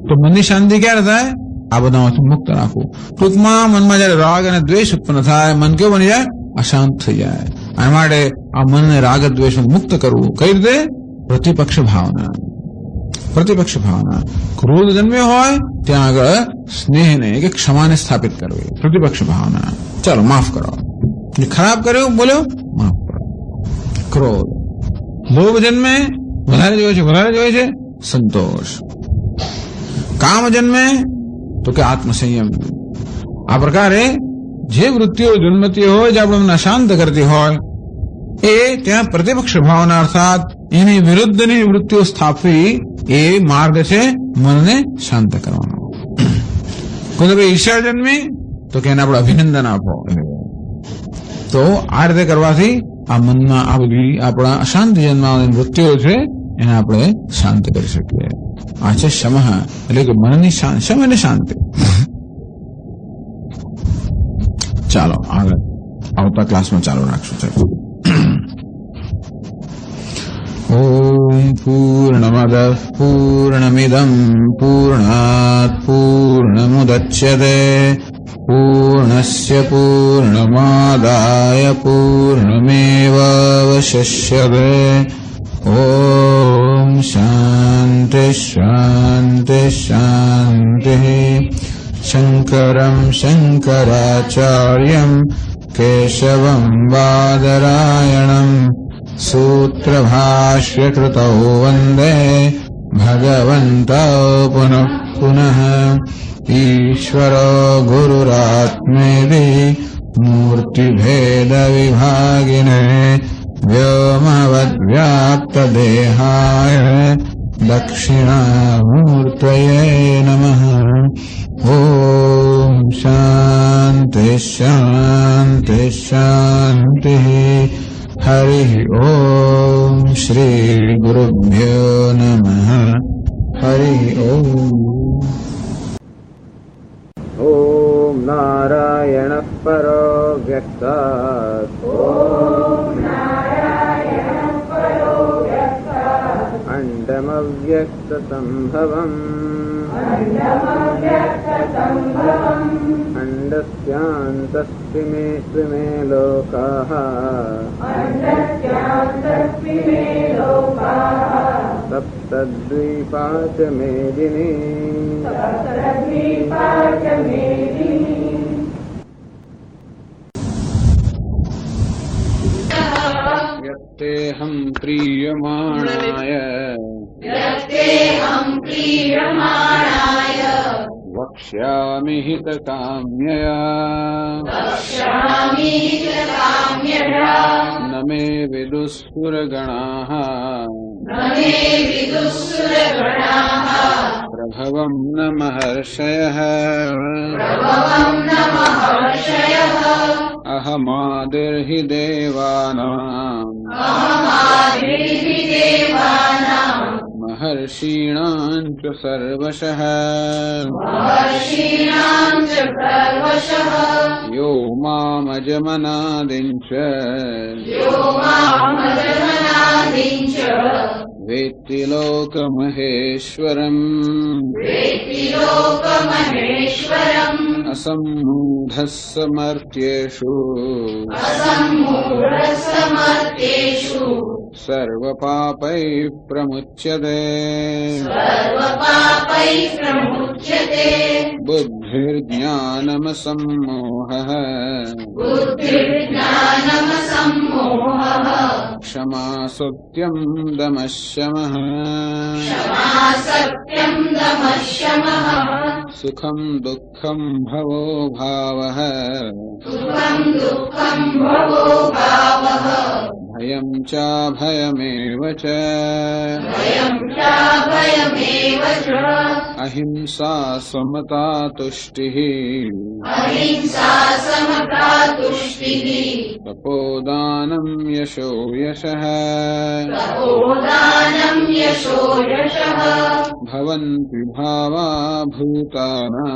તો મનની શાંતિ ક્યારે થાય? આ બધામાંથી મુક્ત રાખવું. ટૂંકમાં મનમાં જયારે રાગ અને દ્વેષ ઉત્પન્ન થાય, મન કેવું બની જાય? અશાંત થઈ જાય. આ માટે આ મનને રાગ દ્વેષ મુક્ત કરવું. કઈ રીતે? પ્રતિપક્ષ ભાવના. પ્રતિપક્ષ ભાવના. ક્રોધ જન્મ્યો હોય ત્યાં આગળ સ્નેહને કે ક્ષમાને સ્થાપિત કરવી. પ્રતિપક્ષ ભાવના. ચાલો માફ કરો. ખરાબ કર્યું, બોલ્યો, માફ કરો. ક્રોધ. લોભ જન્મે, વધારે જોઈએ છે, સંતોષ. કામ જન્મે તો કે આત્મસંયમ. આ પ્રકારે જે વૃત્તિઓ જન્મતી હોય, જે આપણને શાંત કરતી હોય, એ ત્યાં પ્રતિપક્ષ ભાવના અર્થાત એની વિરુદ્ધની વૃત્તિઓ સ્થાપવી એ માર્ગ છે મનને શાંત કરવાનો. કોઈ ઈર્ષ્યા જન્મી તો કે એને આપણે અભિનંદન આપો. તો આ રીતે કરવાથી આ મનમાં આ બધી આપણા અશાંતિ જન્મવાની વૃત્તિઓ છે એને આપણે શાંત કરી શકીએ. આ છે શમઃ, એટલે કે મનની શમ અને શાંતિ. ચાલો આગળ આવતા ક્લાસમાં ચાલુ રાખશું. ઓમ પૂર્ણમદ પૂર્ણમિદં પૂર્ણાત પૂર્ણમુદચ્યતે પૂર્ણસ્ય પૂર્ણમાદાય પૂર્ણમેવાવશિષ્યતે. ઓમ શાંતિ શાંતિ શાંતિ. શંકરં શંકરાચાર્યં કેશવં બાદરાયણં સૂત્રભાષ્યકૃતૌ વંદે ભગવन्तૌ પુનઃ પુનઃ. ઈશ્વરો ગુરુરાત્મેતિ મૂર્તિભેદવિભાગિને વ્યોમવદ્વ્યાપ્તદેહાય દક્ષિણામૂર્તયે નમઃ. ઓમ શાંતિ શાંતિ શાંતિ. હરિ ઓમ શ્રી ગુરુભ્યો નમઃ. હરિ ઓમ. ઓમ નારાયણ પરો વ્યક્ત. ઓમ अण्डमव्यक्तसम्भवम् अण्डस्यान्तस्त्रिमे लोकाः सप्तद्वीपा च मेदिनी यत्तेऽहं प्रीयमाणाय वक्ष्यामि हितकाम्यया न मे विदुःसुरगणाः प्रभवं न महर्षयः अहमादिर्हि देवानां महर्षीणां च सर्वशः यो मामजमनादिं च वेत्ति लोकमहेश्वरम् असम्मूढः समर्थ्येषु सर्वपापैः प्रमुच्यते बुद्धिर्ज्ञानमसम्मोहः क्षमा सत्यं दमः शमः सुखं दुःखं भवो भावः भयं चाभयमेव च अहिंसा समता तुष्टिः तपोदानं यशो यशः भवन्ति भावा भूतानां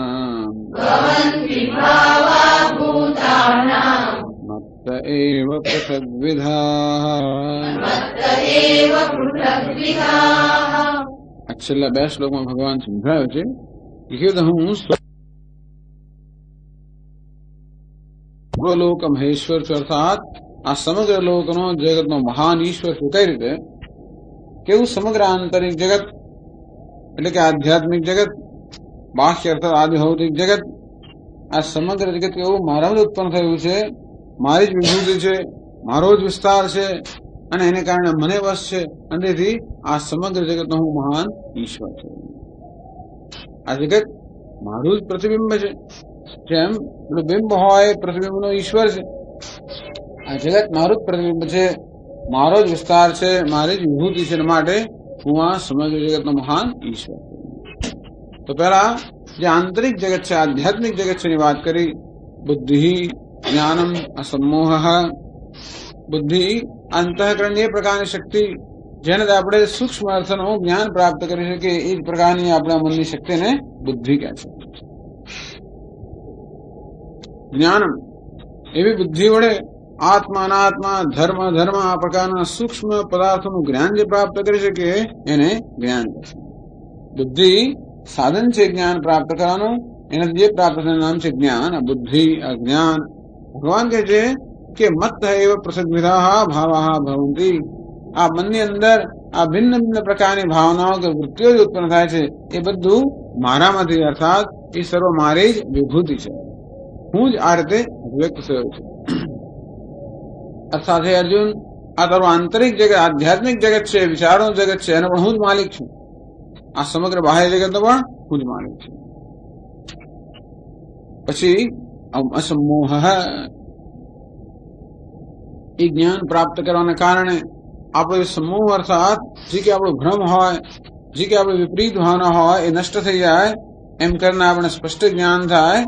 मत्त एव पृथग्विधाः। છેલ્લા 2 શ્લોકમાં ભગવાન સમજાવે છે કે હું સર્વલોક મહેશ્વર છું, અર્થાત આ સમગ્ર લોકનો જગતનો મહાન ઈશ્વર છું. કઈ રીતે? કેવું? સમગ્ર આંતરિક જગત એટલે કે આધ્યાત્મિક જગત, બાહ્ય અર્થાત આદિ ભૌતિક જગત, આ સમગ્ર જગત કેવું મારામાં જ ઉત્પન્ન થયું છે, મારી જ વિભૂતિ છે, મારો જ વિસ્તાર છે અને એને કારણે મને વશ છે, અને તેથી આ સમગ્ર જગતનો હું મહાન ઈશ્વર છું. આ જગત મારું જ પ્રતિબિંબ છે. જેમ પેલું બિંબ હોય પ્રતિબિંબનો ઈશ્વર છે, આ જગત મારું જ પ્રતિબિંબ છે, મારો જ વિસ્તાર છે, મારી જ વિભૂતિ છે, માટે હું આ સમગ્ર જગતનો મહાન ઈશ્વર છું. તો પેલા જે આંતરિક જગત છે, આધ્યાત્મિક જગત છે એની વાત કરી. બુદ્ધિ જ્ઞાનમ અસમોહ. બુદ્ધિ અંતઃકરણની એ પ્રકારની શક્તિ જેને આપણે સૂક્ષ્મ અર્થનું જ્ઞાન પ્રાપ્ત કરી શકીએ, એ જ પ્રકારની આપણા મનની શક્તિને બુદ્ધિ કહે છે. જ્ઞાનમ એવી બુદ્ધિ વડે આત્મા અનાત્મા ધર્મ ધર્મ આ પ્રકારના સૂક્ષ્મ પદાર્થોનું જ્ઞાન જે પ્રાપ્ત કરી શકીએ એને જ્ઞાન કહે છે. બુદ્ધિ સાધન છે જ્ઞાન પ્રાપ્ત કરવાનું, એનાથી જે પ્રાપ્ત થવાનું નામ છે જ્ઞાન. બુદ્ધિ અજ્ઞાન. ભગવાન કહે છે કે મત્ત એવ પ્રસદ્વિધા ભાવા ભવંતી. આ મનની અંદર આ ભિન્ન ભિન્ન પ્રકારની ભાવનાઓ કે વૃત્તિઓ જ ઉત્પન્ન થાય છે, એ બધું મારામાંથી, અર્થાત એ સર્વ મારી જ વિભૂતિ છે. હું જ આ રીતે વ્યક્ત થયો છું. અર્થાત હે અર્જુન, આ તારું આંતરિક જગત આધ્યાત્મિક જગત છે, વિચારોનું જગત છે, એનો પણ હું જ માલિક છું. આ સમગ્ર બાહ્ય જગતનો પણ હું જ માલિક છું. પછી અસમોહ એ જ્ઞાન પ્રાપ્ત કરવાના કારણે આપણો સમૂહ અર્થાત જે કે આપણો ભ્રમ હોય, જે કે આપણે વિપરીત ભાવના હોય એ નષ્ટ થઈ જાય, એમ કરીને આપણે સ્પષ્ટ જ્ઞાન થાય,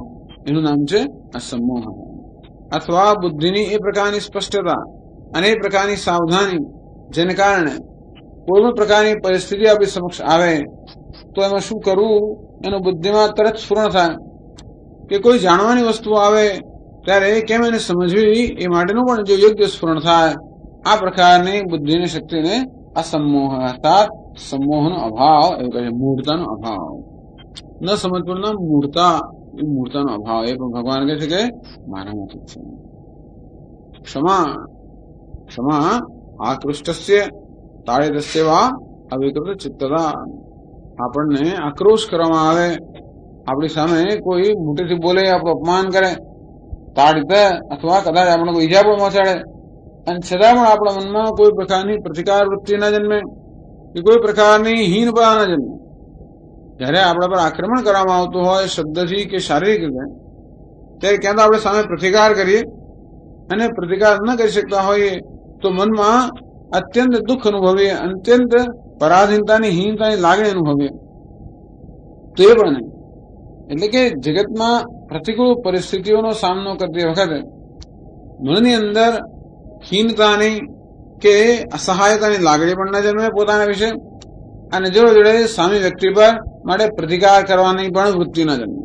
એનું નામ છે અસમોહ. અથવા બુદ્ધિની એ પ્રકારની સ્પષ્ટતા અને એ પ્રકારની સાવધાની, જેને કારણે કોઈ પણ પ્રકારની પરિસ્થિતિ આપણી સમક્ષ આવે તો એમાં શું કરવું એનું બુદ્ધિમાં તરત સ્ફુરણ થાય. કે કોઈ જાણવાની વસ્તુ આવે ત્યારે કેમ એને સમજવી એ માટેનું પણ જો યોગ્ય સ્ફુરણ થાય. આ પ્રકારની બુદ્ધિની શક્તિને અસમોહ અર્થાત સંમોહનો અભાવ એવું કહે છે, મૂઢતાનો અભાવ. ન સમજપણના મૂઢતાનો અભાવ એ પણ ભગવાન કહે છે કે મારામાંથી છે. ક્ષમા આકૃષ્ટસ્ય તાડિતસ્ય વા અવિકૃત ચિત્તતા. આપણને આક્રોશ કરવામાં આવે, આપણી સામે કોઈ મોટેથી બોલે, આપણું અપમાન કરે, તાડિત અથવા કદાચ આપણે કોઈ ઈજા પણ પહોંચાડે, અને છતાં પણ આપણા મનમાં કોઈ પ્રકારની પ્રતિકાર વૃત્તિ ન જન્મે કે કોઈ પ્રકારની હીનતા ન જન્મે. જયારે આપણા પર આક્રમણ કરવામાં આવતું હોય શબ્દથી કે શારીરિક રીતે, ત્યારે ક્યાં તો આપણે સામે પ્રતિકાર કરીએ, અને પ્રતિકાર ન કરી શકતા હોઈએ તો મનમાં અત્યંત દુઃખ અનુભવીએ, અત્યંત પરાધીનતાની હીનતાની લાગણી અનુભવીએ. તો એ પણ નહીં. એટલે કે જગતમાં પ્રતિકૂળ પરિસ્થિતિઓનો સામનો કરતી વખતે મનની અંદર હીનતાની કે અસહાયતાની લાગણી પણ ન જન્મે પોતાના વિશે, અને જોડે સામી વ્યક્તિ પર માટે પ્રતિકાર કરવાની પણ વૃત્તિ ન જન્મે.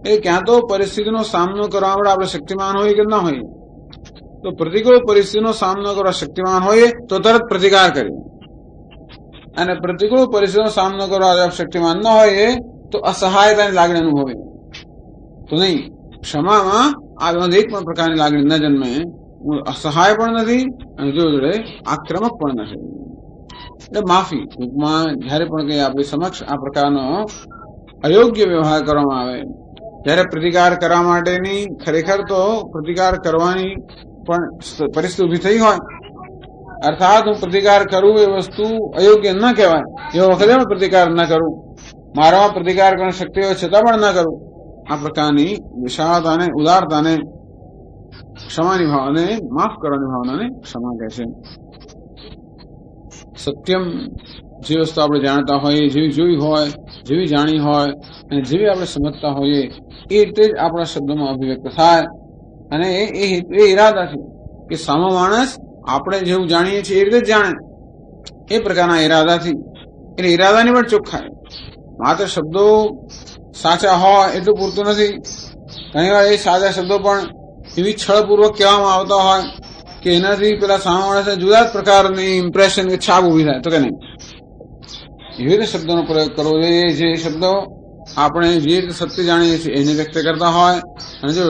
એ ક્યાં તો પરિસ્થિતિનો સામનો કરવા માટે આપણે શક્તિમાન હોઈએ કે ન હોઈએ. તો પ્રતિકૂળ પરિસ્થિતિનો સામનો કરવા શક્તિમાન હોઈએ તો તરત પ્રતિકાર કરીએ, અને પ્રતિકૂળ પરિસ્થિતિનો સામનો કરવા શક્તિમાન ન હોઈએ તો અસહાયતાની લાગણી અનુભવે. તો નહીં, ક્ષમામાં આ એક પણ પ્રકારની લાગણી ન જન્મે. અસહાય પણ નથી અને જોડે આક્રમક પણ નથી. એટલે માફી ટૂંકમાં જયારે પણ કઈ આપણી સમક્ષ આ પ્રકારનો અયોગ્ય વ્યવહાર કરવામાં આવે, જયારે પ્રતિકાર કરવા માટેની ખરેખર તો પ્રતિકાર કરવાની પણ પરિસ્થિતિ ઉભી થઈ હોય, અર્થાત હું પ્રતિકાર કરું એ વસ્તુ અયોગ્ય ન કહેવાય, એવા વખતે પણ પ્રતિકાર ન કરું, મારામાં પ્રતિકાર કરવાની શક્તિ હોય છતાં પણ ન કરું. આ પ્રકારની વિશાળતાને, ઉદારતાને, ક્ષમાની ભાવને, માફ કરવાની ભાવનાને ક્ષમા કહે છે. સત્યમ, જે વસ્તુ આપણે જાણતા હોઈએ, જેવી જોઈ હોય, જેવી જાણી હોય અને જેવી આપણે સમજતા હોઈએ એ રીતે જ આપણા શબ્દોમાં અભિવ્યક્ત થાય. અને એ ઈરાદા છે કે સામો માણસ આપણે જેવું જાણીએ છીએ એ રીતે જ જાણે, એ પ્રકારના ઈરાદાથી. એટલે ઈરાદાની પણ ચોખ્ખાઈ. માત્ર શબ્દો સાચા હોય એટલું પૂરતું નથી. ઘણી વાર એ સાચા શબ્દો પણ એવી છળપૂર્વક કહેવામાં આવતા હોય કે એનાથી પેલા સામા માણસને જુદા જ પ્રકારની ઇમ્પ્રેશન કે છાપ ઉભી થાય. તો કે નહીં, એવી રીતે શબ્દોનો પ્રયોગ કરવો જોઈએ જે શબ્દો આપણે જે રીતે સત્ય જાણીએ છીએ એને વ્યક્ત કરતા હોય, અને જો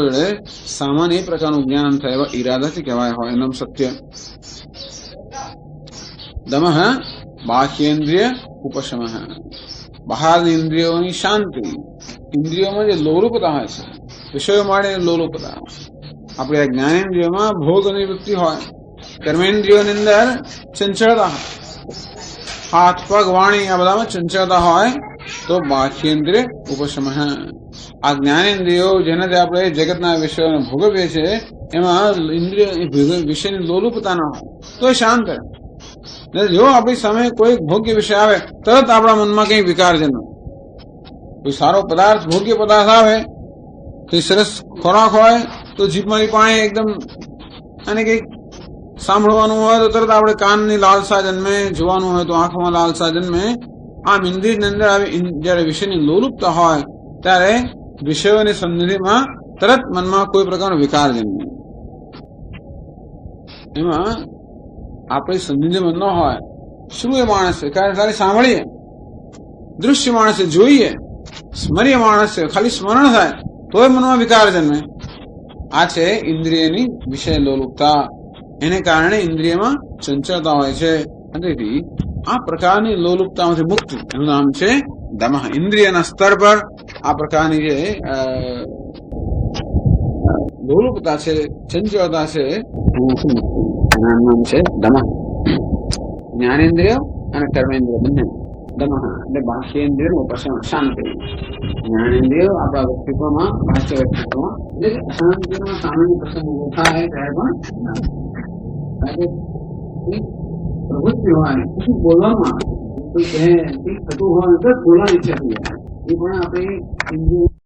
સામાન્ય એ પ્રકારનું જ્ઞાન થાય એવા ઈરાદાથી કહેવાય હોય એનું સત્ય. દમઃ બાહ્યેન્દ્રિય ઉપશમઃ, બહારની ઇન્દ્રિયોની શાંતિ. ઇન્દ્રિયોમાં જે લોલુપતા હોય છે, વિષયો માટે લોલુપતા. આપણે આ જ્ઞાનેન્દ્રિયોમાં ભોગની વૃત્તિ હોય, કર્મેન્દ્રિયોની અંદર ચંચળતા હોય, હાથ પગ વાણી આ બધામાં ચંચળતા હોય, તો બાહ્યેન્દ્રિય ઉપશમઃ. આ જ્ઞાનેન્દ્રિયો જેનાથી આપણે જગતના વિષયોને ભોગવીએ છીએ એમાં ઇન્દ્રિય વિષયની લોલુપતા ના હોય તો એ શાંત રહે. જો આપણી સામે કોઈ ભોગ્ય વિષય આવે તરત આપણા મનમાં કઈ વિકાર જન્મે. કોઈ સારો પદાર્થ, ભોગ્ય પદાર્થ આવે, કઈ સરસ ખોરાક હોય તો જીભમાંથી પાણી એકદમ, અને કઈક સાંભળવાનું હોય તો તરત આપણે કાનની લાલસા જન્મે, જોવાનું હોય તો આંખમાં લાલસા જન્મે. આમ ઇન્દ્રિયની અંદર આવી જયારે વિષયની લોલુપતા હોય ત્યારે વિષયોની સન્નિધિમાં તરત મનમાં કોઈ પ્રકારનો વિકાર જન્મે. એમાં આપણી સન્નિધિમાં ન હોય, શ્રુય માણસ ખાલી સાંભળીએ, દૃશ્ય માણસે જોઈએ, સ્મરીય માણસે ખાલી સ્મરણ થાય તોય મનમાં વિકાર જન્મે. આ છે ઇન્દ્રિયની વિષય લોલુપતા. એને કારણે ઇન્દ્રિયમાં ચંચળતા હોય છે. તેથી આ પ્રકારની લોલુપતામાંથી મુક્તિ એનું નામ છે દમઃ. ઇન્દ્રિયના સ્તર પર આ પ્રકારની જે લોલુપતા છે, ચંચળતા છે, એનું નામ છે દમઃ. જ્ઞાનેન્દ્રિય અને કર્મેન્દ્રિય બંને દમઃ એટલે બાહ્યેન્દ્રિય ઉપશમ, શાંતિ. જ્ઞાનેન્દ્રિય આપણા વ્યક્તિત્વમાં, બાહ્ય વ્યક્તિત્વમાં, એટલે અશાંતિમાં સામાન્ય પ્રસંગ ઉભો થાય ત્યારે પણ પ્રવૃત્તિ હોય, શું બોલવામાં આવે, કોઈ કહે થતું હોય તો બોલવાની ઈચ્છા થઈ જાય. એ પણ આપણે